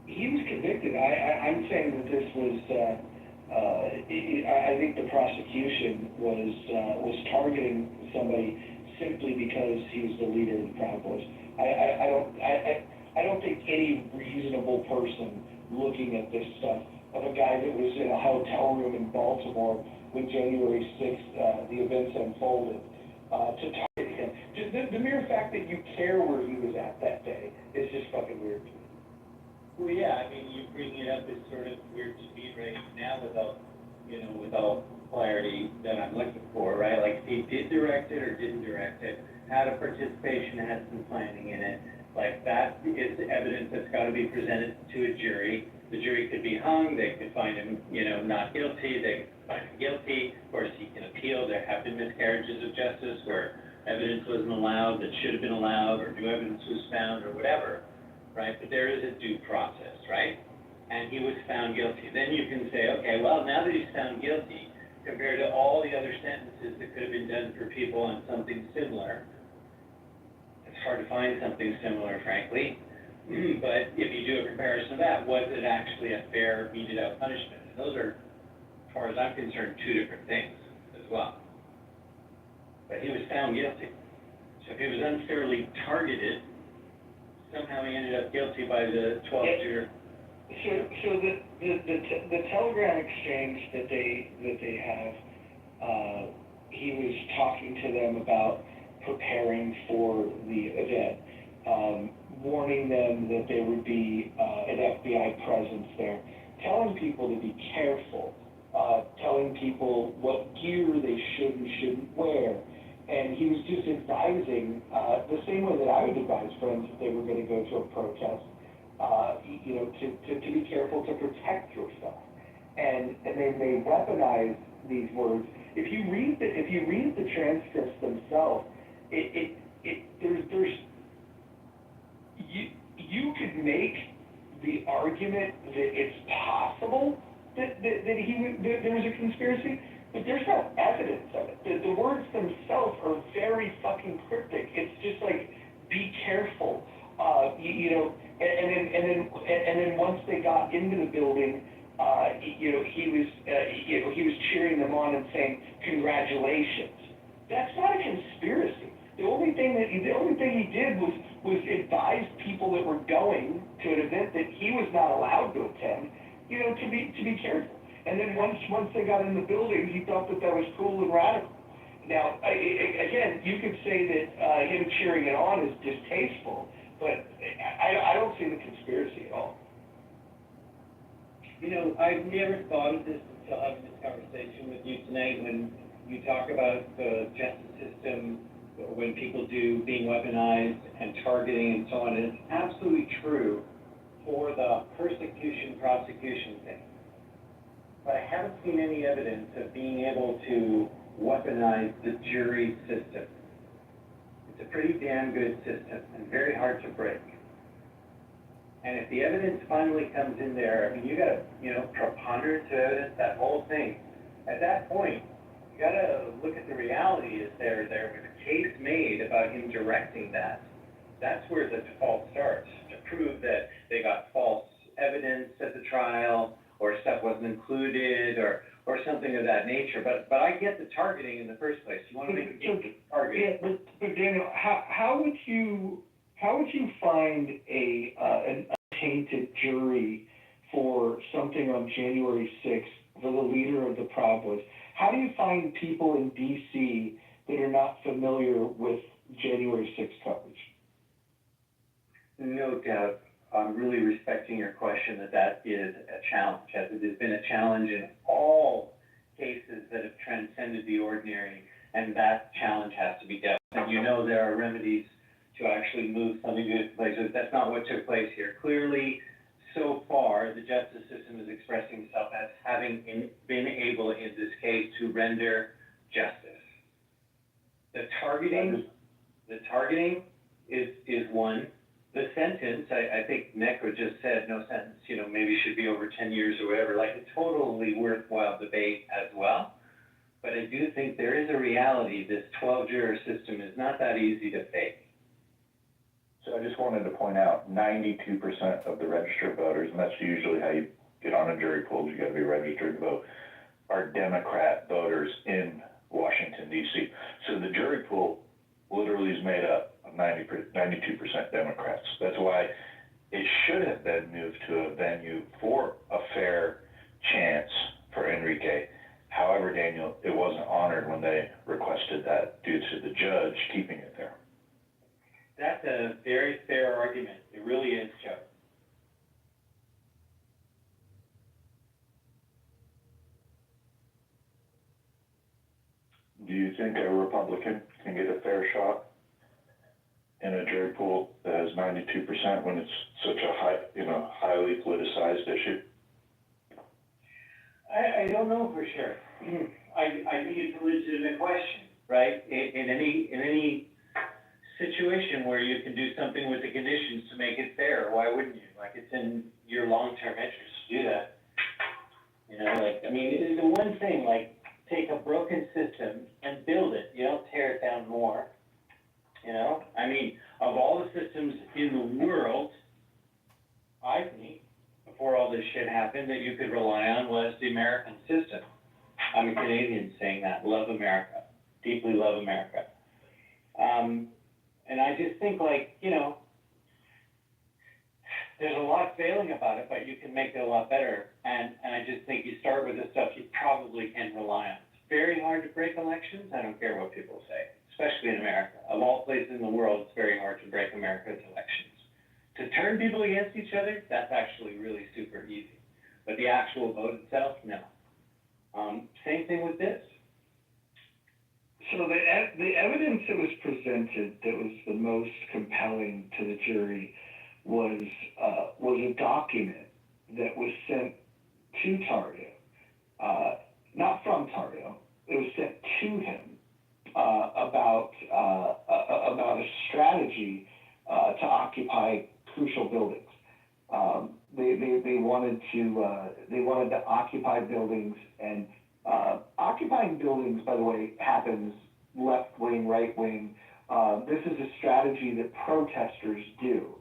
He was convicted. I'm saying that this was, I think the prosecution was targeting somebody simply because he was the leader of the Proud Boys. I don't think any reasonable person looking at this stuff, of a guy that was in a hotel room in Baltimore when January 6th, the events unfolded, to target him. Just the mere fact that you care where he was at that day is just fucking weird to me. Well, yeah, I mean, you bring it up as sort of weird to me right now without clarity that I'm looking for, right? Like, if he did direct it or didn't direct it, had a participation, had some planning in it, like, that is evidence that's got to be presented to a jury. The jury could be hung, they could find him, not guilty, they could find him guilty, or seek an appeal. There have been miscarriages of justice where evidence wasn't allowed that should have been allowed, or new evidence was found, or whatever, right? But there is a due process, right? And he was found guilty. Then you can say, okay, well, now that he's found guilty, compared to all the other sentences that could have been done for people on something similar, it's hard to find something similar, frankly. But if you do a comparison of that, was it actually a fair, meted out punishment? And those are, as far as I'm concerned, two different things as well. But he was found guilty. So if he was unfairly targeted, somehow he ended up guilty by the 12th year. So the telegram exchange that they have, he was talking to them about preparing for the event, warning them that there would be an FBI presence there, telling people to be careful, telling people what gear they should and shouldn't wear. And he was just advising, the same way that I would advise friends if they were going to go to a protest, to be careful to protect yourself. And they weaponize these words. If you read the transcripts themselves, you could make the argument that it's possible that there was a conspiracy, but there's no evidence of it. The words themselves are very fucking cryptic. It's just like, be careful, and then once they got into the building, he was cheering them on and saying, congratulations. That's not a conspiracy. The only thing he did was advise people that were going to an event that he was not allowed to attend, to be careful. And then once they got in the building, he thought that was cool and radical. Now, again, you could say that him cheering it on is distasteful, but I don't see the conspiracy at all. I've never thought of this until having this conversation with you tonight, when you talk about the justice system, when people do being weaponized and targeting and so on. And it's absolutely true for the prosecution thing. But I haven't seen any evidence of being able to weaponize the jury system. It's a pretty damn good system and very hard to break. And if the evidence finally comes in there, you got preponderance of evidence, that whole thing. At that point, you got to look at the reality. Is there was a case made about him directing that? That's where the default starts, to prove that they got false evidence at the trial, or stuff wasn't included, or something of that nature. But I get the targeting in the first place. You want to make a case targeting. Yeah, but Daniel, how would you find an untainted jury for something on January 6th, for the leader of the Proud Boys? How do you find people in D.C. that are not familiar with January 6th coverage? No doubt. I'm really respecting your question that is a challenge. It has been a challenge in all cases that have transcended the ordinary, and that challenge has to be dealt with. And there are remedies to actually move something to places. That's not what took place here. Clearly, so far, the justice system is expressing itself as having been able, in this case, to render justice. The targeting is one. The sentence, I think Neko just said, no sentence, maybe should be over 10 years or whatever, like a totally worthwhile debate as well. But I do think there is a reality. This 12-juror system is not that easy to fake. So I just wanted to point out, 92% of the registered voters, and that's usually how you get on a jury pool, you gotta be registered to vote, are Democrat voters in Washington, D.C. So the jury pool literally is made up of 92% Democrats. That's why it should have been moved to a venue for a fair chance for Enrique. However, Daniel, it wasn't honored when they requested that due to the judge keeping it there. That's a very fair argument. It really is, Joe. Do you think a Republican can get a fair shot in a jury pool that has 92% when it's such a highly politicized issue? I don't know for sure. I think it's a legitimate question, right? In any situation where you can do something with the conditions to make it fair, why wouldn't you? Like, it's in your long-term interest to do that. It's the one thing, take a broken system and build it. You don't tear it down more. Of all the systems in the world, I think, before all this shit happened, that you could rely on was the American system. I'm a Canadian saying that. Love America. Deeply love America. And I just think, there's a lot failing about it, but you can make it a lot better. And I just think you start with the stuff you probably can rely on. It's very hard to break elections. I don't care what people say, especially in America. Of all places in the world, it's very hard to break America's elections. To turn people against each other, that's actually really super easy. But the actual vote itself, no. Same thing with this. So the evidence that was presented that was the most compelling to the jury was a document that was sent to Tarrio, not from Tarrio. It was sent to him about a strategy to occupy crucial buildings. They wanted to occupy buildings, and occupying buildings, by the way, happens left wing, right wing. This is a strategy that protesters do.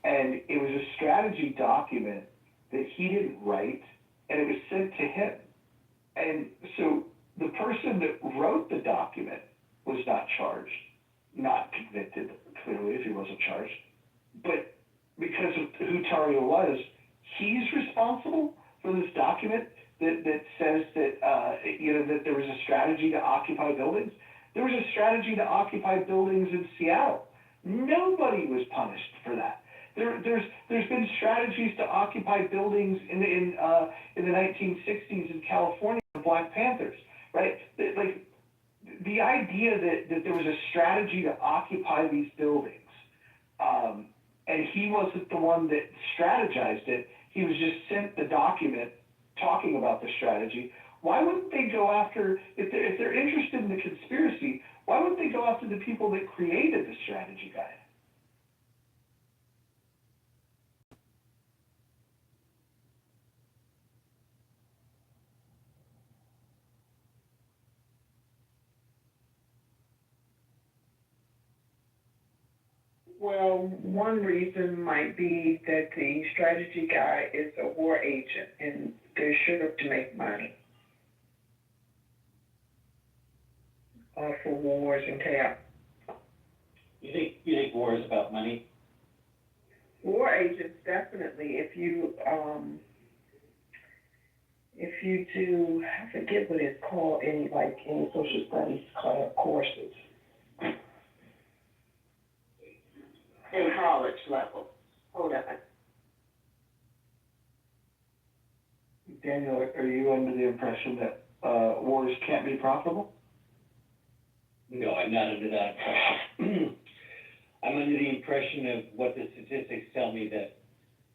And it was a strategy document that he didn't write, and it was sent to him. And so the person that wrote the document was not charged, not convicted, clearly, if he wasn't charged. But because of who Tario was, he's responsible for this document that says that, that there was a strategy to occupy buildings. There was a strategy to occupy buildings in Seattle. Nobody was punished for that. There's been strategies to occupy buildings in the 1960s in California, the Black Panthers, right? Like the idea that there was a strategy to occupy these buildings, and he wasn't the one that strategized it. He was just sent the document talking about the strategy. Why wouldn't they go after, if they're interested in the conspiracy, why wouldn't they go after the people that created the strategy guide? Well, one reason might be that the strategy guy is a war agent and they're sure to make money off of wars and chaos. You think war is about money? War agents, definitely, if you do, I forget what it's called, any social studies courses. In college level. Hold on. Daniel, are you under the impression that wars can't be profitable? No, I'm not under that impression. I'm under the impression of what the statistics tell me, that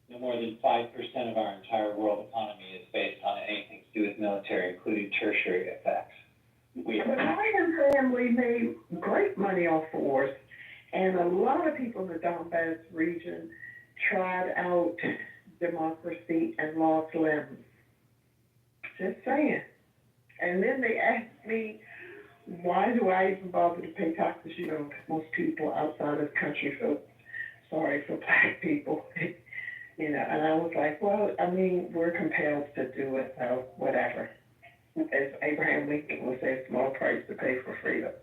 no more than 5% of our entire world economy is based on anything to do with military, including tertiary effects. But my family made great money off of wars, and a lot of people in the Donbass region tried out democracy and lost limbs. Just saying. And then they asked me, why do I even bother to pay taxes? Most people outside of the country feel sorry for Black people. And I was like, well, we're compelled to do it, so whatever. As Abraham Lincoln would say, small price to pay for freedom.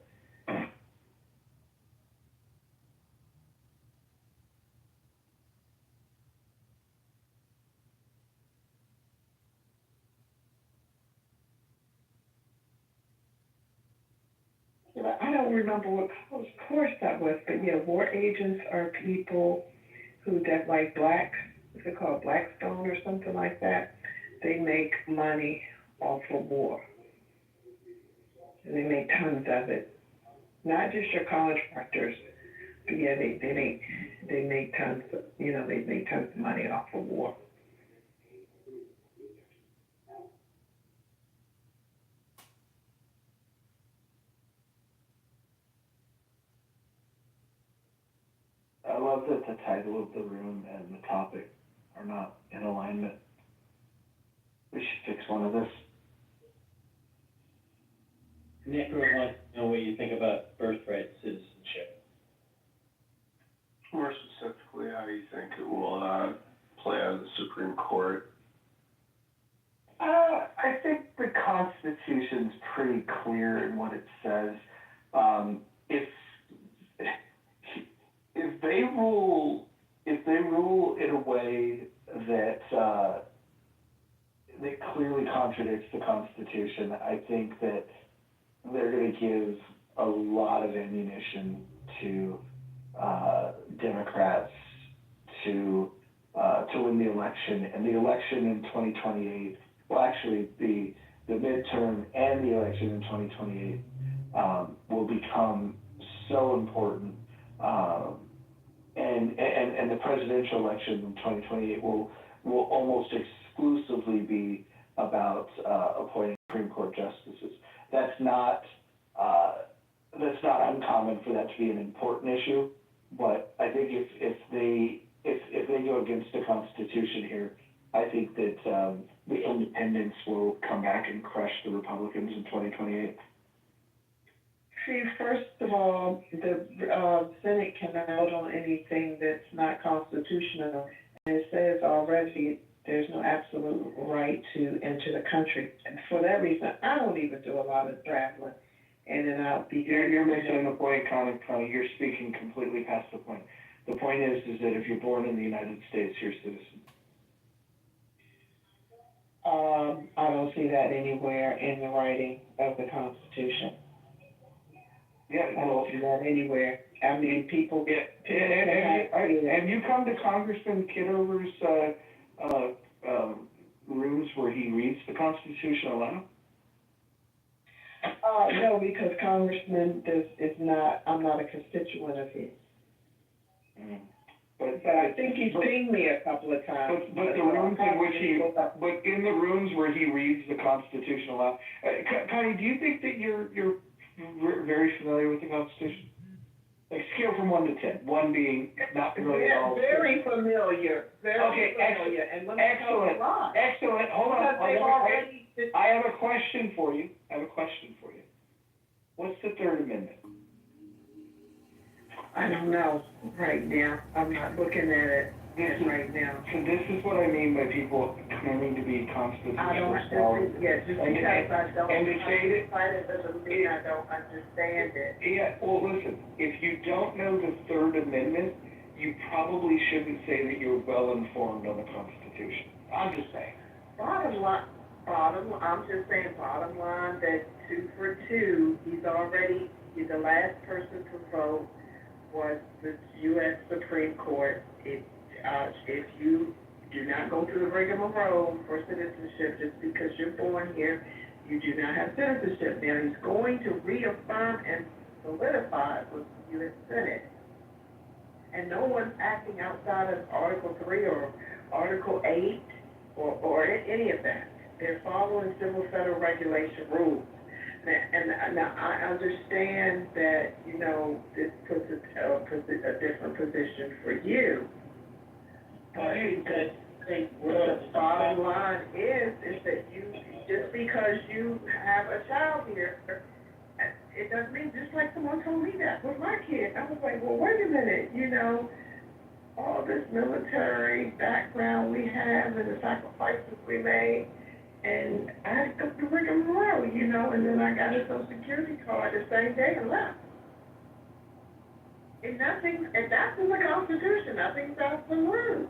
I don't remember what course that was, but yeah, war agents are people who like what's it called, Blackstone or something like that. They make money off of war. And they make tons of it. Not just your college professors, but yeah, they make tons of, they make tons of money off of war. I love that the title of the room and the topic are not in alignment. We should fix one of this. Nick wants to know what you think about birthright citizenship. More specifically, how you think it will play out in the Supreme Court? I think the Constitution's pretty clear in what it says. If they rule in a way that clearly contradicts the Constitution, I think that they're going to give a lot of ammunition to Democrats to win the election. And the election in 2028, well, actually the midterm and the election in 2028 will become so important. And the presidential election in 2028 will almost exclusively be about appointing Supreme Court justices. That's not uncommon for that to be an important issue, but I think if they go against the Constitution here, I think that the independents will come back and crush the Republicans in 2028. See, first of all, the Senate cannot vote on anything that's not constitutional. And it says already There's no absolute right to enter the country. And for that reason, I don't even do a lot of traveling in and out. You're missing the point, Connie, you're speaking completely past the point. The point is that if you're born in the United States, you're a citizen. I don't see that anywhere in the writing of the Constitution. Yeah, I don't see that anywhere. I mean, people. Yeah, have you come to Congressman Kitover's, rooms where he reads the Constitution aloud? No, because Congressman I'm not a constituent of his. But I think he's seen me a couple of times. But the rooms in which but in the rooms where he reads the Constitution aloud, Connie, do you think that you're very familiar with the Constitution? Like scale from 1 to 10, 1 being not familiar at all. Very familiar, Okay, familiar. And let me tell you why. Excellent, hold on. I have a question for you. What's the Third Amendment? I don't know right now. I'm not looking at it right now. So this is what I mean by people claiming to be constitutional scholars. Just because I don't fight it doesn't mean I don't understand it. Yeah, well, listen, if you don't know the Third Amendment, you probably shouldn't say that you're well informed on the Constitution. I'm just saying. Bottom line, I'm just saying bottom line that 2 for 2, he's the last person to vote was the U.S. Supreme Court. If you do not go through the rigmarole for citizenship just because you're born here, you do not have citizenship. Now, he's going to reaffirm and solidify it with the U.S. Senate. And no one's acting outside of Article 3 or Article 8 or any of that. They're following civil federal regulation rules. And I understand that, this puts a different position for you. But the bottom line is that you, just because you have a child here, it doesn't mean, just like someone told me that with my kid. I was like, well, wait a minute, all this military background we have and the sacrifices we made, and I had to go through rigmarole, and then I got a Social Security card the same day and left. And that's in the Constitution, nothing stops the rules.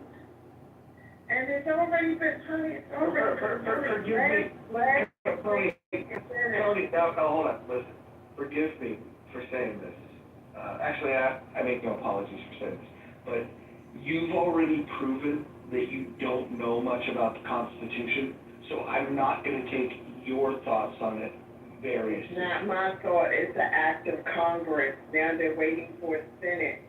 And it's already been, Tony, Forgive me. Tony, now, hold on, listen. Forgive me for saying this. Actually, I make no apologies for saying this. But you've already proven that you don't know much about the Constitution, so I'm not going to take your thoughts on it seriously. Not my thought, it's an act of Congress. Now they're waiting for a Senate.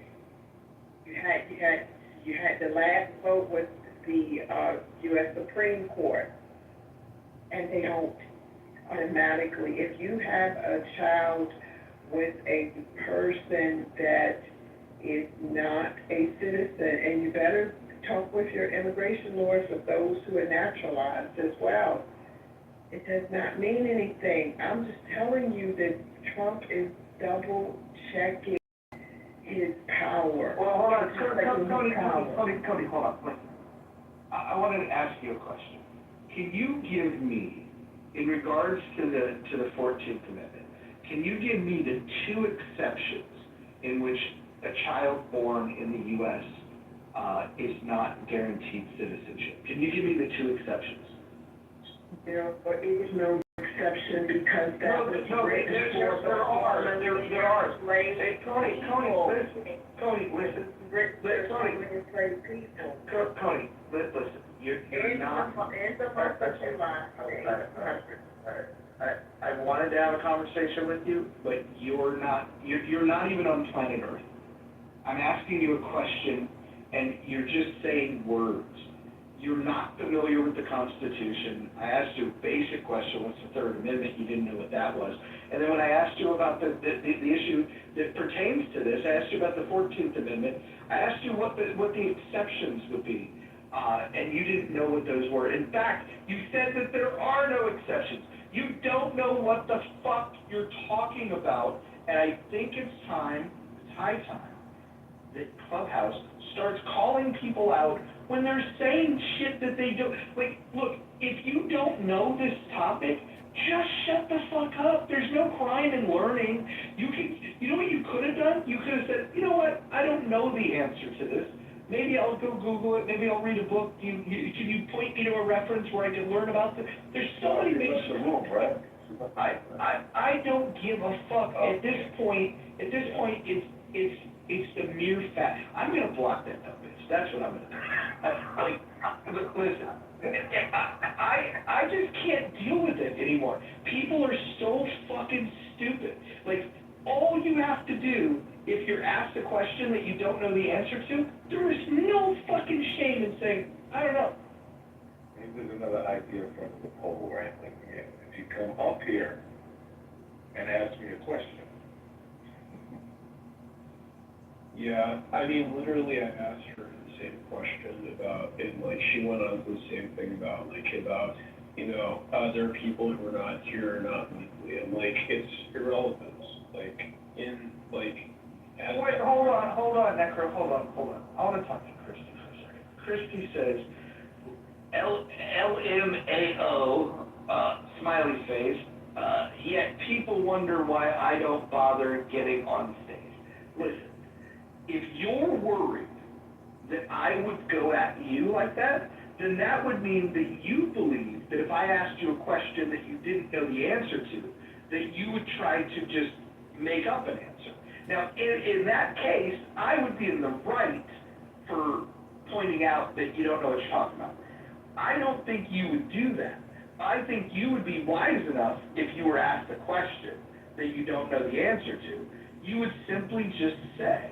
You had the last vote with the U.S. Supreme Court, and they don't automatically. If you have a child with a person that is not a citizen, and you better talk with your immigration lawyers of those who are naturalized as well. It does not mean anything. I'm just telling you that Trump is double checking his power. Well, hold on, Cody, hold on. Listen. I wanted to ask you a question. Can you give me, in regards to the 14th Amendment, can you give me the 2 exceptions in which a child born in the U.S. Is not guaranteed citizenship? Can you give me the 2 exceptions? There is no exception because that was written for there are. Hey, Tony, listen. Tony, listen. You're not. I wanted to have a conversation with you, but you're not even on planet Earth. I'm asking you a question, and you're just saying words. You're not familiar with the Constitution. I asked you a basic question, what's the Third Amendment? You didn't know what that was. And then when I asked you about the issue that pertains to this, I asked you about the 14th Amendment. I asked you what the exceptions would be, and you didn't know what those were. In fact, you said that there are no exceptions. You don't know what the fuck you're talking about, and I think it's high time that Clubhouse starts calling people out when they're saying shit that they don't, like, look, if you don't know this topic, just shut the fuck up. There's no crime in learning. You know what you could have done? You could have said, you know what, I don't know the answer to this. Maybe I'll go Google it, maybe I'll read a book. Can you point me to a reference where I can learn about this? There's so many things. I don't give a fuck. At this point, it's the mere fact. I'm gonna block that dumb bitch. That's what I'm gonna do. Listen, I just can't deal with it anymore. People are so fucking stupid. Like, all you have to do, if you're asked a question that you don't know the answer to, there is no fucking shame in saying, I don't know. Maybe there's another idea from the poll where I'm thinking, if you come up here and ask me a question. Yeah, I mean, literally, I asked her the same question about, and like, she went on to the same thing about, you know, there are people who are not here, not legally, and like, it's irrelevant. Like, Wait, hold on, Necro, hold on. I want to talk to Christy for a second. Christy says, LMAO, smiley face, yet people wonder why I don't bother getting on stage. Listen, if you're worried that I would go at you like that, then that would mean that you believe that if I asked you a question that you didn't know the answer to, that you would try to just make up an answer. Now, in that case, I would be in the right for pointing out that you don't know what you're talking about. I don't think you would do that. I think you would be wise enough if you were asked a question that you don't know the answer to. You would simply just say,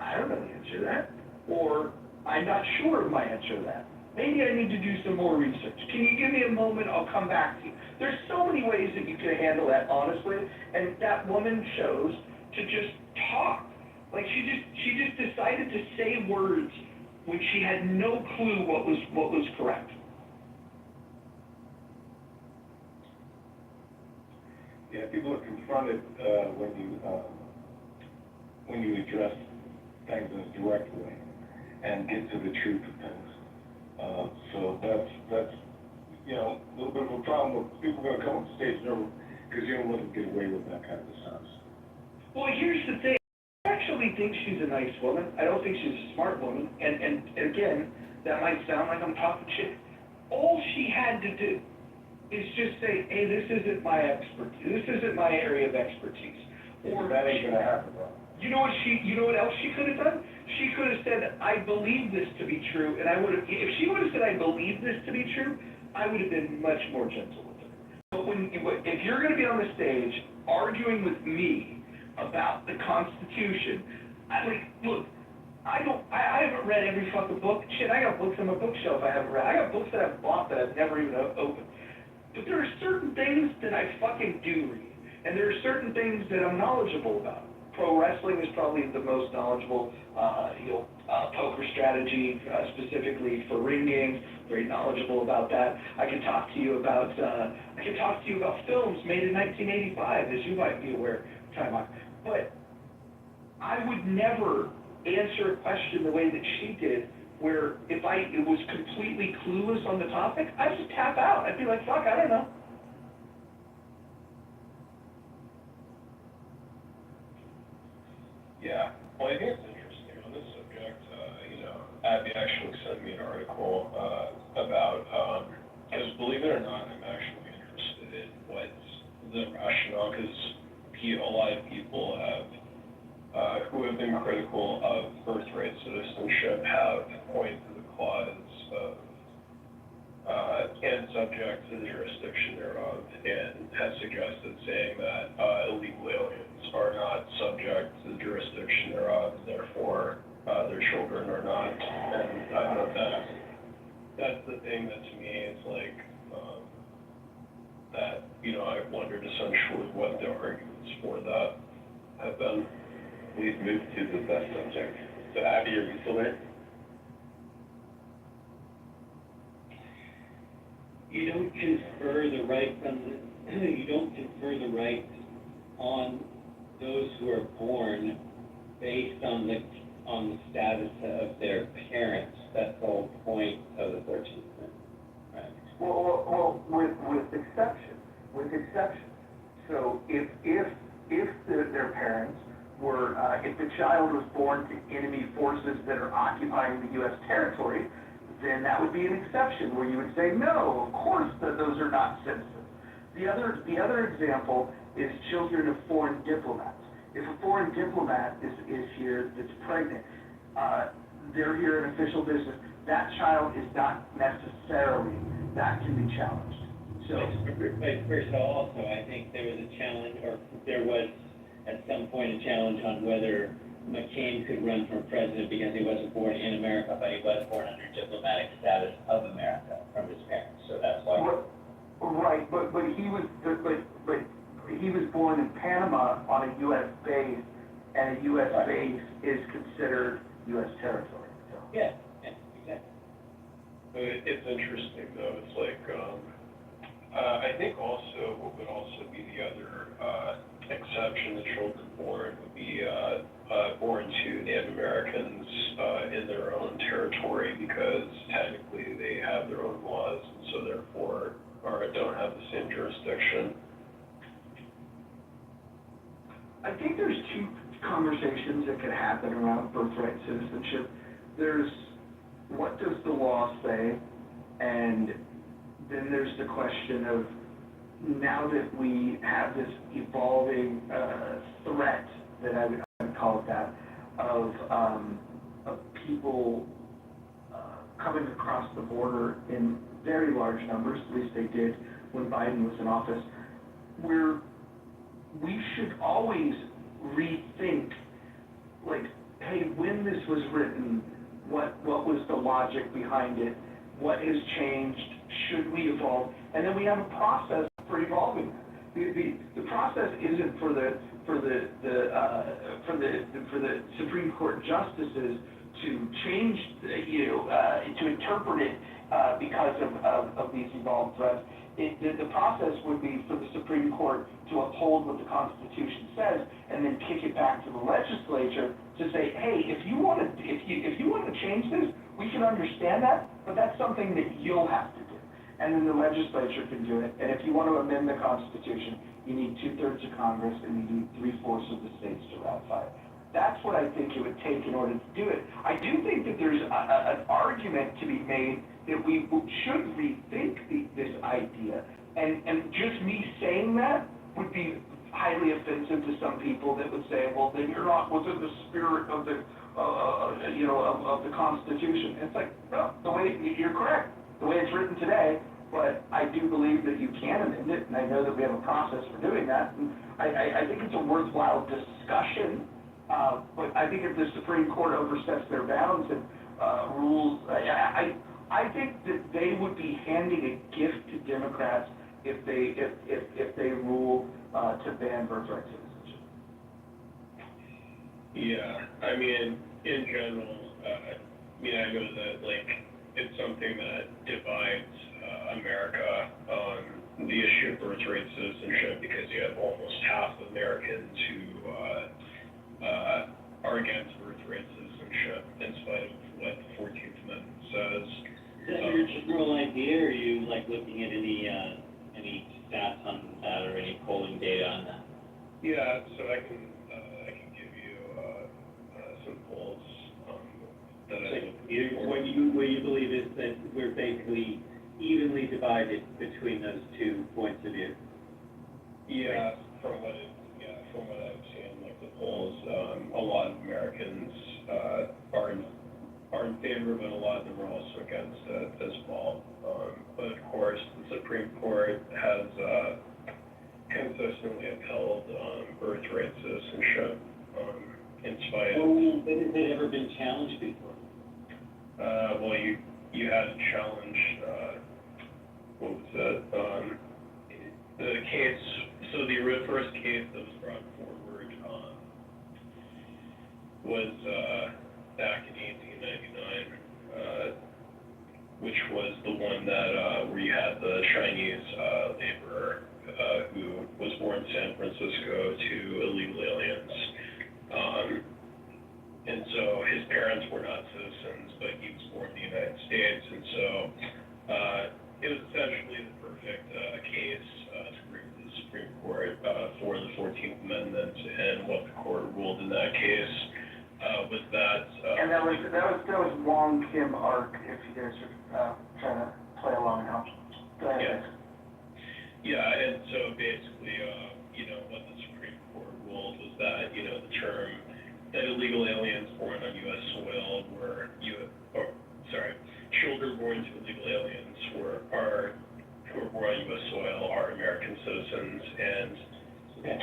I don't know the answer to that, or I'm not sure of my answer to that. Maybe I need to do some more research. Can you give me a moment? I'll come back to you. There's so many ways that you can handle that honestly, and that woman chose to just talk. Like, she just decided to say words when she had no clue what was correct. Yeah, people are confronted when you address things in a direct way and get to the truth of things. So that's you know, a little bit of a problem with people are going to come on stage because you don't let them get away with that kind of nonsense. Well, here's the thing. I actually think she's a nice woman. I don't think she's a smart woman. And again, that might sound like I'm talking shit. All she had to do is just say, hey, this isn't my expertise. This isn't my area of expertise. Or that ain't going to happen, bro. You know what else she could have done? She could have said, I believe this to be true, and I would have, if she would have said, I believe this to be true, I would have been much more gentle with her. But if you're going to be on the stage arguing with me about the Constitution, look, I haven't read every fucking book. Shit, I got books on my bookshelf I haven't read. I got books that I've bought that I've never even opened. But there are certain things that I fucking do read, and there are certain things that I'm knowledgeable about. Pro wrestling is probably the most knowledgeable, poker strategy, specifically for ring games, very knowledgeable about that. I can talk to you about films made in 1985, as you might be aware, but I would never answer a question the way that she did, where if I was completely clueless on the topic, I'd just tap out. I'd be like, fuck, I don't know. Yeah, well, I think it's interesting on this subject. Abby actually sent me an article about, because believe it or not, I'm actually interested in what's the rationale, because a lot of people who have been critical of birthright citizenship have pointed to the clause of and subject to the jurisdiction thereof, and has suggested saying that illegal aliens are not subject to the jurisdiction thereof, and therefore their children are not. And I know that's the thing that to me is like that, I've wondered essentially what the arguments for that have been. We've moved to the best subject. So Abby, are you still there? You don't confer the right on those who are born based on the on the status of their parents. That's the whole point of the 13th Amendment, right? Well, with exception. So if their parents were, if the child was born to enemy forces that are occupying the U.S. territory, then that would be an exception where you would say, no, of course that those are not citizens. The other example is children of foreign diplomats. If a foreign diplomat is here that's pregnant, they're here in official business, that child is not necessarily, that can be challenged. So, But first of all, also, I think there was a challenge, or there was at some point a challenge on whether McCain could run for president because he wasn't born in America, but he was born under diplomatic status of America from his parents. So that's why. right, but he was born in Panama on a U.S. base, and a U.S. base is considered U.S. territory. So. Yeah, exactly. But it's interesting though, it's like, I think also, what would also be the other, exception to children born would be, born to Native Americans, in their own territory, because technically they have their own laws, and so therefore, don't have the same jurisdiction. I think there's two conversations that could happen around birthright citizenship. There's, what does the law say? And then there's the question of, now that we have this evolving threat, that I would call it that, of people coming across the border in very large numbers, at least they did when Biden was in office, we should always rethink, like, hey, when this was written, what was the logic behind it? What has changed? Should we evolve? And then we have a process for evolving. The process isn't for the Supreme Court justices to change, to interpret it because of these evolved threats. The process would be for the Supreme Court to uphold what the Constitution says and then kick it back to the legislature to say, hey, if you want to change this, we can understand that, but that's something that you'll have to do. And then the legislature can do it. And if you want to amend the Constitution, you need 2/3 of Congress and you need 3/4 of the states to ratify it. That's what I think it would take in order to do it. I do think that there's an argument to be made that we should rethink this idea. And just me saying that would be highly offensive to some people that would say, well, then you're not within the spirit of the, of the Constitution. It's like, no, you're correct, the way it's written today, but I do believe that you can amend it, and I know that we have a process for doing that. And I think it's a worthwhile discussion. But I think if the Supreme Court oversteps their bounds and rules, I think that they would be handing a gift to Democrats if they rule to ban birthright citizenship. Yeah, I mean, in general, I know that, like, it's something that divides America on the issue of birthright citizenship, because you have almost half of Americans who are against birthright citizenship, in spite of what the 14th Amendment says. Is that your general idea, or are you like looking at any stats on that or any polling data on that? Yeah, so I can give you some polls that What you believe is that we're basically evenly divided between those 2 points of view. Yeah, from what I've seen, like the polls, a lot of Americans are in favor of it. A lot of them are also against it as well. But of course, the Supreme Court has consistently upheld birthright citizenship in spite of. Well, has it ever been challenged before? Well, you had a challenge. What was it? The case. So the first case that was brought forward was back in 1899, which was the one that where you had the Chinese laborer who was born in San Francisco to illegal aliens. And so his parents were not citizens, but he was born in the United States, and so, it was essentially the perfect, case, to bring to the Supreme Court, for the 14th Amendment, and what the court ruled in that case, was that, And that was Wong Kim Ark, if you guys are, trying to play along now. Go ahead. Yeah, and so basically, what the Supreme Court ruled was that, the term that illegal aliens born on U.S. soil children born to illegal aliens who are born on U.S. soil are American citizens, and. Okay,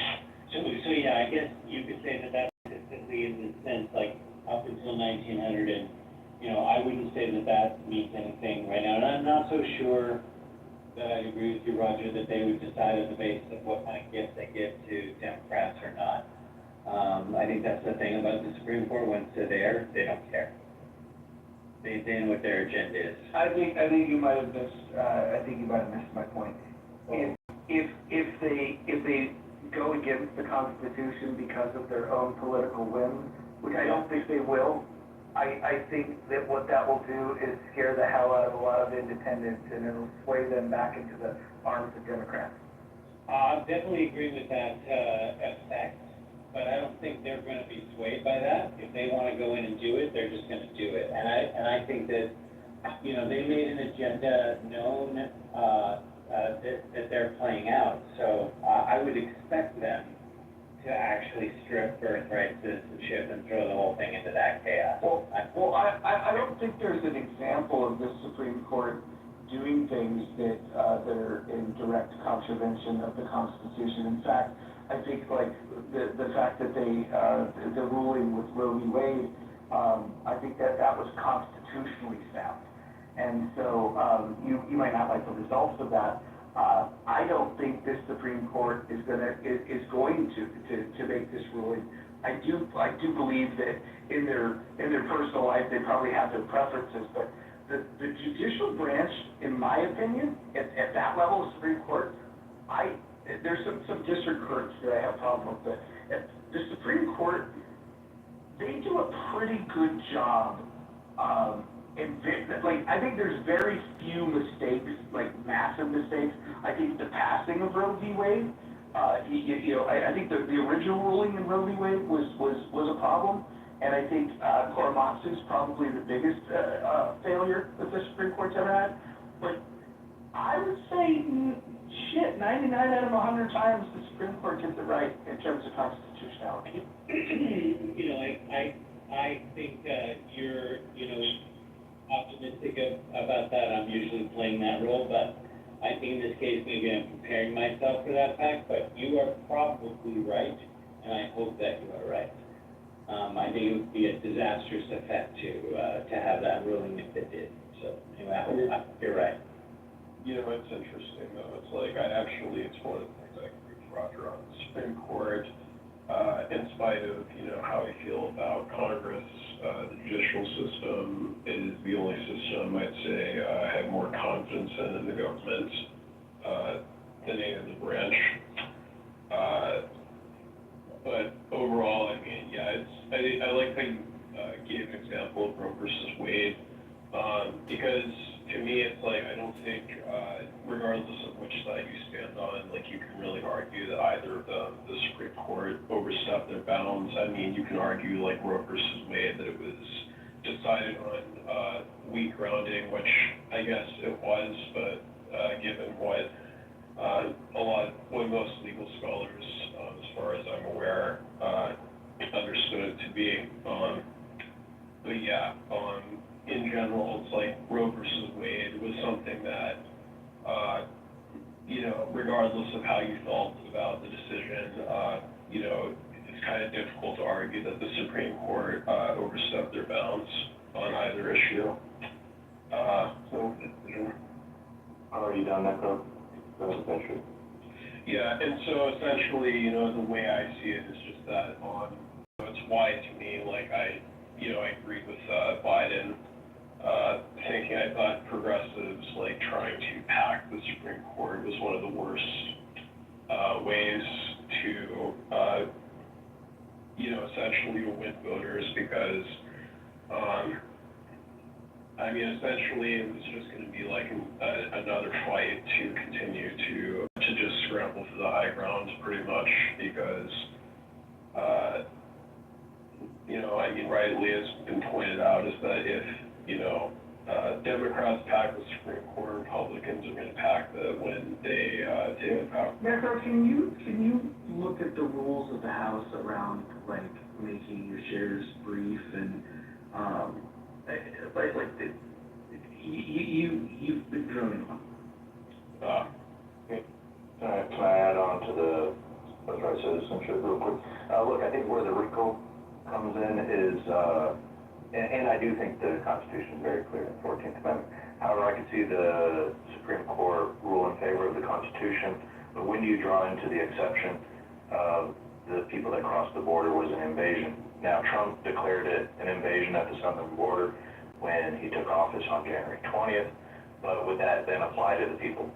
so yeah, I guess you could say that that's basically in the sense, like, up until 1900, and, I wouldn't say that that means anything right now, and I'm not so sure that I agree with you, Roger, that they would decide on the basis of what kind of gifts they give to Democrats or not. I think that's the thing about the Supreme Court. Once they're there, they don't care. They know what their agenda is. I think you might have missed my point. If they go against the Constitution because of their own political whim, which I don't think they will, I think that what that will do is scare the hell out of a lot of independents, and it'll sway them back into the arms of Democrats. I definitely agree with that effect, but I don't think they're going to be swayed by that. If they want to go in and do it, they're just going to do it. And I think that, they made an agenda known that they're playing out. So I would expect them to actually strip birthright citizenship and throw the whole thing into that chaos. Well, I don't think there's an example of the Supreme Court doing things that are in direct contravention of the Constitution. In fact, I think like the fact that the ruling with Roe v. Wade, I think that was constitutionally sound. And so you might not like the results of that. I don't think this Supreme Court is going to make this ruling. I do believe that in their personal life they probably have their preferences, but the judicial branch, in my opinion, at that level of Supreme Court, there's some district courts that I have problems with, but at the Supreme Court, they do a pretty good job. I think there's very few mistakes, like massive mistakes. I think the passing of Roe v. Wade, I think the original ruling in Roe v. Wade was a problem, and I think Korematsu is probably the biggest failure that the Supreme Court's ever had. But I would say, 99 out of 100 times the Supreme Court gets it right in terms of constitutionality. I think you're, optimistic about that. I'm usually playing that role, but I think in this case maybe I'm preparing myself for that fact, but you are probably right, and I hope that you are right. I think it would be a disastrous effect to have that ruling if it did. So anyway, I hope you're right. It's interesting though. It's like it's one of the things I agree with Roger on the Supreme Court. In spite of, how I feel about Congress, the judicial system is the only system I'd say I have more confidence in the government than any other branch. But overall, I like how you gave an example of Roe versus Wade, because to me it's like I don't think, regardless of which side you stand on, you can really argue that either of them, the Supreme Court, overstepped their bounds. I mean, you can argue Roe versus Wade that it was decided on weak grounding, which I guess it was, but given what most legal scholars, as far as I'm aware, understood it to be. But yeah, in general, it's Roe versus Wade was something that, regardless of how you felt about the decision, it's kind of difficult to argue that the Supreme Court overstepped their bounds on either issue. Are you done that, though? Essentially. Yeah, and so essentially, the way I see it is just that it's why to me, I agree with Biden, thinking I thought progressives, trying to pack the Supreme Court was one of the worst ways to, essentially win voters, because I mean, essentially, it was just gonna be like another fight to continue to just scramble for the high ground, pretty much, because, you know, I mean, rightly has been pointed out, is that if, you know, Democrats pack the Supreme Court, Republicans are gonna pack when they, take the power. Macro, can you look at the rules of the House around, like, making your shares brief and, you've been droning on. Can I add on to the birthright citizenship real quick? Look, I think where the RICO comes in is, and I do think the Constitution is very clear in the 14th Amendment. However, I can see the Supreme Court rule in favor of the Constitution, but when you draw into the exception of the people that crossed the border was an invasion. Now, Trump declared it an invasion at the southern border when he took office on January 20th, but would that then apply to the people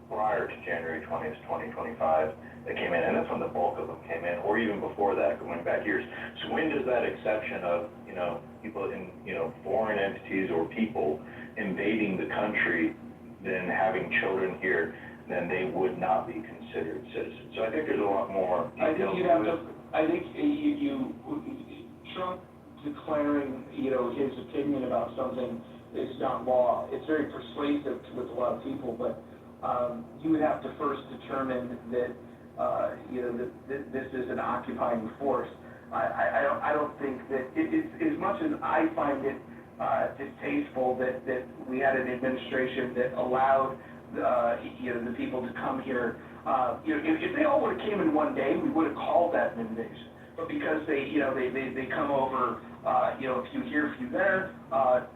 prior to January 20th, 2025 that came in, and that's when the bulk of them came in, or even before that, going back years. So when does that exception of, you know, people in, you know, foreign entities or people invading the country, then having children here, then they would not be considered citizens? So I think there's a lot more details to it. I think Trump declaring, you know, his opinion about something is not law. It's very persuasive with a lot of people, but you would have to first determine that, you know, that this is an occupying force. I don't think that, as much as I find it distasteful that we had an administration that allowed, you know, the people to come here, you know, if they all would have came in one day, we would have called that an invasion. But because they, you know, they come over, you know, a few here, a few there,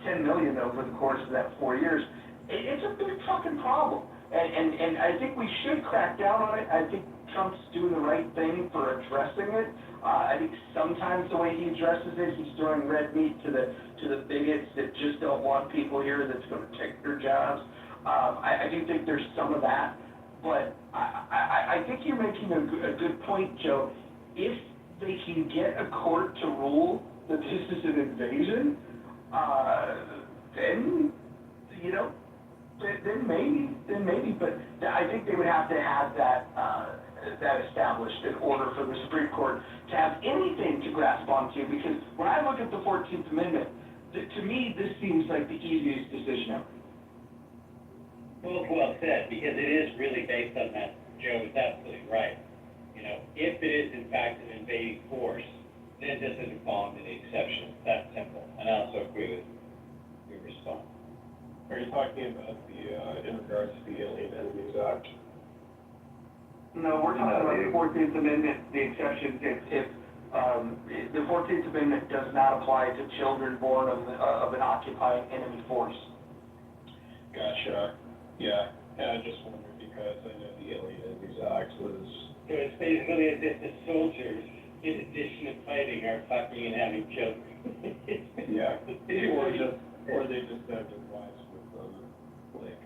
10 million over the course of that 4 years, it's a big fucking problem. And I think we should crack down on it. I think Trump's doing the right thing for addressing it. I think sometimes the way he addresses it, he's throwing red meat to the bigots that just don't want people here, that's going to take their jobs. I do think there's some of that, but I think you're making a good point, Joe. If they can get a court to rule that this is an invasion, then, you know, then maybe, but I think they would have to have that established in order for the Supreme Court to have anything to grasp onto, because when I look at the 14th Amendment, to me, this seems like the easiest decision ever. Well said, because it is really based on that. Joe is absolutely right. You know, if it is in fact an invading force, then this doesn't fall into the exception. It's that simple. And I also agree with your response. Are you talking about in regards to the Alien Enemies Act? No, we're talking about the 14th Amendment, the exception if the 14th Amendment does not apply to children born of an occupying enemy force. Gotcha. Yeah, I just wondered because I know the Alien Enemies Act was... So it's basically as if the soldiers, in addition to fighting, are fucking and having children. Yeah, or they just have their wives with them, like...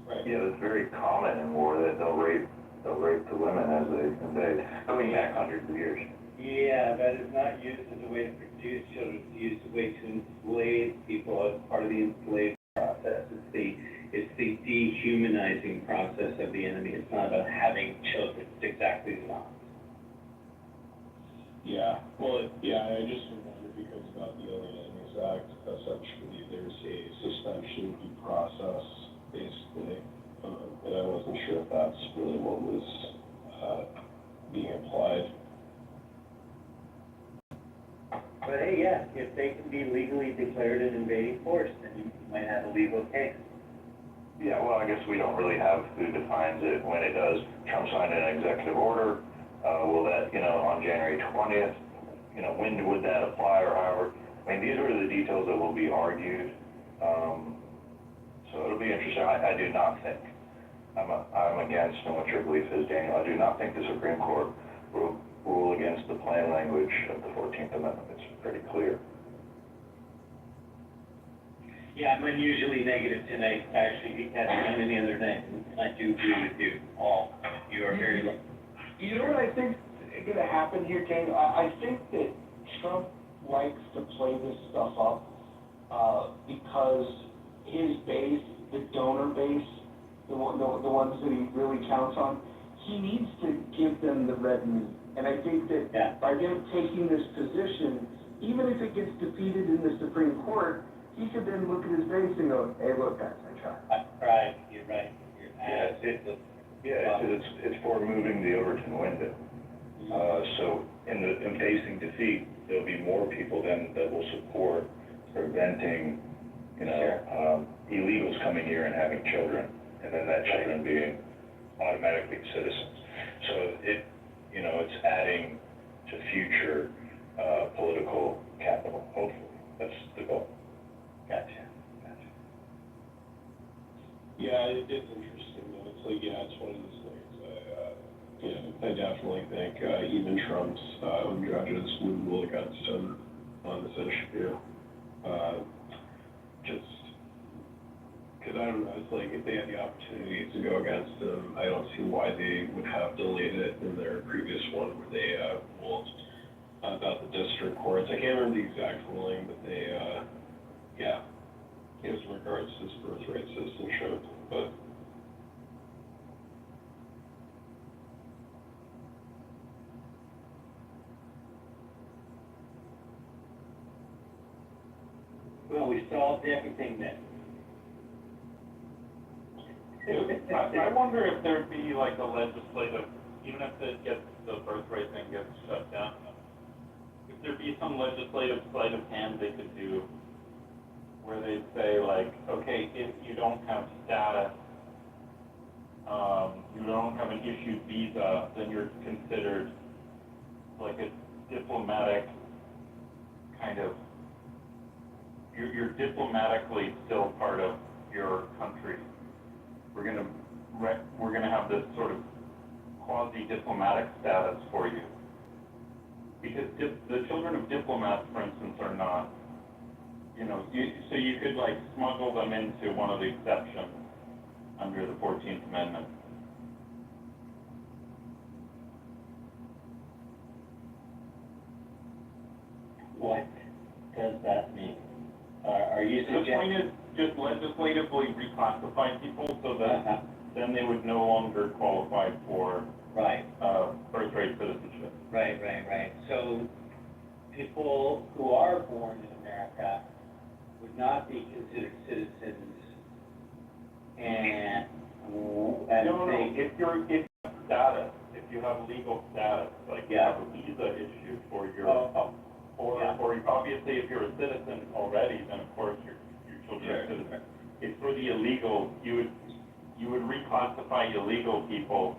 Right. Yeah, it's very common in war that they'll rape the women as they invade. I mean, back hundreds of years. Yeah, but it's not used as a way to produce children. It's used as a way to enslave people as part of the enslavement process. It's the dehumanizing process of the enemy. It's not about having children. It's exactly the opposite. Yeah, well, I just wondered because about the Alien Enemies Act, essentially there's a suspension due process, basically, and I wasn't sure if that's really what was being applied. But hey, yeah, if they can be legally declared an invading force, then you might have a legal case. Yeah, well, I guess we don't really have who defines it when it does. Trump signed an executive order. Will that, you know, on January 20th, you know, when would that apply or however? I mean, these are the details that will be argued. So it'll be interesting. I do not think, I'm against, and what your belief is, Daniel, I do not think the Supreme Court will rule against the plain language of the 14th Amendment. It's pretty clear. Yeah, I'm unusually negative tonight, actually, because I'm any other day. I do agree with you all. You are very lucky. You know what I think is going to happen here, Daniel? I think that Trump likes to play this stuff up because his base, the donor base, the ones that he really counts on, he needs to give them the red meat. And I think that by them taking this position, even if it gets defeated in the Supreme Court, he could then look at his base and go, hey, look, guys, I tried. Right, you're right. It's for moving the Overton window. So in facing defeat, there'll be more people then that will support preventing, illegals coming here and having children, and then that children being automatically citizens. So it's adding to future political capital, hopefully. That's the goal. Gotcha. Yeah, it's interesting, though. It's like, it's one of those things. I definitely think even Trump's judges would rule against him on this issue. Just because I don't know, it's like if they had the opportunity to go against him, I don't see why they would have delayed it in their previous one where they ruled about the district courts. I can't remember the exact ruling, but they, it was in regards to his birthright citizenship, but. Well, we solved everything then. I wonder if there'd be like a legislative, even if the birthright thing gets shut down, if there'd be some legislative sleight of hand they could do where they'd say like, okay, if you don't have status, you don't have an issued visa, then you're considered like a diplomatic kind of, you're diplomatically still part of your country. We're gonna have this sort of quasi-diplomatic status for you. Because the children of diplomats, for instance, are not, so you could like smuggle them into one of the exceptions under the 14th Amendment. What does that mean? Are you The suggesting? point is just legislatively reclassify people so that then they would no longer qualify for Right. Birthright citizenship. Right. So people who are born in America would not be considered citizens and No, if you have status, if you have legal status, like you have a visa issued for your, or obviously if you're a citizen already, then of course your children are citizens. It's for the illegal, you would reclassify illegal people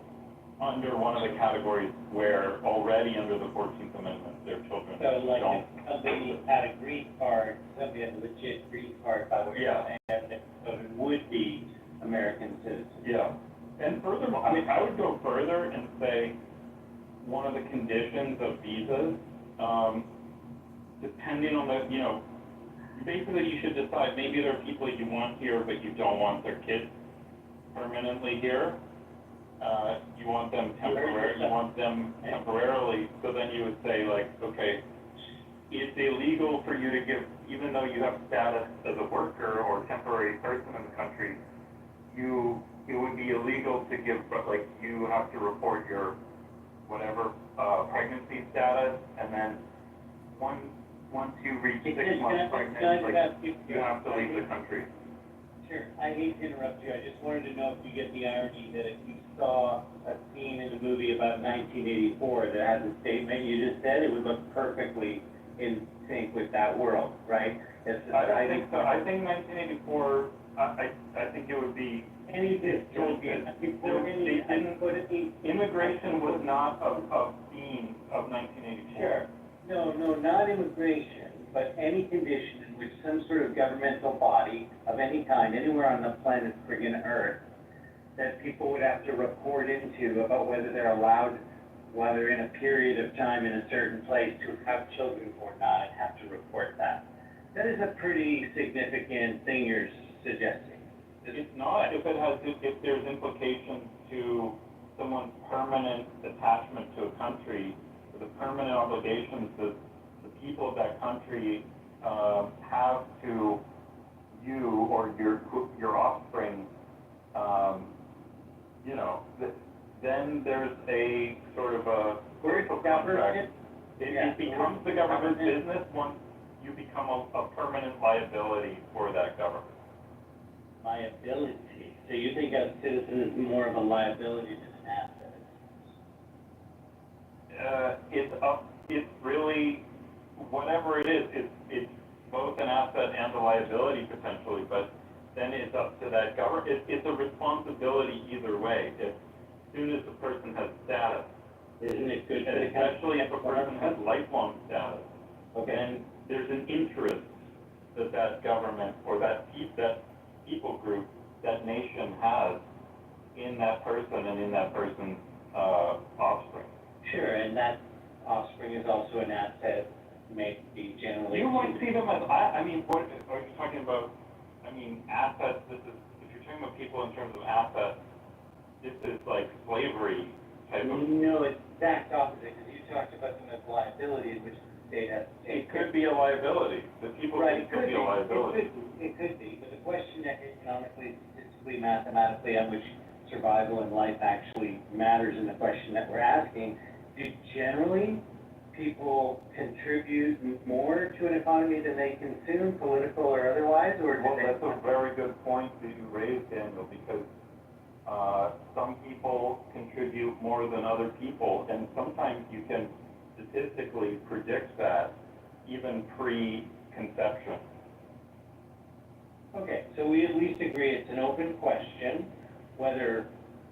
under one of the categories where already under the 14th Amendment, their children so like don't. if somebody had a green card, somebody had a legit green card by what you're saying, so it would be American citizens. Yeah, and furthermore, I mean, I would go further and say one of the conditions of visas, depending on the, basically you should decide, maybe there are people you want here, but you don't want their kids permanently here. You want them temporarily, so then you would say like, okay, it's illegal for you to give, even though you have status as a worker or temporary person in the country, it would be illegal to give, like, you have to report your whatever, pregnancy status, and then once you reach 6 months pregnant, like, you have to leave the country. Sure, I hate to interrupt you, I just wanted to know if you get the irony that if you saw a scene in the movie about 1984 that has a statement you just said, it would look perfectly in sync with that world, right? I don't think so. I think 1984, I think it would be. Immigration was not a theme of 1984. Sure. No, not immigration, but any condition in which some sort of governmental body of any kind, anywhere on the planet friggin' Earth, that people would have to report into about whether they're allowed, while they're in a period of time in a certain place, to have children or not, and have to report that. That is a pretty significant thing you're suggesting. It's not if there's implications to someone's permanent attachment to a country, the permanent obligations that the people of that country have to you or your offspring, you know, then there's a sort of a social contract. It becomes the government business once you become a permanent liability for that government. Liability, so you think a citizen is more of a liability than an asset? It's really, whatever it is, it's both an asset and a liability potentially, but then it's up to that government. It's a responsibility either way. As soon as the person has status, Isn't it good? and especially if a person has lifelong status, then there's an interest that government or that people group, that nation has in that person and in that person's offspring. Sure, and that offspring is also an asset, may be generally. You might see them as, I mean, what are you talking about? I mean, assets, if you're talking about people in terms of assets, this is like slavery type of. No, it's exact opposite, because you talked about them as liabilities, which the state has to take. It could be a liability, the people think it could be a liability. It could be, but the question economically, statistically, mathematically, on which survival in life actually matters in the question that we're asking, do generally people contribute more to an economy than they consume, political or otherwise, or do Well, they? that's a very good point that you raised, Daniel, because some people contribute more than other people, and sometimes you can statistically predict that even pre-conception. Okay, so we at least agree it's an open question, whether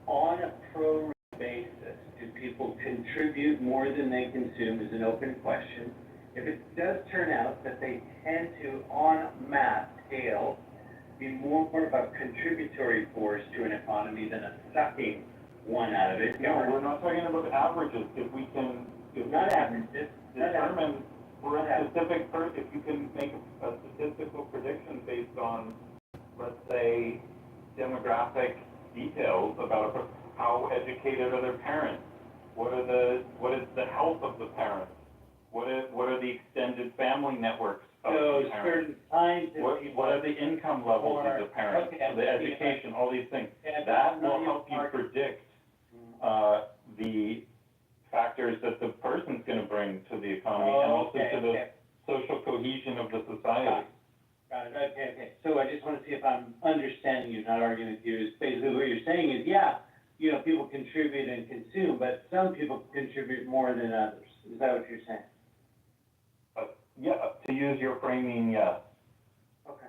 on a pro rata basis, do people contribute more than they consume is an open question. If it does turn out that they tend to, on mass scale, be more of a contributory force to an economy than a sucking one out of it. No, we're not talking about averages. If we can, Not averages. determine for a specific if you can make a statistical prediction based on, let's say, demographic details about how educated are their parents, what is the health of the parents, what are the extended family networks of So the parents, certain kinds of people. what are the income levels of the parents, the education, all these things. That will help you predict the factors that the person's going to bring to the economy and also to the social cohesion of the society. Got it, okay. So I just want to see if I'm understanding you, not arguing with you. Is basically what you're saying is, people contribute and consume, but some people contribute more than others. Is that what you're saying? To use your framing, yes. Okay.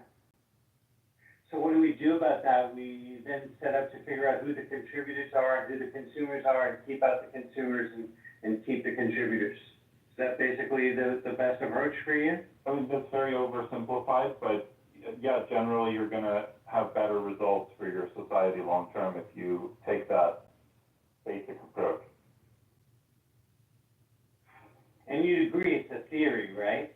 So what do we do about that? We then set up to figure out who the contributors are, who the consumers are, and keep out the consumers and keep the contributors. Is that basically the best approach for you? I mean, that's very oversimplified, but yeah, generally you're going to have better results for your society long term if you take that basic approach. And you'd agree it's a theory, right?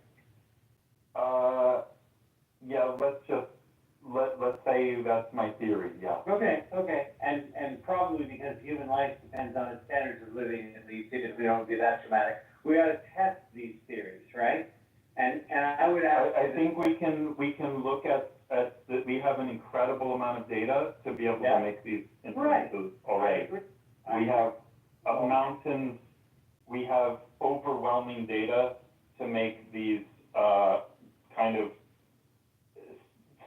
Yeah, let's say that's my theory, yeah. Okay. And probably because human life depends on its standards of living, at least, even if we don't do that dramatic, we ought to test these theories, right? And I would ask. I think we can look at that we have an incredible amount of data to be able to make these inferences already. We have mountains, we have overwhelming data to make these kind of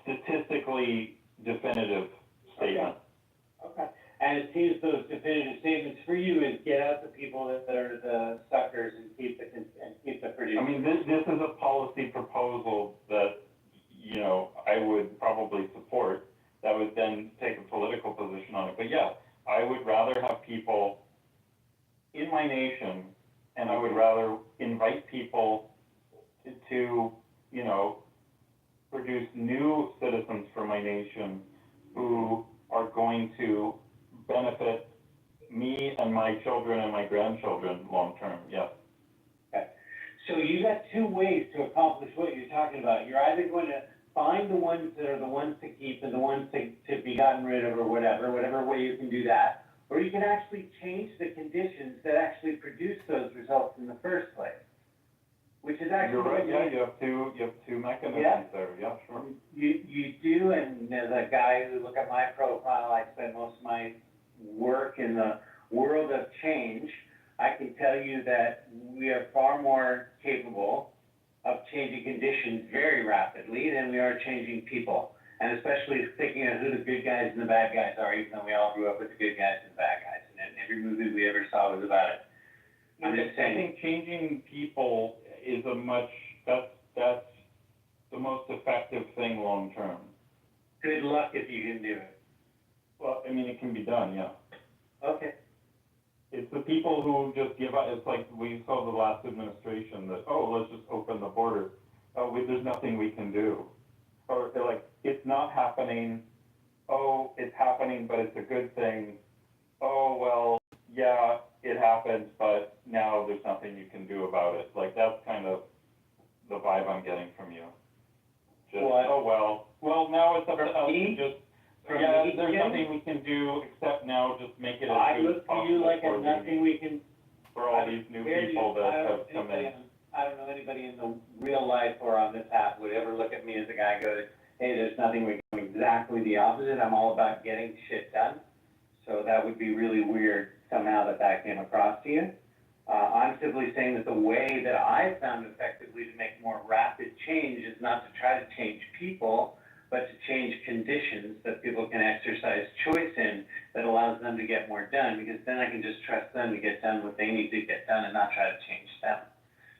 statistically definitive statements. Okay. And it seems those definitive statements for you is get out the people that are the suckers and keep the producers. I mean, this is a policy proposal that, I would probably support, that would then take a political position on it. But yeah, I would rather have people in my nation, and I would rather invite people to produce new citizens for my nation who are going to benefit me and my children and my grandchildren long term, yes. Okay. So you got two ways to accomplish what you're talking about. You're either going to find the ones that are the ones to keep and the ones to be gotten rid of or whatever way you can do that, or you can actually change the conditions that actually produce those results in the first place. which is actually. You're right, what yeah, you have two mechanisms Yeah. there, yeah, sure. You do, and as a guy who look at my profile, I spend most of my work in the world of change. I can tell you that we are far more capable of changing conditions very rapidly than we are changing people. And especially thinking of who the good guys and the bad guys are, even though we all grew up with the good guys and the bad guys. And every movie we ever saw was about it. I'm just saying. I think changing people is that's the most effective thing long-term. Good luck if you can do it. Well, I mean, it can be done, yeah. Okay. It's the people who just give up. It's like we saw the last administration that, oh, let's just open the border. Oh, there's nothing we can do. Or they're like, it's not happening. Oh, it's happening, but it's a good thing. Oh, well, yeah, it happened, but now there's nothing you can do about it. Like, that's kind of the vibe I'm getting from you. Just, What? oh, well, now it's up to us to me? just, From yeah, me, there's Jim? nothing we can do except now just make it as I good as look to possible you like for a nothing we can. for all these new people that have come in. I don't know anybody in the real life or on this app would ever look at me as a guy who goes, hey, there's nothing we can do. Exactly the opposite. I'm all about getting shit done. So that would be really weird somehow that came across to you. I'm simply saying that the way that I've found effectively to make more rapid change is not to try to change people, but to change conditions that people can exercise choice in that allows them to get more done, because then I can just trust them to get done what they need to get done and not try to change them.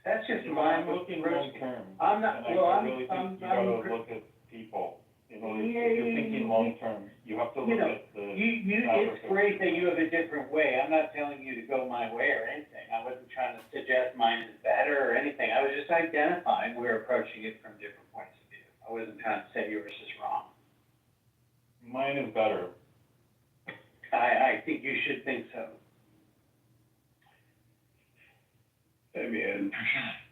That's just my. I'm looking long term. I'm not, and well, I I'm, really think I'm, you gotta I'm, look at people. You know, Yeah, if you're thinking long term, you have to you look know, at the. it's great that you have a different way. I'm not telling you to go my way or anything. I wasn't trying to suggest mine is better or anything. I was just identifying we're approaching it from different points of view. I wasn't trying to say yours is wrong. Mine is better. I think you should think so. I mean,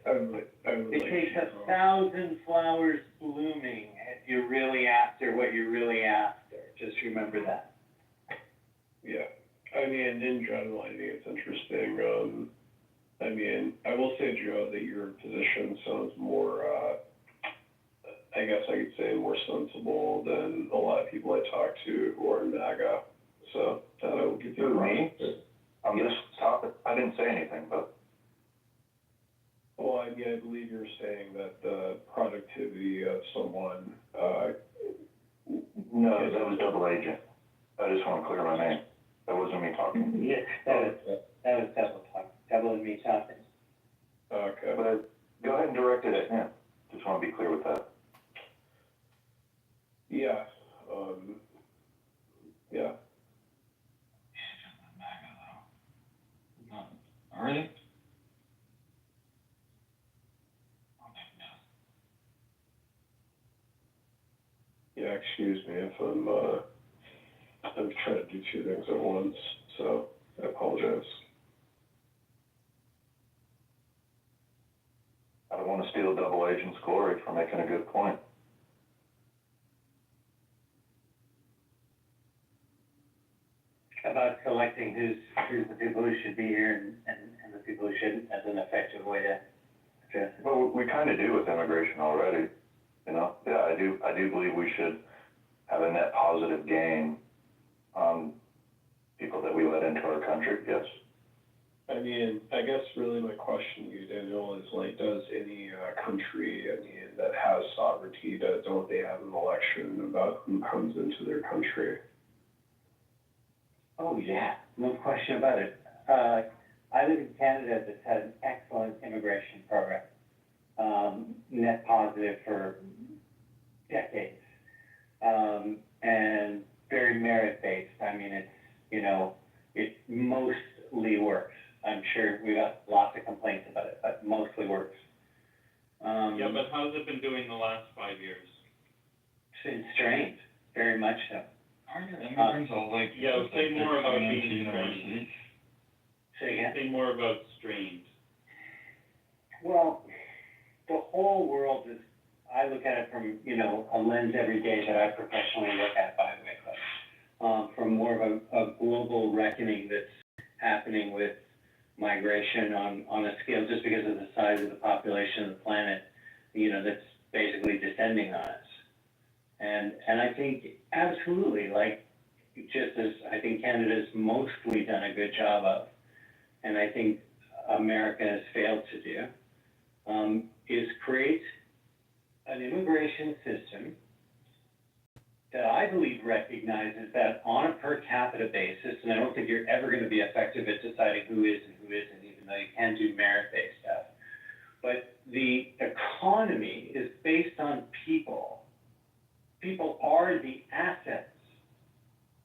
It takes 1,000 flowers blooming if you're really after what you're really after. Just remember that. yeah, I mean, in general, I think it's interesting. I mean, I will say, Joe, that your position sounds more, I guess I could say more sensible than a lot of people I talk to who are in MAGA. So that I will give you. Who, me? On this topic, I didn't say anything, but. Well, I mean, I believe you're saying that the productivity of someone, No, that was double agent. I just want to clear my name. That wasn't me talking. Yeah, that was double talk, double and me talking. Okay. But go ahead and direct it at him. Just want to be clear with that. Yeah, yeah. Really? Yeah, excuse me if I'm trying to do two things at once, so I apologize. I don't want to steal double agent's glory for making a good point. About selecting who's the people who should be here and the people who shouldn't, as an effective way to address it. Well, we kind of do with immigration already, you know? Yeah, I do believe we should have a net positive gain on people that we let into our country, yes. I mean, I guess really my question to you, Daniel, is like, does any country, I mean, that has sovereignty, don't they have an election about who comes into their country? Oh, yeah, no question about it. I live in Canada that's had an excellent immigration program, net positive for decades, and very merit-based. I mean, it's, you know, it mostly works. I'm sure we got lots of complaints about it, but mostly works. Yeah, but how's it been doing the last 5 years? It's strained, very much so. Aren't your immigrants all like? Yeah, say more about being strained. Say again? Say more about strained. Well, the whole world is, I look at it from, you know, a lens every day that I professionally look at, by the way, from more of a global reckoning that's happening with migration on a scale just because of the size of the population of the planet, that's basically descending on us. And I think absolutely, like, just as I think Canada's mostly done a good job of, and I think America has failed to do, is create an immigration system that I believe recognizes that on a per capita basis, and I don't think you're ever going to be effective at deciding who is and who isn't, even though you can do merit-based stuff. But the economy is based on people. People are the assets.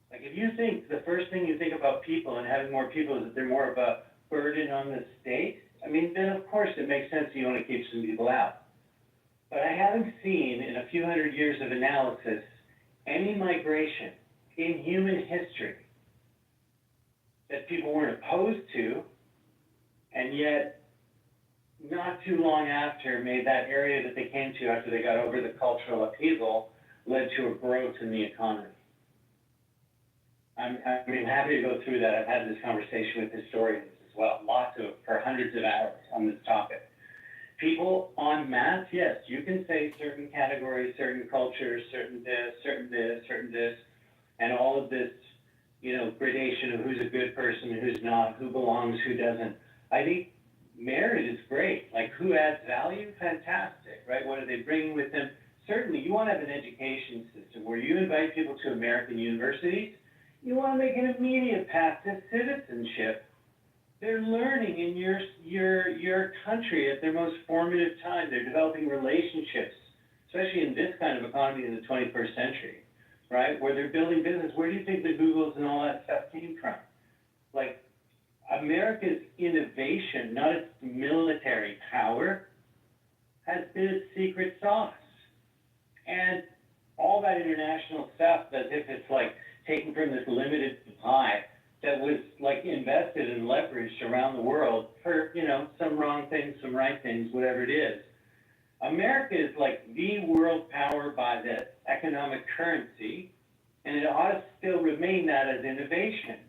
Like, if you think the first thing you think about people and having more people is that they're more of a burden on the state, I mean, then of course it makes sense you want to keep some people out. But I haven't seen in a few hundred years of analysis any migration in human history that people weren't opposed to, and yet not too long after made that area that they came to after they got over the cultural upheaval led to a growth in the economy. I'm happy to go through that. I've had this conversation with historians as well, for hundreds of hours on this topic. People en masse, yes, you can say certain categories, certain cultures, certain this, and all of this, gradation of who's a good person, who's not, who belongs, who doesn't. I think merit is great. Like, who adds value? Fantastic, right? What are they bringing with them? Certainly, you want to have an education system where you invite people to American universities. You want to make an immediate path to citizenship. They're learning in your country at their most formative time. They're developing relationships, especially in this kind of economy in the 21st century, right? Where they're building business. Where do you think the Googles and all that stuff came from? Like, America's innovation, not its military power, has been its secret sauce. And all that international stuff, as if it's like taken from this limited supply that was like invested and leveraged around the world for, some wrong things, some right things, whatever it is. America is like the world power by the economic currency, and it ought to still remain that as innovation.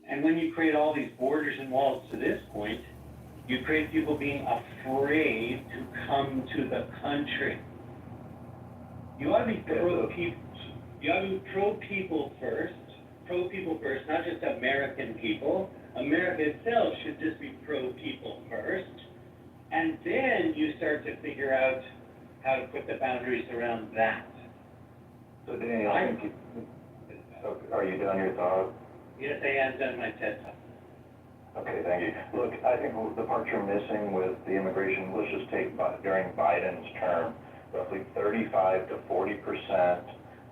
And when you create all these borders and walls to this point, you create people being afraid to come to the country. You ought to be pro-people. You ought to be pro-people first, not just American people. America itself should just be pro-people first. And then you start to figure out how to put the boundaries around that. So Danny, are you done your thought? Yes, I am done my TED Talk. Okay, thank you. Look, I think the part you're missing with the immigration, let's just take during Biden's term, roughly 35 to 40%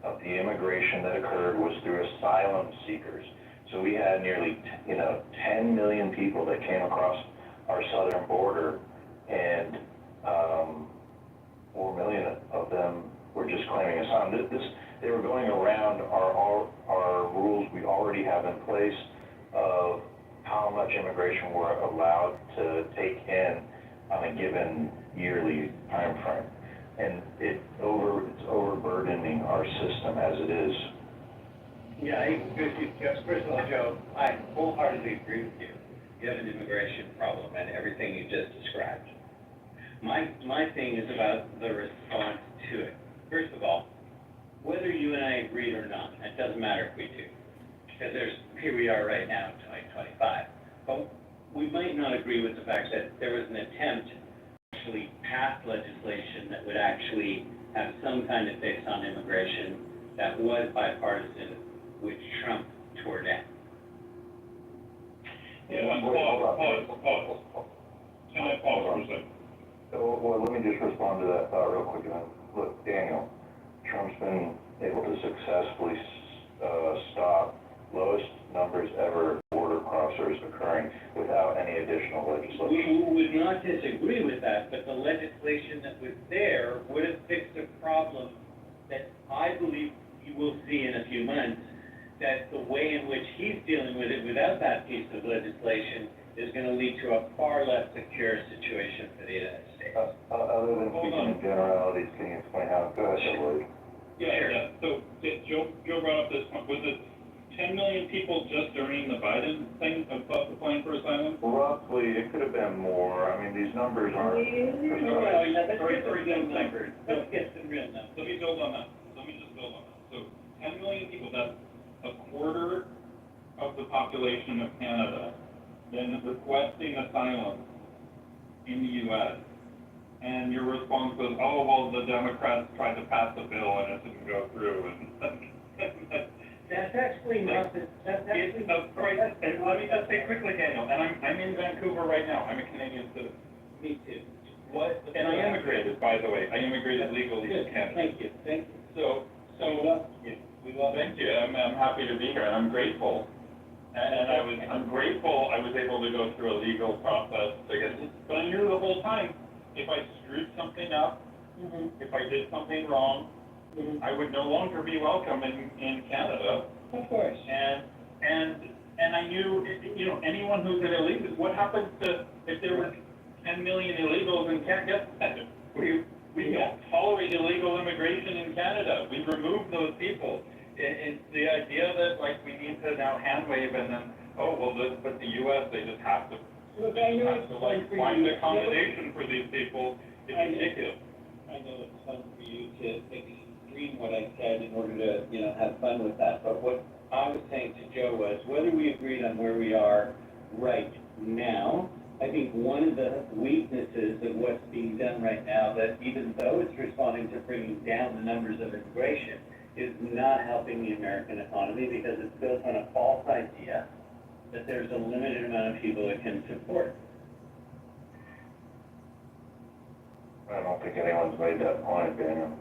of the immigration that occurred was through asylum seekers. So we had nearly, 10 million people that came across our southern border, and 4 million of them were just claiming asylum. They were going around our rules we already have in place of how much immigration we're allowed to take in on a given yearly time frame. And it's overburdening our system as it is. Yeah, first of all, Joe, I wholeheartedly agree with you. You have an immigration problem and everything you just described. My thing is about the response to it. First of all, whether you and I agreed or not, it doesn't matter if we do, because here we are right now in 2025. But we might not agree with the fact that there was an attempt to actually pass legislation that would actually have some kind of fix on immigration that was bipartisan, which Trump tore down. Yeah, pause. Can I pause for a second? Well, let me just respond to that real quick. Look, Daniel, Trump's been able to successfully stop lowest numbers ever border crossers occurring without any additional legislation. We would not disagree with that, but the legislation that was there would have fixed a problem that I believe you will see in a few months, that the way in which he's dealing with it without that piece of legislation is going to lead to a far less secure situation for the United States. Other than speaking in generalities, can you explain how? Go ahead, Lloyd. Yeah. So Joe brought up this, was it 10 million people just during the Biden thing applying for asylum? Roughly, it could have been more. I mean, these numbers aren't precise. Let's get real numbers. Let's get some real numbers. Let me build on that. Let me just build on that. So 10 million people, that's a quarter of the population of Canada, then requesting asylum in the U.S. And your response was, oh, well, the Democrats tried to pass a bill and it didn't go through. And That's actually not, that's actually. Right, and let me just say quickly, Daniel, and I'm in Vancouver right now. I'm a Canadian citizen. Me too. And I immigrated, by the way. I immigrated legally to Canada. Thank you. So, We love thank you. I'm happy to be here, and I'm grateful. And I'm grateful I was able to go through a legal process to get this. But I knew the whole time, if I screwed something up, if I did something wrong, I would no longer be welcome in Canada. Of course. And I knew, anyone who's an illegal, what happens to, if there were 10 million illegals in Canada? We don't tolerate illegal immigration in Canada. We remove those people. It's the idea that, like, we need to now hand wave and then, but the U.S., they just have to, Look, I know have to, like, find accommodation for these people. It's ridiculous. I know it's fun for you to extreme what I said in order to, have fun with that. But what I was saying to Joe was, whether we agreed on where we are right now, I think one of the weaknesses of what's being done right now, that even though it's responding to bringing down the numbers of immigration, is not helping the American economy because it's built on a false idea that there's a limited amount of people it can support. I don't think anyone's made that point, Daniel.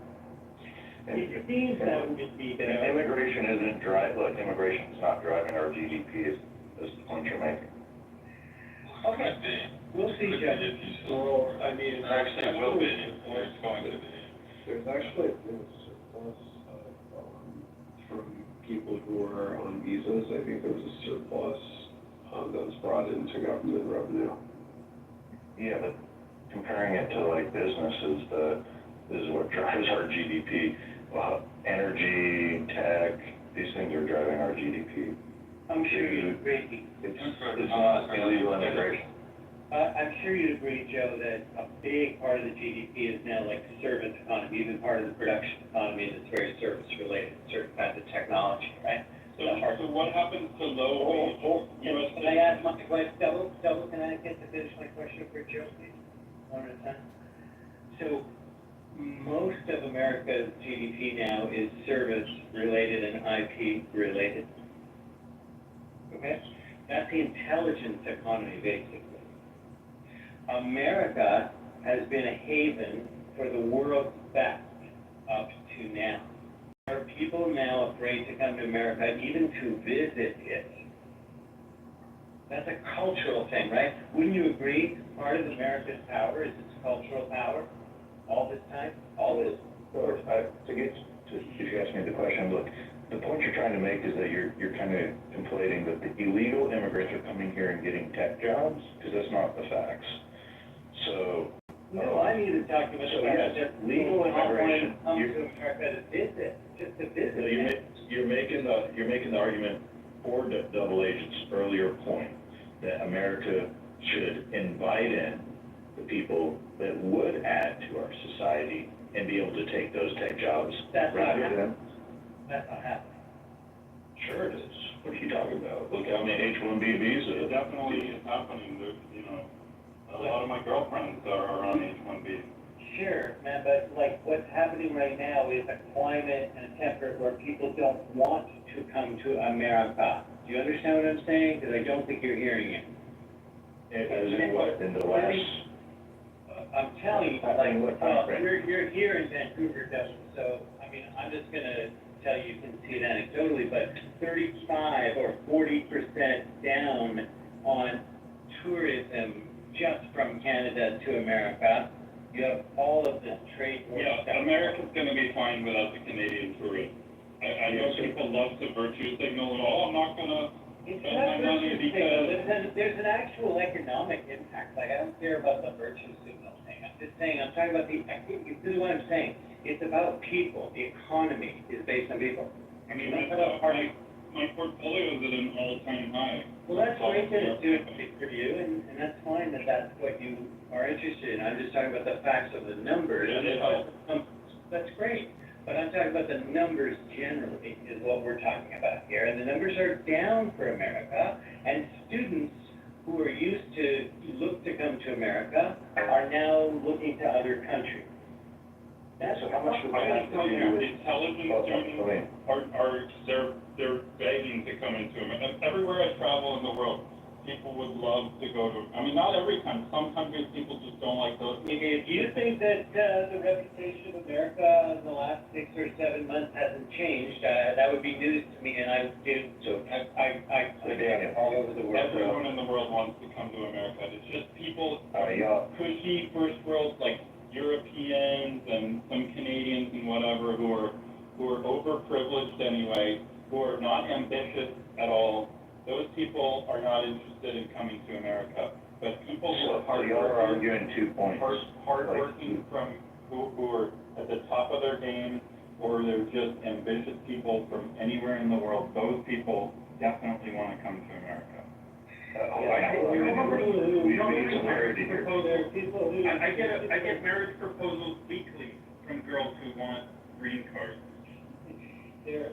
It seems that would be Immigration immigration's not driving our GDP, is the point you're making. Okay, we'll see, Judge. Well, I mean. Actually, it will be. It's going to be. There's actually been a surplus from people who are on visas. I think there was a surplus that was brought into government revenue. Yeah, but comparing it to like businesses, this is what drives our GDP. Energy, tech, these things are driving our GDP. I'm sure you'd agree. It's not illegal immigration. I'm sure you'd agree, Joe, that a big part of the GDP is now like service economy, even part of the production economy that's very service related, certain kinds of technology, right? So what happens to low wage? Can I ask my question, double, can I get to finish my question for Joe, please? One at a time. So, most of America's GDP now is service related and IP related. Okay? That's the intelligence economy, basically. America has been a haven for the world's best up to now. Are people now afraid to come to America, even to visit it? That's a cultural thing, right? Wouldn't you agree? Part of America's power is its cultural power. All this time, all this. If you ask me the question, look, the point you're trying to make is that you're kind of conflating that the illegal immigrants are coming here and getting tech jobs, because that's not the facts. So. No, I'm even talking about yes, legal immigration. Come to America to visit, just to visit. No, you're making the argument for Double Agent's earlier point that America should invite in the people that would add to our society and be able to take those tech jobs. That's not rather happening. than. That's not happening. Sure it is. What are you talking about? Look how many H-1B visas. It definitely is happening. A lot of my girlfriends are on H-1B. Sure, man, but like what's happening right now is a climate and a temperate where people don't want to come to America. Do you understand what I'm saying? Because I don't think you're hearing it. As in what? In the West? I'm telling you, you're here in Vancouver, Devin, so, I mean, I'm just gonna tell you, you can see it anecdotally, but 35 or 40% down on tourism just from Canada to America. You have all of this trade war stuff. Yeah, America's gonna be fine without the Canadian tourists. I know people love to virtue signal and all, I'm not gonna It's spend not my money virtue because. signal. There's an actual economic impact. Like, I don't care about the virtue signal thing. I'm just saying, I'm talking about this is what I'm saying. It's about people. The economy is based on people. I mean, my portfolio is at an all-time high. Well, that's great that it's doing it for you, and that's fine that that's what you are interested in. I'm just talking about the facts of the numbers. That's great, but I'm talking about the numbers generally is what we're talking about here. And the numbers are down for America, and students who are used to look to come to America are now looking to other countries. That's So how much would that have to do with? Intelligent students they're begging to come into America. Everywhere I travel in the world, people would love to go to, I mean, not every country, some countries people just don't like those. If you think that, the reputation of America in the last 6 or 7 months hasn't changed, that would be news to me, and I do, so I put it all over the world. Everyone in the world wants to come to America. It's just people, cushy first world, like Europeans and some Canadians and whatever, who are overprivileged anyway, who are not ambitious at all. Those people are not interested in coming to America. But people who are hardworking, you're arguing 2 points. hardworking who are at the top of their game, or they're just ambitious people from anywhere in the world, those people definitely want to come to America. I get marriage proposals weekly from girls who want green cards. There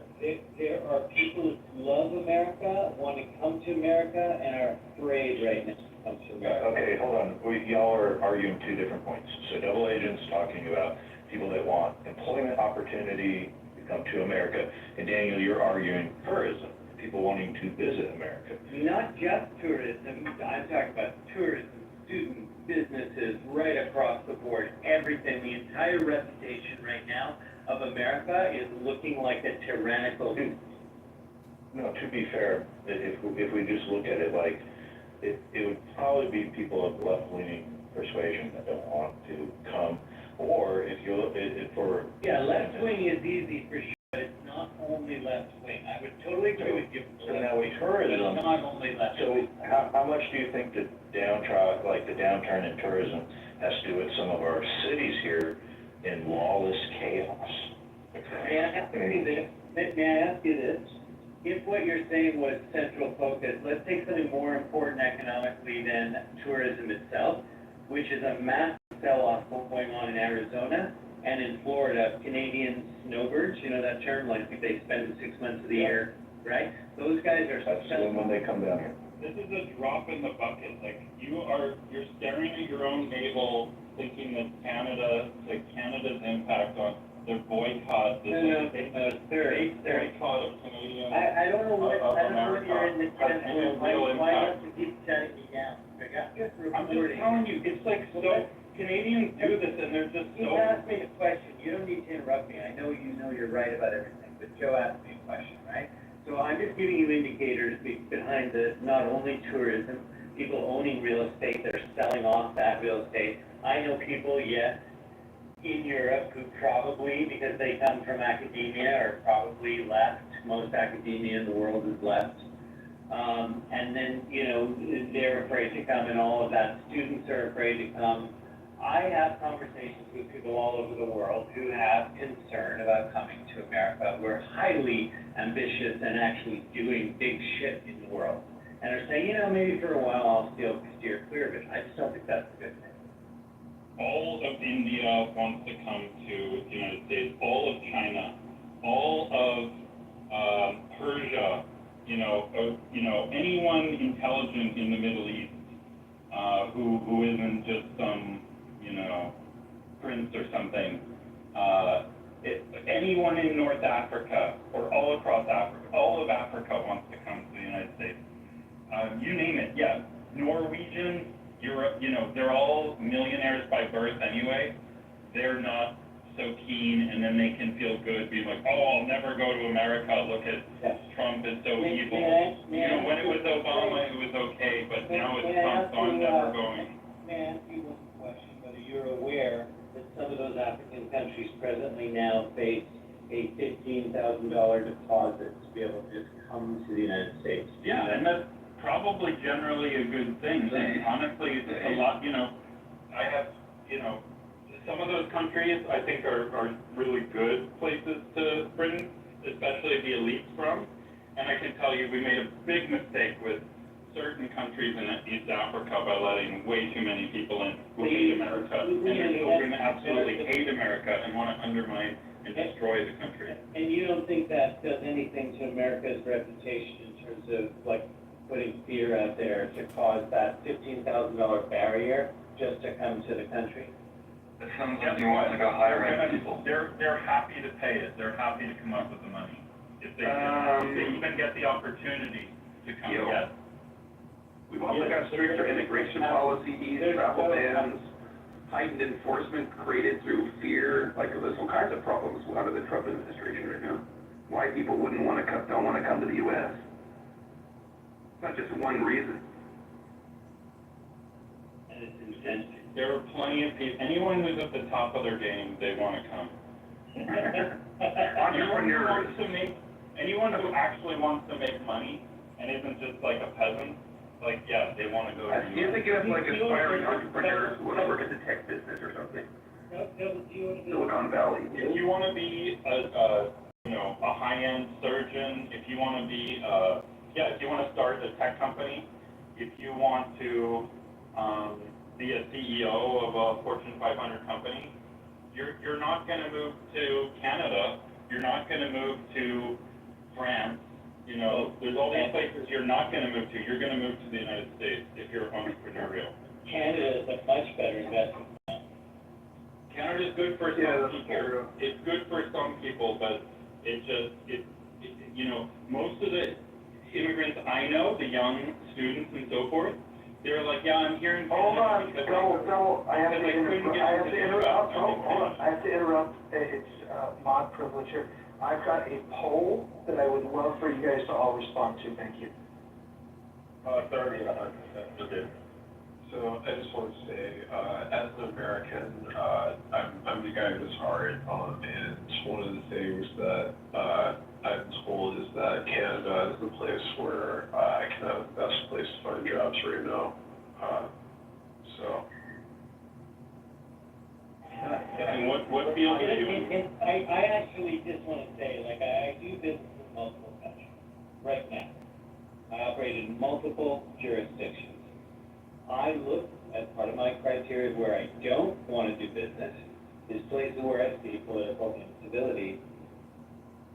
are people who love America, want to come to America, and are afraid right now to come to America. Okay, hold on, y'all are arguing 2 different points. So double agents talking about people that want employment opportunity to come to America, and Daniel, you're arguing tourism, people wanting to visit America. Not just tourism, I'm talking about tourism, students, businesses, right across the board, everything, the entire reputation right now of America is looking like a tyrannical. No, to be fair, if we just look at it like, it would probably be people of left-leaning persuasion that don't want to come, or if you look at it for... Yeah, left-wing is easy for sure, but it's not only left-wing. I would totally agree with you. So now we tourism. But it's not only left-wing. So how much do you think the downturn in tourism has to do with some of our cities here in lawless chaos? May I ask you this? If what you're saying was central focus, let's take something more important economically than tourism itself, which is a massive sell-off going on in Arizona and in Florida. Canadian snowbirds, you know that term, like they spend 6 months of the year, right? Those guys are... That's when they come down here. This is a drop in the bucket. Like, you're staring at your own navel, thinking that Canada's impact on their boycott, boycott of Canadian. I don't know what you're in the has any real why impact. don't you keep shutting me down? I'm just telling you, it's like, so Canadians do this and they're just You so. asked me a question, you don't need to interrupt me, I know you know you're right about everything, but Joe asked me a question, right? So I'm just giving you indicators behind the, not only tourism, people owning real estate, they're selling off that real estate. I know people, yes, in Europe who probably, because they come from academia, are probably left. Most academia in the world is left. And then, they're afraid to come and all of that. Students are afraid to come. I have conversations with people all over the world who have concern about coming to America. We're highly ambitious and actually doing big shit in the world. And are saying, maybe for a while I'll still steer clear of it. I just don't think that's a good thing. All of India wants to come to the United States, all of China, all of Persia, anyone intelligent in the Middle East, who isn't just some, prince or something. Anyone in North Africa or all across Africa, all of Africa wants to come to the United States. You name it, yeah. Norwegians, Europe, they're all millionaires by birth anyway. They're not so keen, and then they can feel good being like, oh, I'll never go to America. Look at Trump is so evil. When it was Obama, it was okay, but now it's Trump, so I'm never going. May I ask you one question, whether you're aware that some of those African countries presently now face a $15,000 deposit to be able to just come to the United States? Yeah, and that's probably generally a good thing. Honestly, it's a lot, I have, some of those countries I think are really good places to bring, especially the elites from. And I can tell you, we made a big mistake with certain countries in East Africa by letting way too many people in who hate America. And their children absolutely hate America and want to undermine and destroy the country. And you don't think that does anything to America's reputation in terms of like putting fear out there to cause that $15,000 barrier just to come to the country? It sounds like you want to go hire people. They're happy to pay it. They're happy to come up with the money. If they even get the opportunity to come get. We've also got stricter immigration policies, travel bans, heightened enforcement created through fear. Like, there's all kinds of problems under the Trump administration right now. Why people don't want to come to the U.S. It's not just one reason. And it's incentive. There are plenty of people, anyone who's at the top of their game, they want to come. Entrepreneurs. Anyone who actually wants to make money and isn't just like a peasant, like, yeah, they want to go to the You're US. thinking of like aspiring entrepreneurs who want to work in the tech business or something. Silicon Valley. If you want to be a high-end surgeon, if you want to be, if you want to start a tech company, if you want to be a CEO of a Fortune 500 company, you're not going to move to Canada. You're not going to move to France. There's all these places you're not going to move to. You're going to move to the United States if you're entrepreneurial. Canada is a much better investment. Canada is good for some people. It's good for some people, but most of the immigrants I know, the young students and so forth, they're like, yeah, I'm here in Canada. Hold on, Double, I have to interrupt, hold on, I have to interrupt, it's mod privilege here. I've got a poll that I would love for you guys to all respond to, thank you. 30 to 100%. Okay. So I just want to say, as an American, I'm the guy who's hard, and one of the things that I'm told is that Canada is the place where I can have the best place to find jobs right now. And what field are you in? I actually just want to say, like, I do business in multiple countries right now. I operate in multiple jurisdictions. I look, as part of my criteria where I don't want to do business, is places where I see political instability.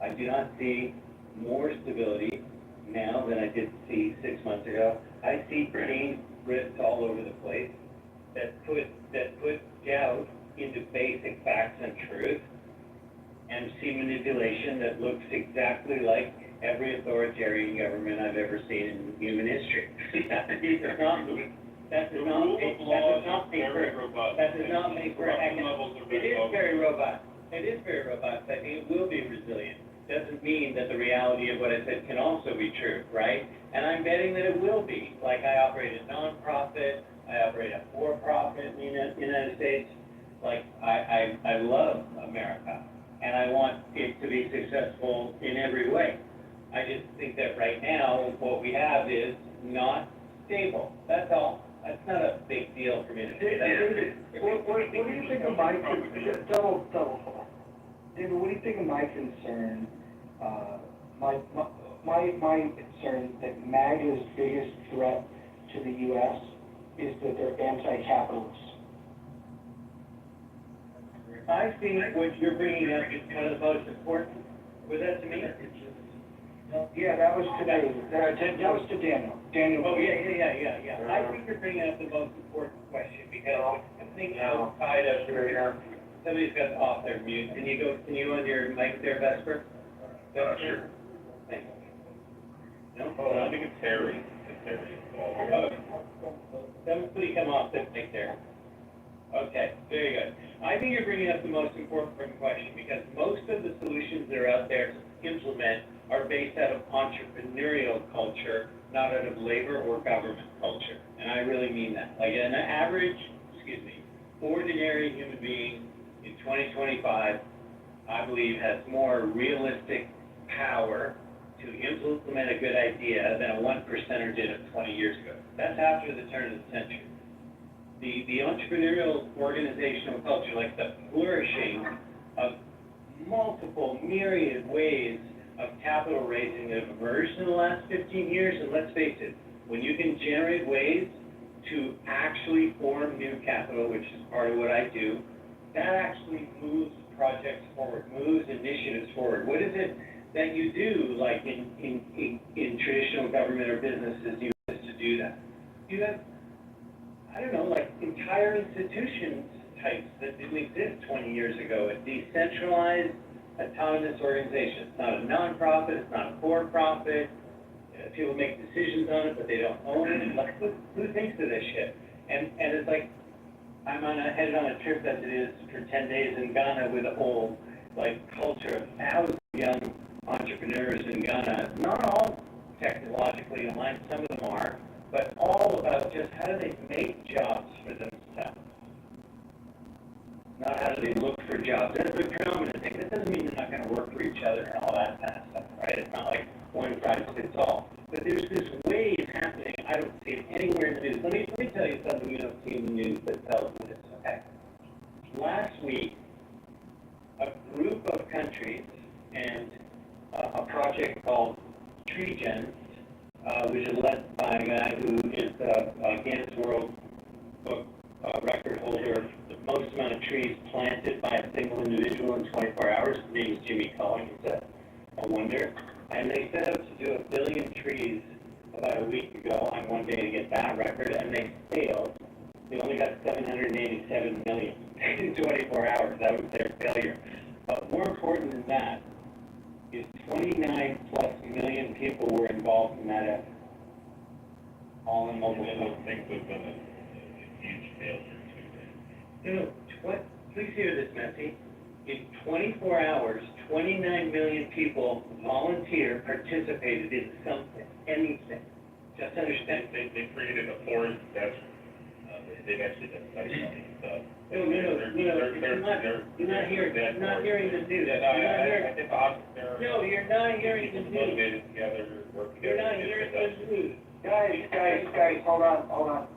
I do not see more stability now than I did see 6 months ago. I see change risks all over the place that put doubt into basic facts and truth, and see manipulation that looks exactly like every authoritarian government I've ever seen in human history. That does not make for it is very robust. It is very robust. I think it will be resilient. Doesn't mean that the reality of what I said can also be true, right? And I'm betting that it will be. Like, I operate a nonprofit, I operate a for-profit in the United States. Like, I love America, and I want it to be successful in every way. I just think that right now, what we have is not stable. That's all. That's not a big deal for me to say that. What do you think of my, double, hold on. David, what do you think of my concern, my concern that MAGA's biggest threat to the U.S. is that they're anti-capitalist? I think what you're bringing up is one of the most important. Was that to me? Yeah, that was today. That was to Daniel. Oh, yeah. I think you're bringing up the most important question, because I think outside of, somebody's got off their mute. Can you on your mic there, Vesper? Sure. Thanks. No? I think it's Harry. Somebody come off the mic there. Okay, very good. I think you're bringing up the most important question, because most of the solutions that are out there to implement are based out of entrepreneurial culture, not out of labor or government culture. And I really mean that. Like, an average, ordinary human being in 2025, I believe, has more realistic power to implement a good idea than a 1%er did 20 years ago. That's after the turn of the century. The entrepreneurial organizational culture, like the flourishing of multiple myriad ways of capital raising that have emerged in the last 15 years, and let's face it, when you can generate ways to actually form new capital, which is part of what I do, that actually moves projects forward, moves initiatives forward. What is it that you do, like in traditional government or businesses, you use to do that? You have, I don't know, like entire institutions types that didn't exist 20 years ago, a decentralized, autonomous organization. It's not a nonprofit, it's not a for-profit. People make decisions on it, but they don't own it. Like, who thinks of this shit? And it's like, headed on a trip as it is for 10 days in Ghana with a whole, like, culture of thousands of young entrepreneurs in Ghana. Not all technologically aligned, some of them are, but all about just how do they make jobs for themselves. Not how do they look for jobs. That's the predominant thing. That doesn't mean they're not going to work for each other and all that kind of stuff, right? It's not like one size fits all. But there's this wave happening. I don't see it anywhere in the news. Let me tell you something you don't see in the news that tells me this, okay? Last week, a group of countries and a project called TreeGen, which is led by a guy who is the Guinness World Book record holder of the most amount of trees planted by a single individual in 24 hours. His name is Jimmy Cullen. He's a wonder. And they set out to do 1 billion trees about a week ago on one day to get that record, and they failed. They only got 787 million in 24 hours. That was their failure. But more important than that is 29 plus million people were involved in that effort. All in mobile phones. Things have been a huge failure too. No, please hear this, Messi. In 24 hours, 29 million people participated in something, anything. Just understand. They created a forest desert. They've actually done studies on it. So you're not hearing the news. No, you're not hearing the news. Motivated together, work together. You're not hearing the news. Guys, hold on.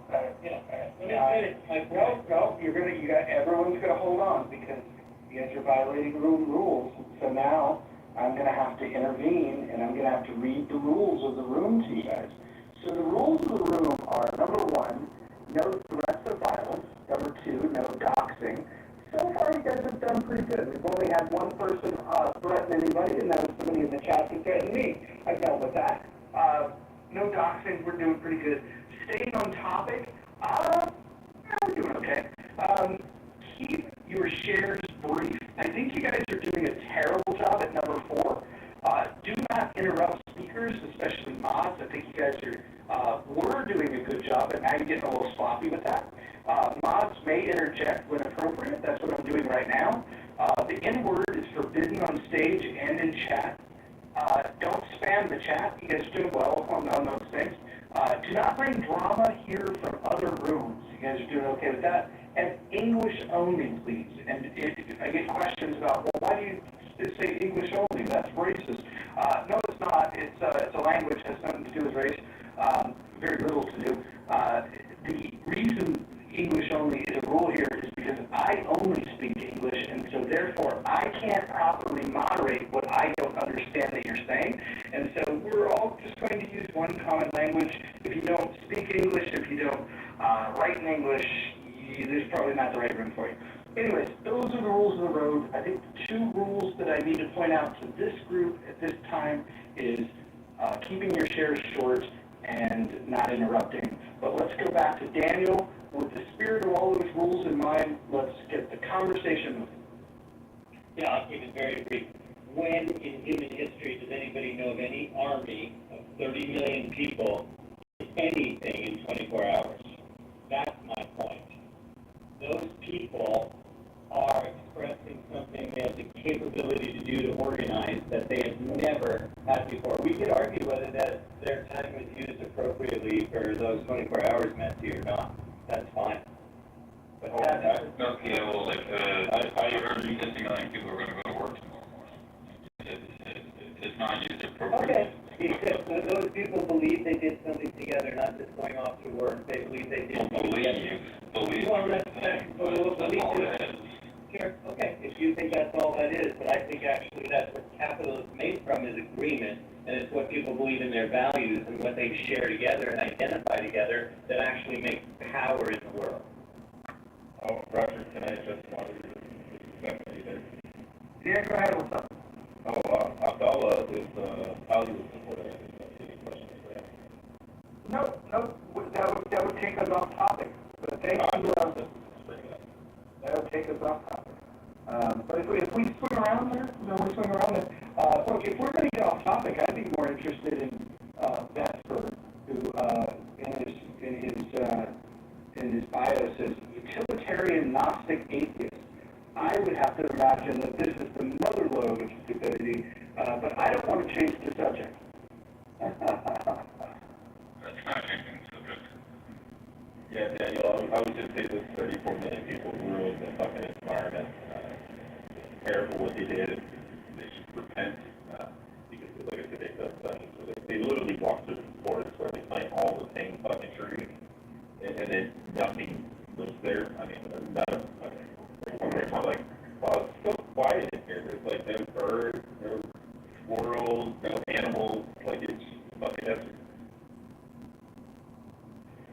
Everyone's gonna hold on because you guys are violating room rules. So now I'm gonna have to intervene and I'm gonna have to read the rules of the room to you guys. So the rules of the room are, number 1, no threats of violence. Number 2, no doxing. So far you guys have done pretty good. We've only had one person threaten anybody, and that was somebody in the chat who threatened me. I dealt with that. No doxing, we're doing pretty good. Staying on topic, we're doing okay. Keep your shares brief. I think you guys are doing a terrible job at number 4. Do not interrupt speakers, especially mods. I think you guys were doing a good job, but now you're getting a little sloppy with that. Mods may interject when appropriate. That's what I'm doing right now. The N-word is forbidden on stage and in chat. Don't spam the chat. You guys are doing well on those things. Do not bring drama here from other rooms. You guys are doing okay with that. And English only, please. And if I get questions about, well, why do you say English only? That's racist. No, it's not. It's a language that has nothing to do with race. Very little to do. The reason English only is a rule here is because I only speak English, and so therefore I can't properly moderate what I don't understand that you're saying. And so we're all just going to use one common language. If you don't speak English, if you don't write in English, there's probably not the right room for you. Anyways, those are the rules of the road. I think the 2 rules that I need to point out to this group at this time is keeping your shares short and not interrupting. But let's go back to Daniel. With the spirit of all those rules in mind, let's get the conversation moving. Yeah, I'll keep it very brief. When in human history does anybody know of any army of 30 million people did anything in 24 hours? That's my point. Those people are expressing something they have the capability to do to organize that they have never had before. We could argue whether their time was used appropriately for those 24 hours, Messi, or not. That's fine. But Okay, well, I heard you 50 million people are going to go to work tomorrow morning. It's not used appropriately. Okay, because those people believe they did something together, not just going off to work. They believe they did something together. Believe well, that's all it is. Sure, okay. If you think that's all that is, but I think actually that's what capital is made from, is agreement, and it's what people believe in their values and what they share together and identify together that actually makes power in the world. Oh, Roger, can I just want to either? Yeah, go ahead, what's up? Oh, Abdallah is, Hollywood supporter. Any questions there? No, that would take us off topic, but thank you, that would take us off topic. But if we swing around there, look, if we're gonna get off topic, I'd be more interested in, Vesper, who, in his bio says, utilitarian Gnostic atheist. I would have to imagine that this is the mother lode of stupidity, but I don't want to change the subject. That's not changing the subject. Yeah, Daniel, I would just say this 34 million people ruined the fucking environment. It's terrible what they did. They should repent, because like I said, they literally walked through the forest where they plant all the same fucking trees, and then nothing lives there. I mean, none of they're like, wow, it's so quiet in here. There's like no birds, no squirrels, no animals. Like it's fucking desert.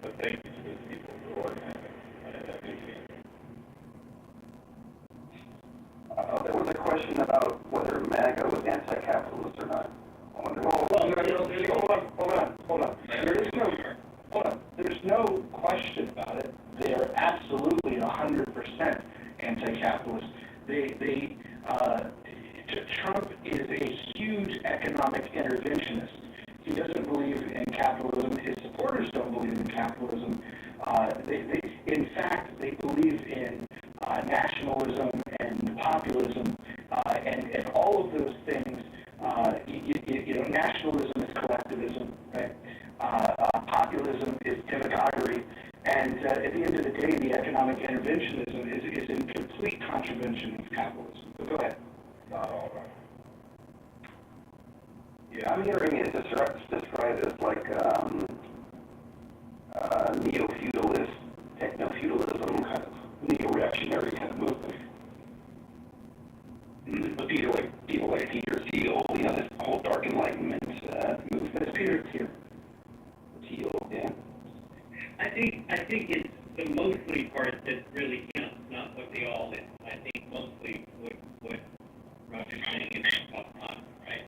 But thank you to those people who are organizing. There was a question about whether MAGA was anti-capitalist or not. I wonder. Hold on. There's no question about it. They are absolutely 100% anti-capitalist. Trump is a huge economic interventionist. He doesn't believe in capitalism. His supporters don't believe in capitalism. In fact, they believe in nationalism and populism, and all of those things. Nationalism is collectivism, right? Populism is demagoguery, and at the end of the day, the economic interventionism is in complete contravention of capitalism. But go ahead. Not all right. Yeah, I'm hearing it described as like neo-feudalist, techno-feudalism, kind of neo-reactionary kind of movement. But people like Peter Thiel, this whole Dark Enlightenment movement. Peter Thiel, yeah. I think it's the mostly part that really counts, not what they all is. I think mostly what Roger's saying is spot on, right?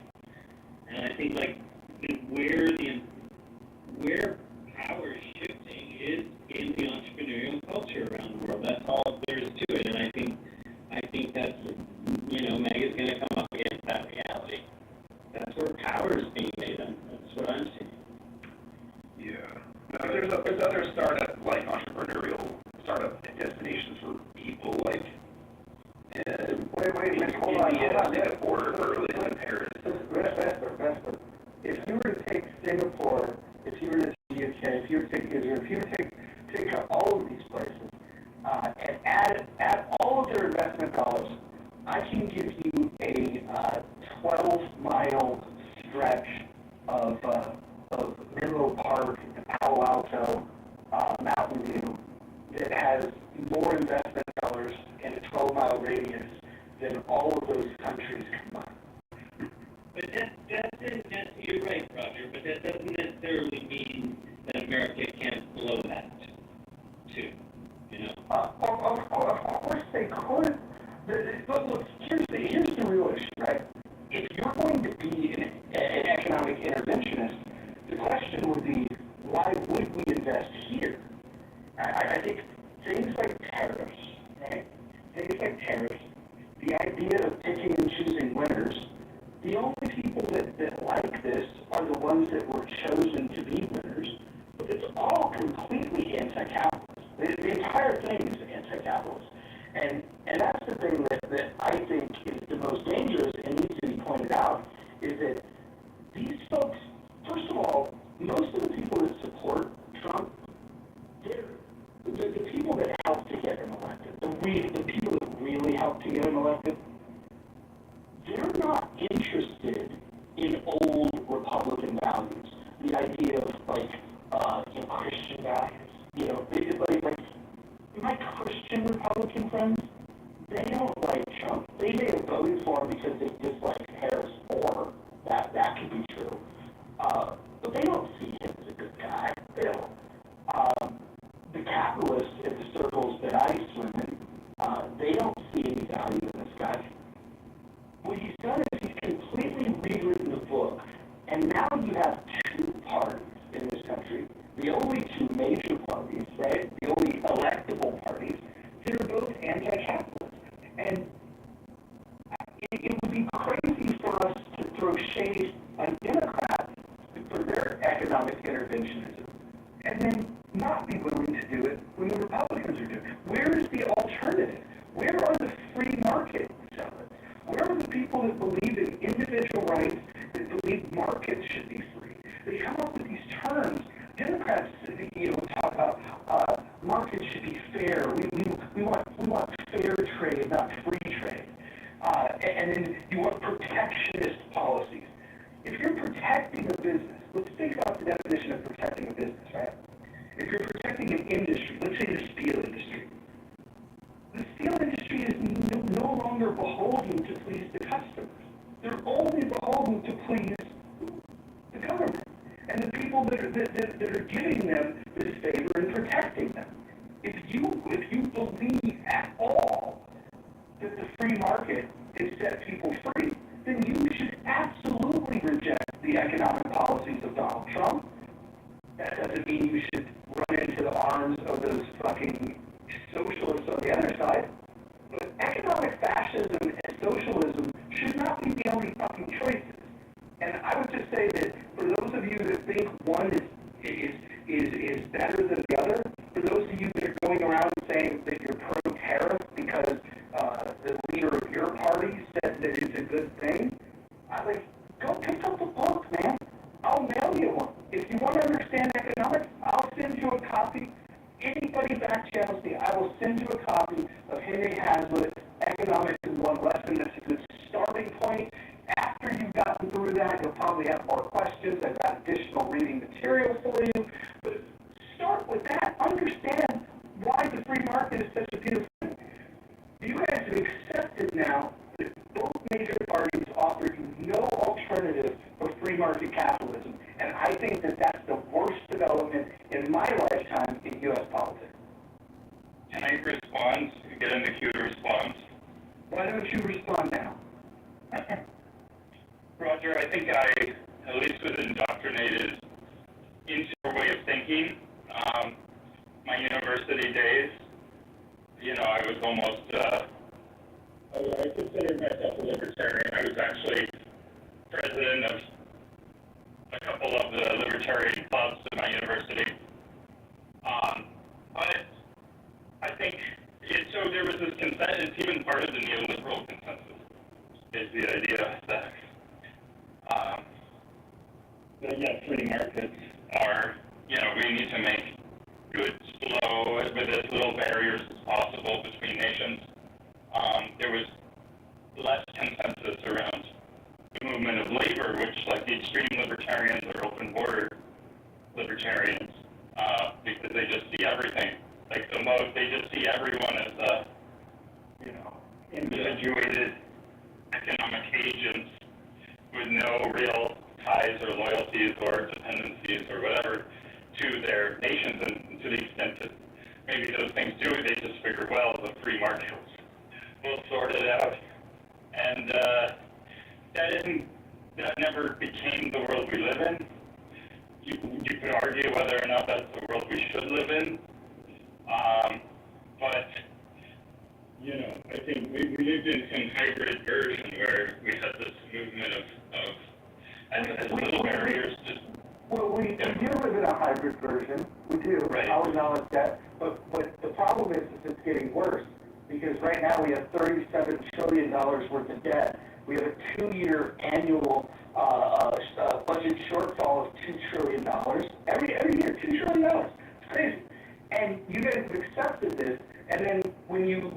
And I think like where power is shifting is in the entrepreneurial culture around the world. That's all there is to it. And I think that's Meg is going to come up against that reality. That's where power is being made. That's what I'm seeing. Yeah. There's other entrepreneurial startup destinations for people like. Wait a minute, hold on. Singapore, Paris. Vesper. If you were to take Singapore, if you were to take UK, if you were to take Israel, if you were to take all of these places, and add all of their investment dollars, I can give you a 12-mile stretch of Menlo Park, Palo Alto, Mountain View that has more investment dollars in a 12-mile radius than all of those countries combined. But you're right, Roger, but that doesn't necessarily mean that America can't blow that, too, Of course they could. But look, here's the real issue, right? If you're going to be an economic interventionist, the question would be, why would we invest here? I think things like tariffs, right? Things like tariffs, the idea of picking and choosing winners, the only people that like this are the ones that were chosen to be winners, but it's all completely anti-capitalist. The entire thing is anti-capitalist. And that's the thing that I think is the most dangerous and needs to be pointed out, is that these folks, first of all, most of the people that support Trump, the people that helped to get him elected, the people that really helped to get him elected, they're not interested in old Republican values. The idea of Christian values. Like my Christian Republican friends, they don't like Trump. electable parties that are both anti-capitalist. And it would be crazy for us to throw shade on Democrats for their economic interventionism and then not be willing to do it when the Republicans are doing it. Where is the alternative? Where are the free market zealots? Where are the people that believe in individual rights, that believe markets should be free? They come up with these terms. Democrats, talk about markets should be fair. We want fair trade, not free trade. And then you want protectionist policies. If you're protecting a business, let's think about the definition of protecting a business, right? If you're protecting an industry, let's say the steel industry. The steel industry is no longer beholden to please the customers. They're only beholden to please the government and the people that are giving them this favor and protecting them. If you believe at all that the free market has set people free, then you should absolutely reject the economic policies of Donald Trump. That doesn't mean you should run into the arms of those fucking socialists on the other side. But economic fascism and socialism should not be the only fucking choices. And I would just say that for those of you that think one is better than the other, for those of you that are going around saying that you're pro-tariff because the leader of your party said that it's a good thing, go pick up the book, man. I'll mail you one. If you want to understand economics, I'll send you a copy. Anybody back channels me, I will send you a copy of Henry Hazlitt's Economics in One Lesson. That's a good starting point. After you've gotten through that, you'll probably have more questions. I've got additional reading material for you. But start with that. Understand why the free market is such a beautiful thing. You guys have accepted now that both major parties offer you no alternative for free market capitalism. And I think that that's the worst development in my lifetime in U.S. politics. Can I respond? Get in the queue to respond. Why don't you respond now? Roger, I think I at least was indoctrinated into your way of thinking. My university days, I was almost, I considered myself a libertarian. I was actually president of a couple of the libertarian clubs at my university. But I think, so there was this consensus, it's even part of the neoliberal consensus, is the idea that free markets are, we need to make goods flow with as little barriers as possible between nations. There was less consensus around the movement of labor, which, like, the extreme libertarians are open border libertarians, because they just see everything. Like, they just see everyone as individuated economic agents with no real ties or loyalties or dependencies or whatever to their nations, and to the extent that maybe those things do it, they just figure, well, the free market will sort it out. And that never became the world we live in. You could argue whether or not that's the world we should live in. But, I think we lived in some hybrid version where we had this movement of little barriers just... Well, we do live in a hybrid version. We do. Right. I'll acknowledge that. But the problem is it's getting worse, because right now we have $37 trillion worth of debt. We have a 2-year annual budget shortfall of $2 trillion. Every year, $2 trillion. It's crazy. And you guys have accepted this, and then when you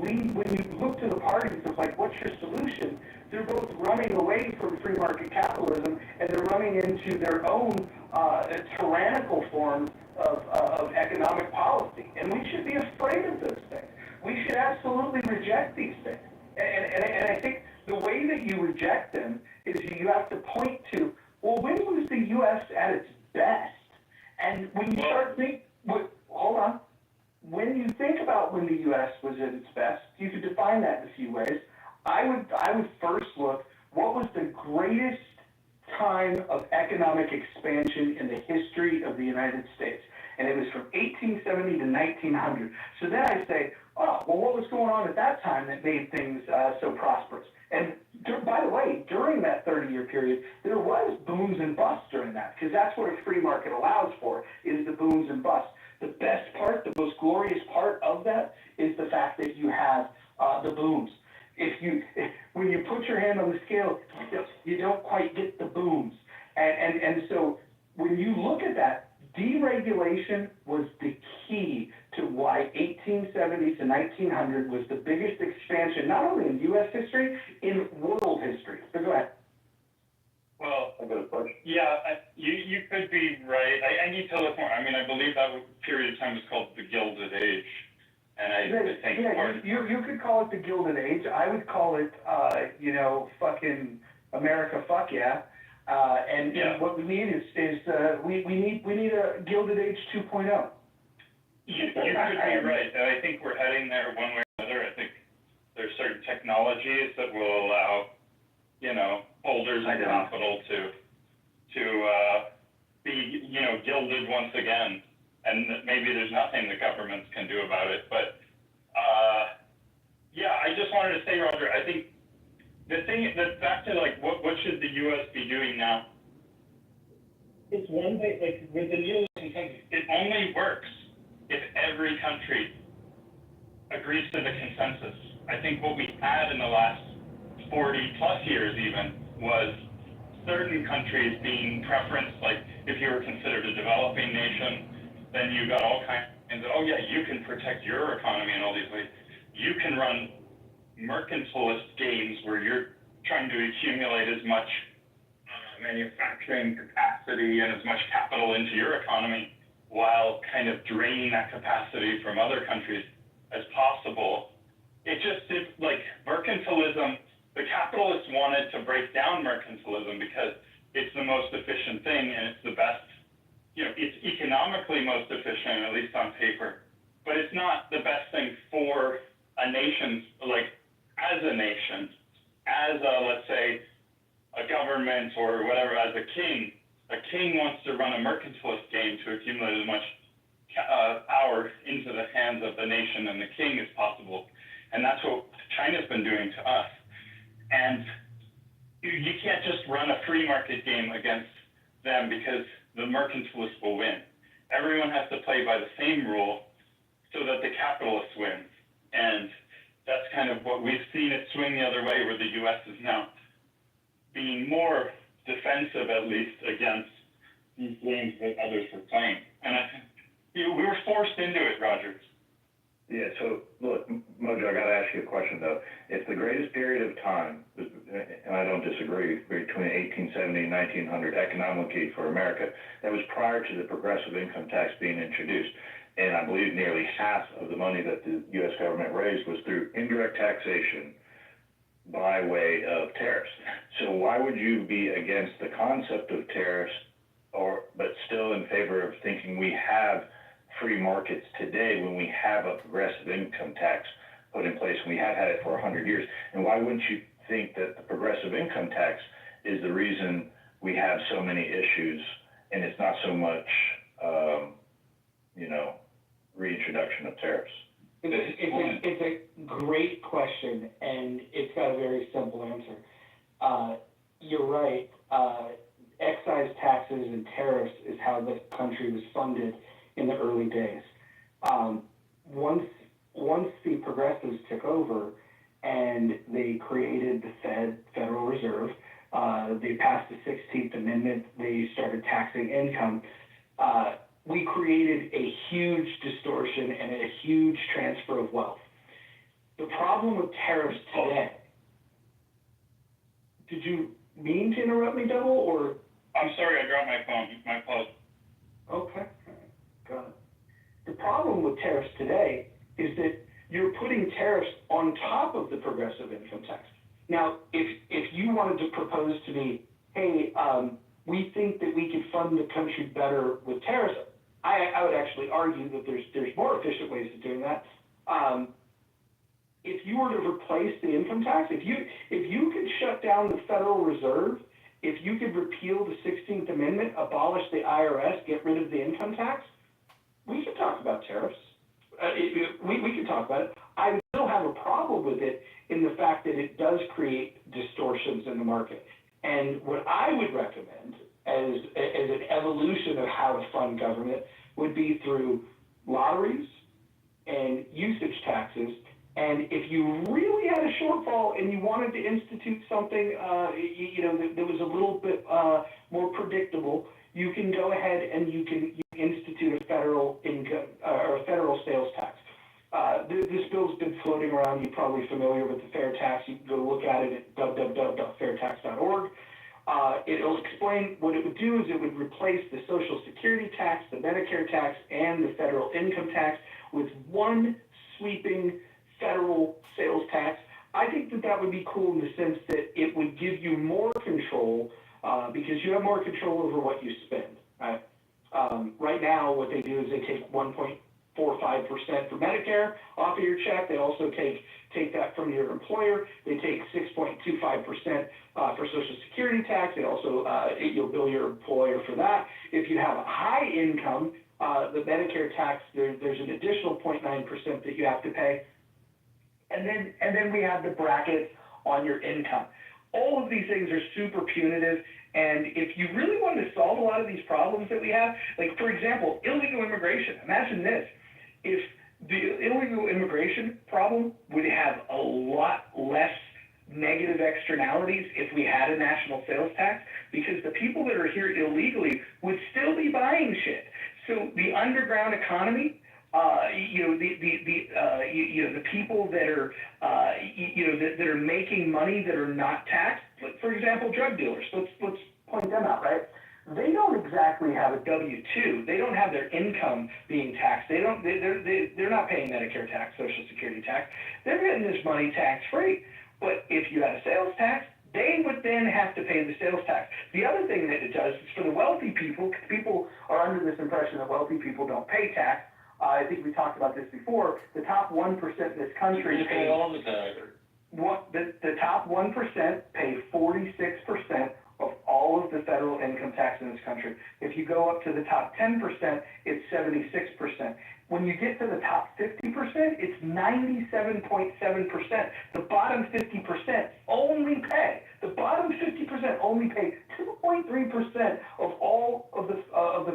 look to the parties of, like, what's your solution, they're both running away from free market capitalism, and they're running into their own tyrannical forms of economic policy. And we should be afraid of those things. We should absolutely reject these things. And I think the way that you reject them is you have to point to, well, when was the U.S. at its best? And when you start thinking, hold on. When you think about when the U.S. was at its best, you could define that in a few ways. I would first look, what was the greatest time of economic expansion in the history of the United States? and it was from 1870 to 1900. So then I say, oh, well, what was going on at that time that made things so prosperous? And by the way, during that 30-year period, there was booms and busts during that, because that's what a free market allows for, is the booms and busts. The best part, the most glorious part of that is the fact that you have the booms. When you put your hand on the scale, you don't quite get the booms. And so when you look at that, deregulation was the key to why 1870 to 1900 was the biggest expansion, not only in U.S. history, in world history. So go ahead. Well, yeah, you could be right. I need to look more. I mean, I believe that period of time was called the Gilded Age. And I think you could call it the Gilded Age. I would call it, fucking America, fuck yeah. And what we need is we need a Gilded Age 2.0. You could be right. And I think we're heading there one way or another. I think there's certain technologies that will allow, holders of capital to be, gilded once again. And maybe there's nothing the governments can do about it. But, I just wanted to say, Roger, I think the thing that's back to, what should the U.S. be doing now? It's one way, with the new it only works if every country agrees to the consensus. I think what we had in the last 40 plus years even was certain countries being preferenced, like if you were considered a developing nation, then you got all kinds of, you can protect your economy in all these ways. You can run mercantilist games where you're trying to accumulate as much manufacturing capacity and as much capital into your economy while kind of draining that capacity from other countries as possible. It's like mercantilism, the capitalists wanted to break down mercantilism because it's the most efficient thing and it's the best, it's economically most efficient, at least on paper, but it's not the best thing for a nation, as a nation, as let's say, a government or whatever, as a king wants to run a mercantilist game to accumulate as much power into the hands of the nation and the king as possible. And that's what China's been doing to us. And you can't just run a free market game against them because the mercantilists will win. Everyone has to play by the same rule so that the capitalists win. And that's kind of what we've seen it swing the other way, where the U.S. is now being more defensive, at least, against these games that others are playing. And I think we were forced into it, Roger. Yeah, so look, Mojo, I gotta ask you a question though. If the greatest period of time, and I don't disagree, between 1870 and 1900 economically for America, that was prior to the progressive income tax being introduced. And I believe nearly half of the money that the U.S. government raised was through indirect taxation by way of tariffs. So why would you be against the concept of tariffs, but still in favor of thinking we have free markets today when we have a progressive income tax put in place, and we have had it for 100 years? And why wouldn't you think that the progressive income tax is the reason we have so many issues, and it's not so much, reintroduction of tariffs? It's a great question, and it's got a very simple answer. You're right. Excise taxes and tariffs is how the country was funded in the early days. Once the progressives took over and they created the Federal Reserve, they passed the 16th Amendment, they started taxing income, we created a huge distortion and a huge transfer of wealth. The problem with tariffs today, did you mean to interrupt me, Double, or? I'm sorry, I dropped my phone, my apologies. Okay, got it. The problem with tariffs today is that you're putting tariffs on top of the progressive income tax. Now, if you wanted to propose to me, hey, we think that we could fund the country better with tariffs, I would actually argue that there's more efficient ways of doing that. If you were to replace the income tax, if you could shut down the Federal Reserve, if you could repeal the 16th Amendment, abolish the IRS, get rid of the income tax, we can talk about tariffs. We can talk about it. I still have a problem with it in the fact that it does create distortions in the market. And what I would recommend as an evolution of how to fund government would be through lotteries and usage taxes. And if you really had a shortfall and you wanted to institute something, that was a little bit more predictable, you can go ahead and you institute a federal income or a federal sales tax. This bill's been floating around. You're probably familiar with the fair tax. You can go look at it at www.fairtax.org. It'll explain what it would do is it would replace the Social Security tax, the Medicare tax, and the federal income tax with one sweeping federal sales tax. I think that would be cool in the sense that it would give you more control because you have more control over what you spend. Right? Right now, what they do is they take 1.45% for Medicare off of your check. They also take that from your employer. They take 6.25% for Social Security tax. They also you'll bill your employer for that. If you have a high income, the Medicare tax there's an additional 0.9% that you have to pay. And then we have the brackets on your income. All of these things are super punitive, and if you really wanted to solve a lot of these problems that we have, like, for example, illegal immigration. Imagine this. If the illegal immigration problem would have a lot less negative externalities if we had a national sales tax, because the people that are here illegally would still be buying shit. So the underground economy, the people that are, that are making money that are not taxed, for example, drug dealers, let's point them out, right? They don't exactly have a W-2. They don't have their income being taxed. They're not paying Medicare tax, Social Security tax. They're getting this money tax-free. But if you had a sales tax, they would then have to pay the sales tax. The other thing that it does is for the wealthy people, people are under this impression that wealthy people don't pay tax. I think we talked about this before. The top 1% in this country pay all the time. The top 1% pay 46% of all of the federal income tax in this country. If you go up to the top 10%, it's 76%. When you get to the top 50%, it's 97.7%. The bottom 50% only pay. The bottom 50% only pay 2.3% of all of the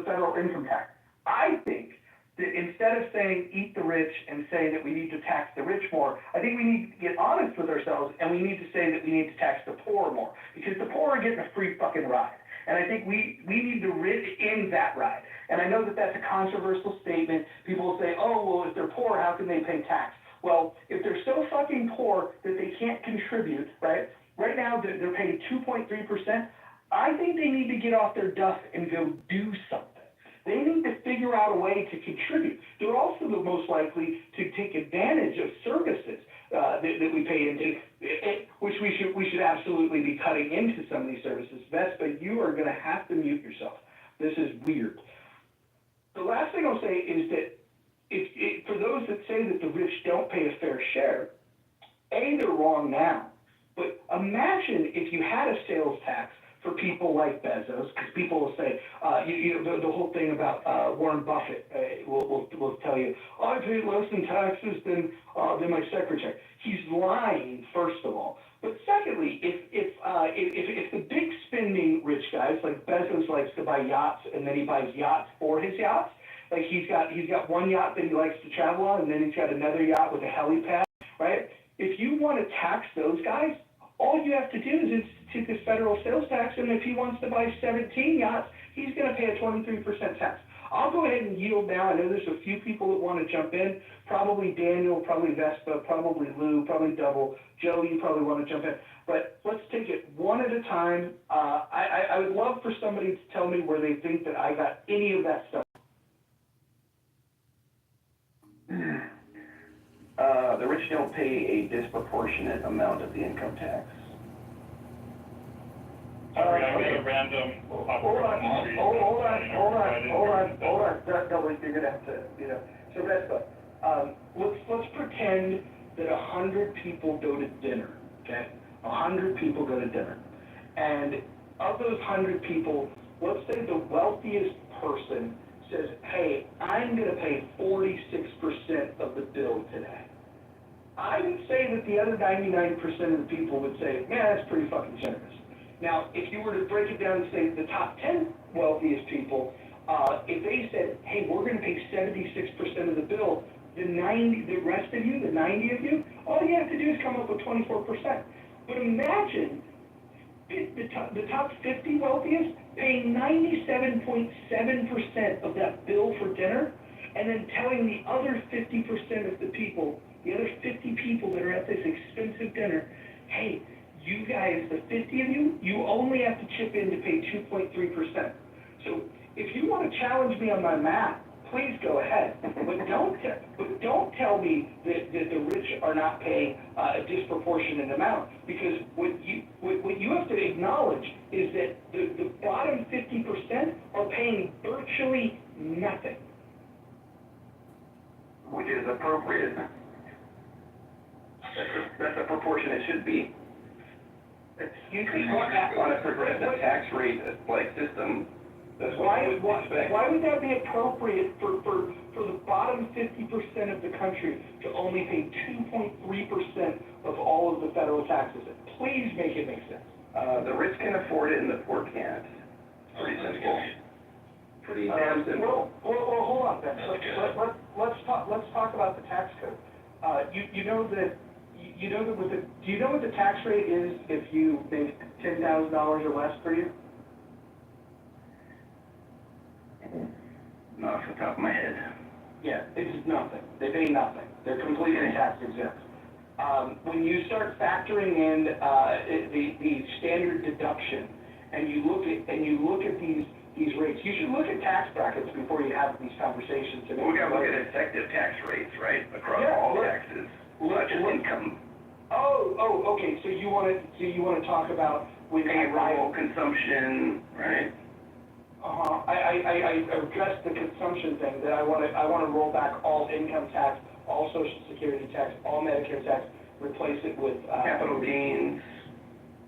federal income tax. I think that instead of saying eat the rich and say that we need to tax the rich more, I think we need to get honest with ourselves and we need to say that we need to tax the poor more, because the poor are getting a free fucking ride. And I think we need the rich in that ride. And I know that that's a controversial statement. People will say, oh, well, if they're poor, how can they pay tax? Well, if they're so fucking poor that they can't contribute, right? Right now, they're paying 2.3%. I think they need to get off their duff and go do something. They need to figure out a way to contribute. They're also the most likely to take advantage of services that we pay into, which we should absolutely be cutting into some of these services. Vespa, you are going to have to mute yourself. This is weird. The last thing I'll say is that for those that say that the rich don't pay a fair share, A, they're wrong now. But imagine if you had a sales tax for people like Bezos, because people will say, the whole thing about Warren Buffett will tell you, I pay less in taxes than my secretary. He's lying, first of all. But secondly, if the big spending rich guys, like Bezos likes to buy yachts, and then he buys yachts for his yachts, like he's got one yacht that he likes to travel on, and then he's got another yacht with a helipad, right? If you want to tax those guys, all you have to do is institute this federal sales tax, and if he wants to buy 17 yachts, he's going to pay a 23% tax. I'll go ahead and yield now. I know there's a few people that want to jump in. Probably Daniel, probably Vespa, probably Lou, probably Double. Joe, you probably want to jump in. But let's take it one at a time. I would love for somebody to tell me where they think that I got any of that stuff. The rich don't pay a disproportionate amount of the income tax. Sorry, I got a random. Hold on. Double, you're gonna have to, So Vespa, let's pretend that 100 people go to dinner. Okay, 100 people go to dinner, and of those 100 people, let's say the wealthiest person says, hey, I'm gonna pay 46% of the bill today. I would say that the other 99% of the people would say, man, that's pretty fucking generous. Now, if you were to break it down and say the top 10 wealthiest people, if they said, hey, we're gonna pay 76% of the bill, the rest of you, the 90 of you, all you have to do is come up with 24%. But imagine the top 50 wealthiest paying 97.7% of that bill for dinner, and then telling the other 50% of the people, the other 50 people that are at this expensive dinner, hey, you guys, the 50 of you, you only have to chip in to pay 2.3%. So if you want to challenge me on my math, please go ahead. But don't tell me that the rich are not paying a disproportionate amount, because what you have to acknowledge is that the bottom 50% are paying virtually nothing. Which is appropriate. That's a proportion it should be. You can want that On a progressive tax rate, like, system, that's what I would expect. Why would that be appropriate for the bottom 50% of the country to only pay 2.3% of all of the federal taxes? Please make it make sense. The rich can afford it and the poor can't. Pretty simple. Pretty damn simple. Well, hold on, Ben. Let's talk about the tax code. Do you know what the tax rate is if you make $10,000 or less per year? Not off the top of my head. Yeah, it's nothing. They pay nothing. They're completely tax exempt. When you start factoring in the standard deduction, and you look at these rates, you should look at tax brackets before you have these conversations. Well, we gotta look at effective tax rates, right, across all taxes, not just income. Okay. So you want to talk about when payroll, consumption, right? I addressed the consumption thing, that I want to roll back all income tax, all Social Security tax, all Medicare tax, replace it with capital gains.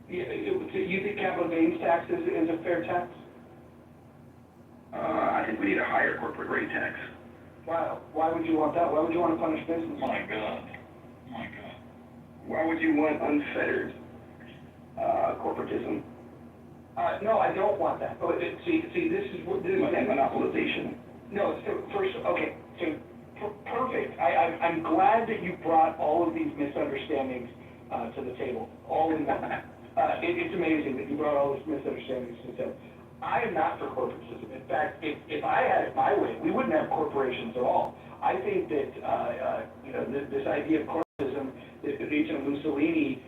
You think capital gains tax is a fair tax? I think we need a higher corporate rate tax. Wow. Why would you want that? Why would you want to punish business? My God. Why would you want unfettered corporatism? No, I don't want that. See, this is monopolization. No, so first, okay, so perfect. I'm glad that you brought all of these misunderstandings to the table, all in one. It's amazing that you brought all these misunderstandings to the table. I am not for corporatism. In fact, if I had it my way, we wouldn't have corporations at all. I think that this idea of corporatism that Benito Mussolini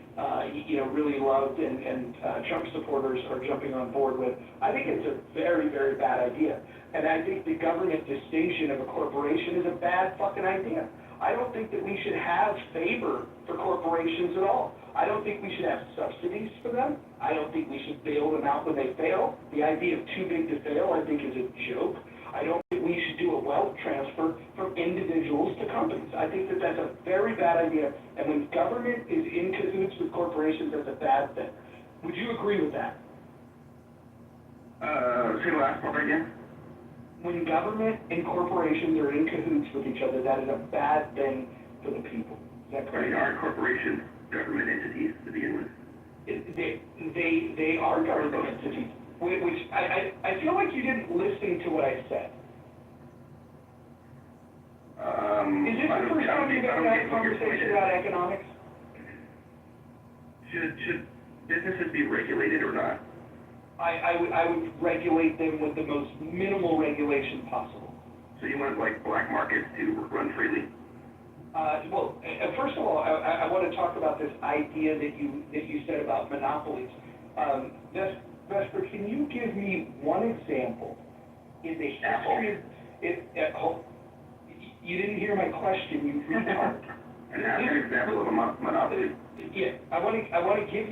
really loved and Trump supporters are jumping on board with, I think it's a very, very bad idea. And I think the government distinction of a corporation is a bad fucking idea. I don't think that we should have favor for corporations at all. I don't think we should have subsidies for them. I don't think we should bail them out when they fail. The idea of too big to fail, I think, is a joke. I don't think we should do a wealth transfer from individuals to companies. I think that that's a very bad idea. And when government is in cahoots with corporations, that's a bad thing. Would you agree with that? Say the last part again. When government and corporations are in cahoots with each other, that is a bad thing for the people. Is that correct? They are corporations, government entities to begin with. They are government entities. Which I feel like you didn't listen to what I said. Is this the first time you've ever had a conversation about economics? Should businesses be regulated or not? I would regulate them with the most minimal regulation possible. So you want, like, black markets to run freely? First of all, I want to talk about this idea that you said about monopolies. Vesper, can you give me one example in the history of you didn't hear my question, you retard. An example of a monopoly. Yeah, I want to give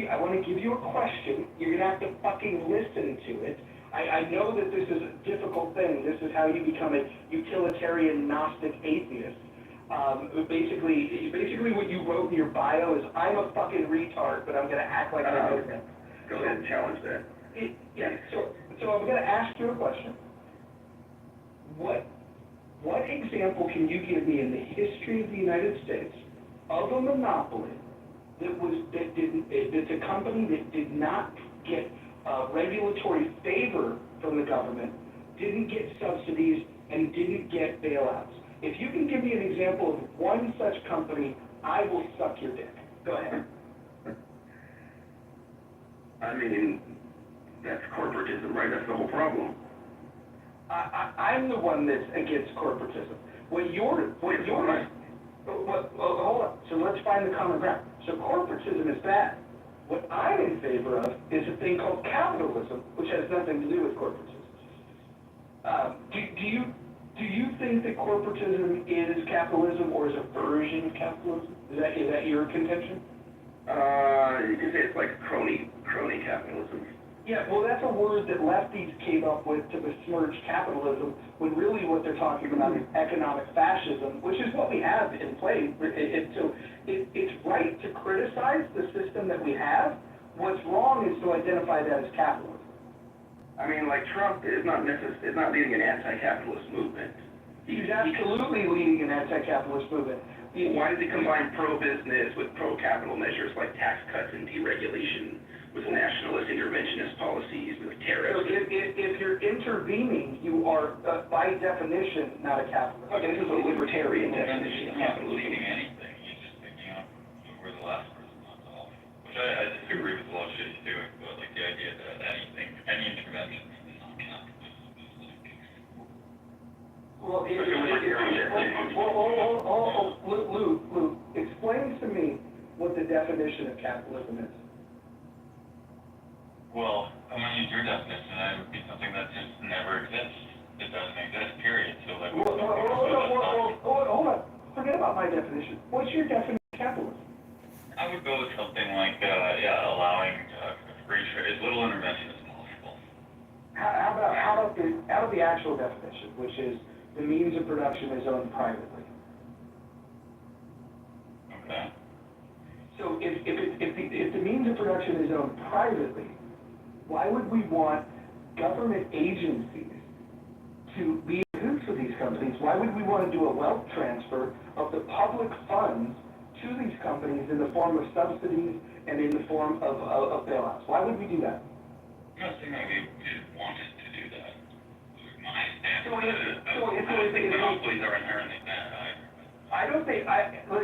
you a question. You're gonna have to fucking listen to it. I know that this is a difficult thing. This is how you become a utilitarian Gnostic atheist. Basically what you wrote in your bio is, I'm a fucking retard, but I'm gonna act like I know that. Go ahead and challenge that. So I'm gonna ask you a question. What example can you give me in the history of the United States of a monopoly that's a company that did not get regulatory favor from the government, didn't get subsidies, and didn't get bailouts? If you can give me an example of one such company, I will suck your dick. Go ahead. I mean, that's corporatism, right? That's the whole problem. I'm the one that's against corporatism. Hold on. So let's find the common ground. So corporatism is bad. What I'm in favor of is a thing called capitalism, which has nothing to do with corporatism. Do you think that corporatism is capitalism or is a version of capitalism? Is that your contention? You could say it's like crony capitalism. Yeah, well, that's a word that lefties came up with to besmirch capitalism, when really what they're talking about is economic fascism, which is what we have in play. It's right to criticize the system that we have. What's wrong is to identify that as capitalism. I mean, like Trump is not leading an anti-capitalist movement. He's absolutely leading an anti-capitalist movement. Why does he combine pro-business with pro-capital measures like tax cuts and deregulation with nationalist interventionist policies, with tariffs? So if you're intervening, you are, by definition, not a capitalist. Okay, this is a libertarian definition of You're not capitalism. leading anything, you're just picking up where the last person left off. Which I disagree with a lot of shit he's doing, but like the idea that any intervention is not capitalism is like... Well, Luke, explain to me what the definition of capitalism is. Well, I'm gonna use your definition, and it would be something that just never exists. It doesn't exist, period. So like... Hold on. Forget about my definition. What's your definition of capitalism? I would go with something like, allowing free trade, as little intervention as possible. How about the actual definition, which is the means of production is owned privately? Okay. So if the means of production is owned privately, why would we want government agencies to be in cahoots with these companies? Why would we want to do a wealth transfer of the public funds to these companies in the form of subsidies and in the form of bailouts? Why would we do that? I'm not saying that we should want to do that. My stance So is that I think monopolies are inherently bad.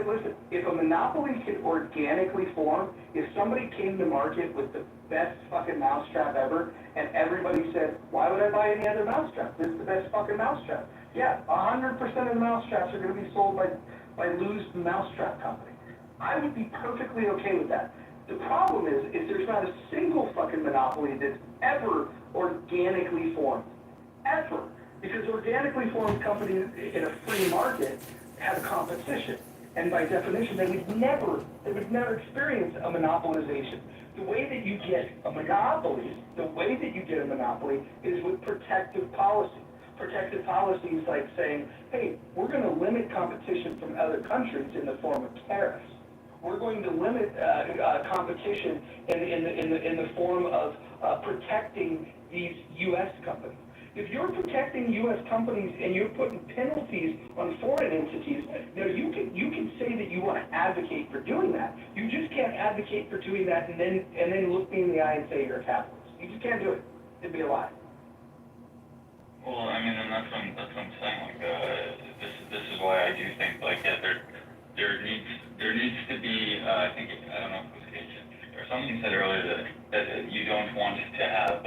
Listen, if a monopoly could organically form, if somebody came to market with the best fucking mousetrap ever, and everybody said, why would I buy any other mousetrap? This is the best fucking mousetrap. Yeah, 100% of the mousetraps are going to be sold by Lou's Mousetrap Company. I would be perfectly okay with that. The problem is there's not a single fucking monopoly that's ever organically formed. Ever. Because organically formed companies in a free market have competition. And by definition, they would never experience a monopolization. The way that you get a monopoly is with protective policies. Protective policies like saying, hey, we're going to limit competition from other countries in the form of tariffs. We're going to limit competition in the form of protecting these U.S. companies. If you're protecting U.S. companies and you're putting penalties on foreign entities, now you can say that you want to advocate for doing that. You just can't advocate for doing that and then look me in the eye and say you're a capitalist. You just can't do it. It'd be a lie. Well, I mean, and that's what I'm saying. Like, this is why I do think, like, yeah, there needs to be. I don't know if it was Agent or something said earlier that you don't want to have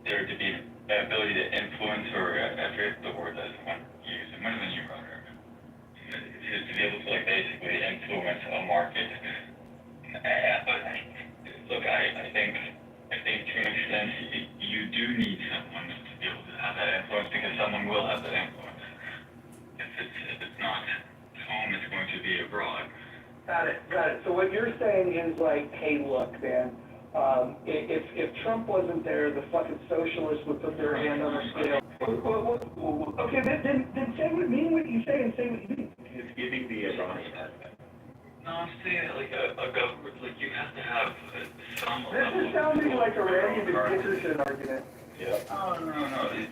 there to be the ability to influence, or I forget the word that is used. It might have been you, Roger. To be able to like basically influence a market. But look, I think to an extent you do need someone to be able to have that influence, because someone will have that influence. If it's not at home, it's going to be abroad. Got it. So what you're saying is like, hey, look, man, if Trump wasn't there, the fucking socialists would put their hand on the scale. Okay, then say what you mean what you say and say what you mean. It's giving the Iranian aspect. No, I'm saying like a government, like you have to have some. This is sounding like a Randy Dickerson argument. Yeah. Oh, no, it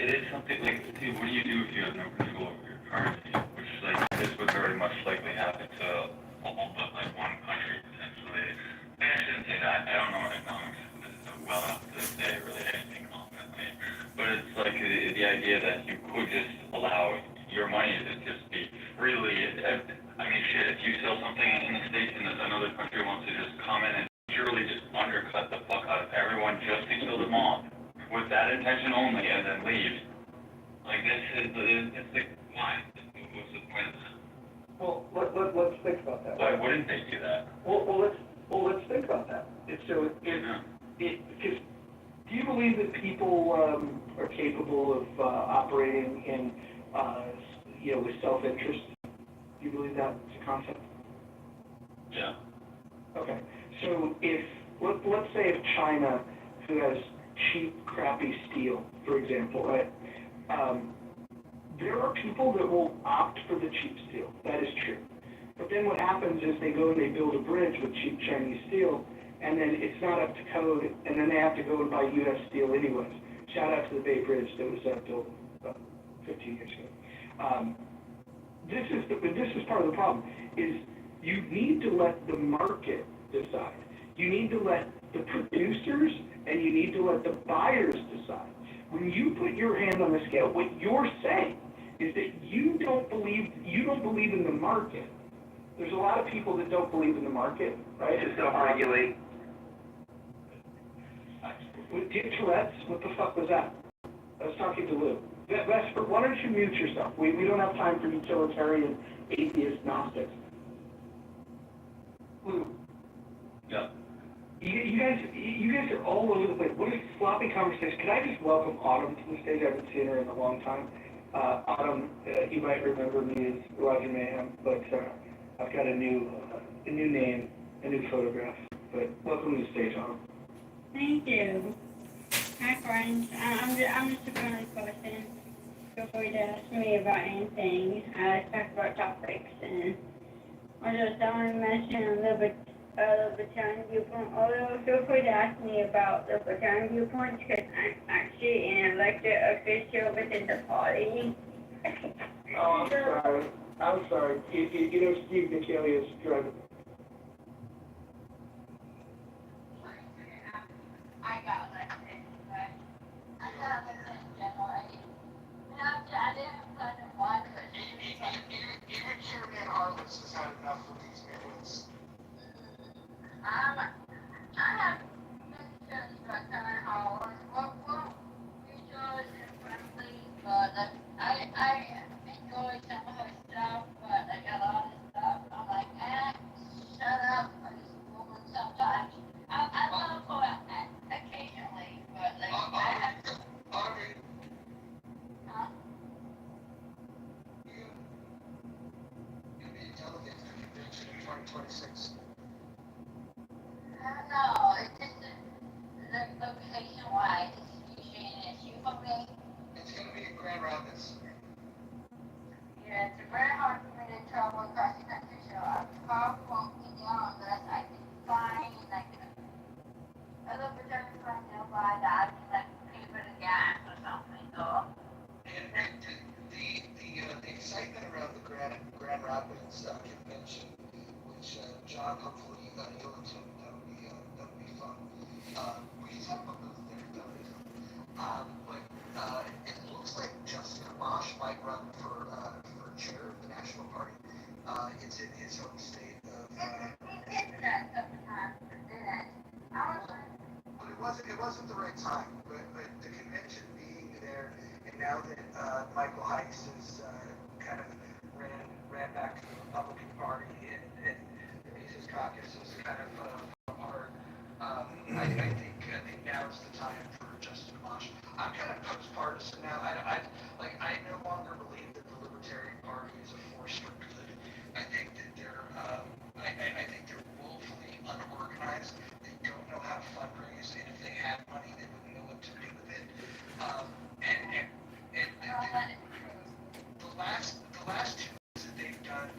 is something like, see, what do you do if you have no control over your currency? Which is like, this would very much likely happen to all but like one country potentially. I shouldn't say that, I don't know economics well enough to say really anything confidently. But it's like the idea that you could just allow your money to just be freely, I mean, shit, if you sell something in the States and another country wants to just come in and purely just undercut the fuck out of everyone just to kill them off, with that intention only, and then leave. Like, it's like, why? What's the point of that? Well, let's think about that. Why wouldn't they do that? Let's think about that. Because do you believe that people are capable of operating in, with self-interest? Do you believe that's a concept? Yeah. Okay. So let's say if China, who has cheap, crappy steel, for example, right? There are people that will opt for the cheap steel. That is true. But then what happens is they go and they build a bridge with cheap Chinese steel, and then it's not up to code, and then they have to go and buy U.S. steel anyways. Shout out to the Bay Bridge that was built about 15 years ago. This is part of the problem, is you need to let the market decide. You need to let the producers and you need to let the buyers decide. When you put your hand on the scale, what you're saying is that you don't believe in the market. There's a lot of people that don't believe in the market, right? Just self-regulate. Do you have Tourette's? What the fuck was that? I was talking to Lou. Vesper, why don't you mute yourself? We don't have time for utilitarian atheist Gnostics. Lou. Yeah. You guys are all over the place. What a sloppy conversation. Could I just welcome Autumn to the stage? I haven't seen her in a long time. Autumn, you might remember me as Roger Mayhem, but I've got a new name, a new photograph. But welcome to the stage, Autumn. Thank you. Hi, friends. I'm just a friendly person. Feel free to ask me about anything. Let's talk about topics. And I want to mention a libertarian viewpoint. Although, feel free to ask me about libertarian viewpoints because I'm actually an elected official within the party. Oh, I'm sorry. You know, Steve Nichelius driving. I got elected, but I'm not elected in general. I didn't plan to watch it. Even Chairman Harless has had enough of these meetings. I have mentioned that how well, usually and friendly, but I enjoy some of her stuff, but like a lot of stuff, I'm like, shut up for this woman sometimes. I love her occasionally, but like, I have to. Huh? You'll be a delegate to the convention in 2026. No, it's just location-wise, it's usually an issue for me. It's gonna be in Grand Rapids. Yeah, it's very hard for me to travel across the country, so I probably won't be down unless I can find like a libertarian friend nearby that I can like pay for the gas or something. So. And the excitement around the Grand Rapids convention, which John, hopefully you'll attend. That would be fun. We just have a booth there, but it looks like Justin Amash might run for chair of the National Party. It's in his home state of. But it wasn't the right time. But the convention being there, and now that Michael Heiss has kind of ran back to the Republican Party and the Mises Caucus is kind of apart. I think now is the time for Justin Amash. I'm kind of post-partisan now. I no longer believe that the Libertarian Party is a force for good. I think that they're woefully unorganized. They don't know how to fundraise, and if they had money, they wouldn't know what to do with it. The last two things that they've done,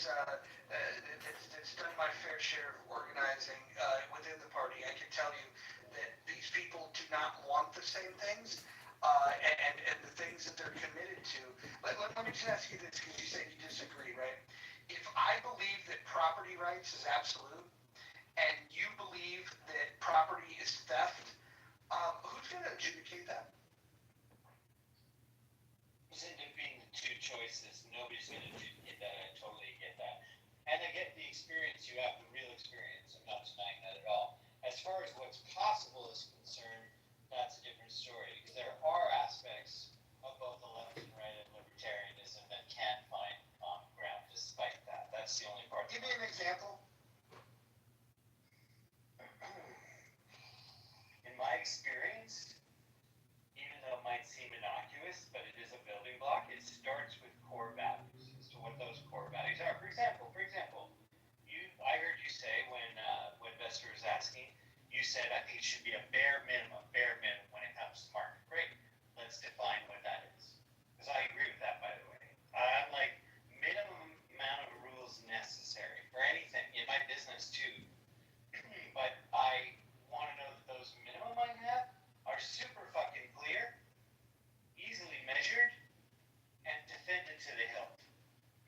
that's done my fair share of organizing, within the party, I can tell you that these people do not want the same things, and the things that they're committed to. Let me just ask you this, because you said you disagree, right? If I believe that property rights is absolute, and you believe that property is theft, who's gonna adjudicate that? There's in between the two choices, nobody's gonna get that, I totally get that. And I get the experience you have, the real experience, I'm not denying that at all. As far as what's possible is concerned, that's a different story, because there are aspects of both the left and right and libertarianism that can't find common ground despite that. That's the only part. Give me an example. In my experience, even though it might seem innocuous, but it is a building block, it starts with core values as to what those core values are. For example, I heard you say when Vester was asking, you said, I think it should be a bare minimum when it comes to market. Great, let's define what that is. Because I agree with that, by the way. I'm like, minimum amount of rules necessary for anything, in my business too. But I want to know that those minimum I have are super fucking clear, easily measured, and defended to the hilt.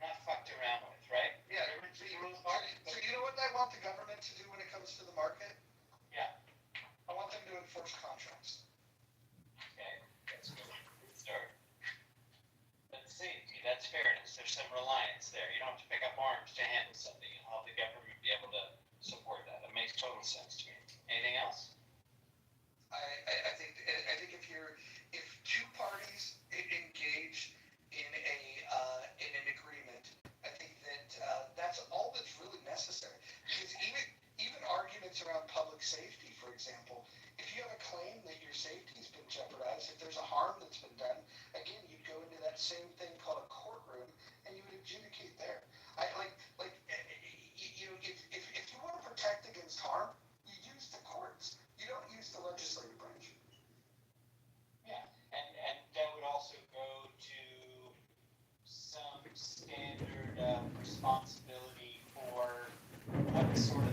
Not fucked around with, right? Yeah, so you know what I want the government to do when it comes to the market? Yeah. I want them to enforce contracts. Okay, that's good. Good start. That's safety, that's fairness, there's some reliance there. You don't have to pick up arms to handle something, and how the government be able to support that. That makes total sense to me. Anything else? I think if two parties engage in an agreement, I think that that's all that's really necessary. Because even arguments around public safety, for example, if you have a claim that your safety's been jeopardized, if there's a harm that's been done, again, you'd go into that same thing called a courtroom, and you would adjudicate there. If you want to protect against harm, you use the courts. You don't use the legislative branch. Yeah, and that would also go to some standard responsibility for what sort of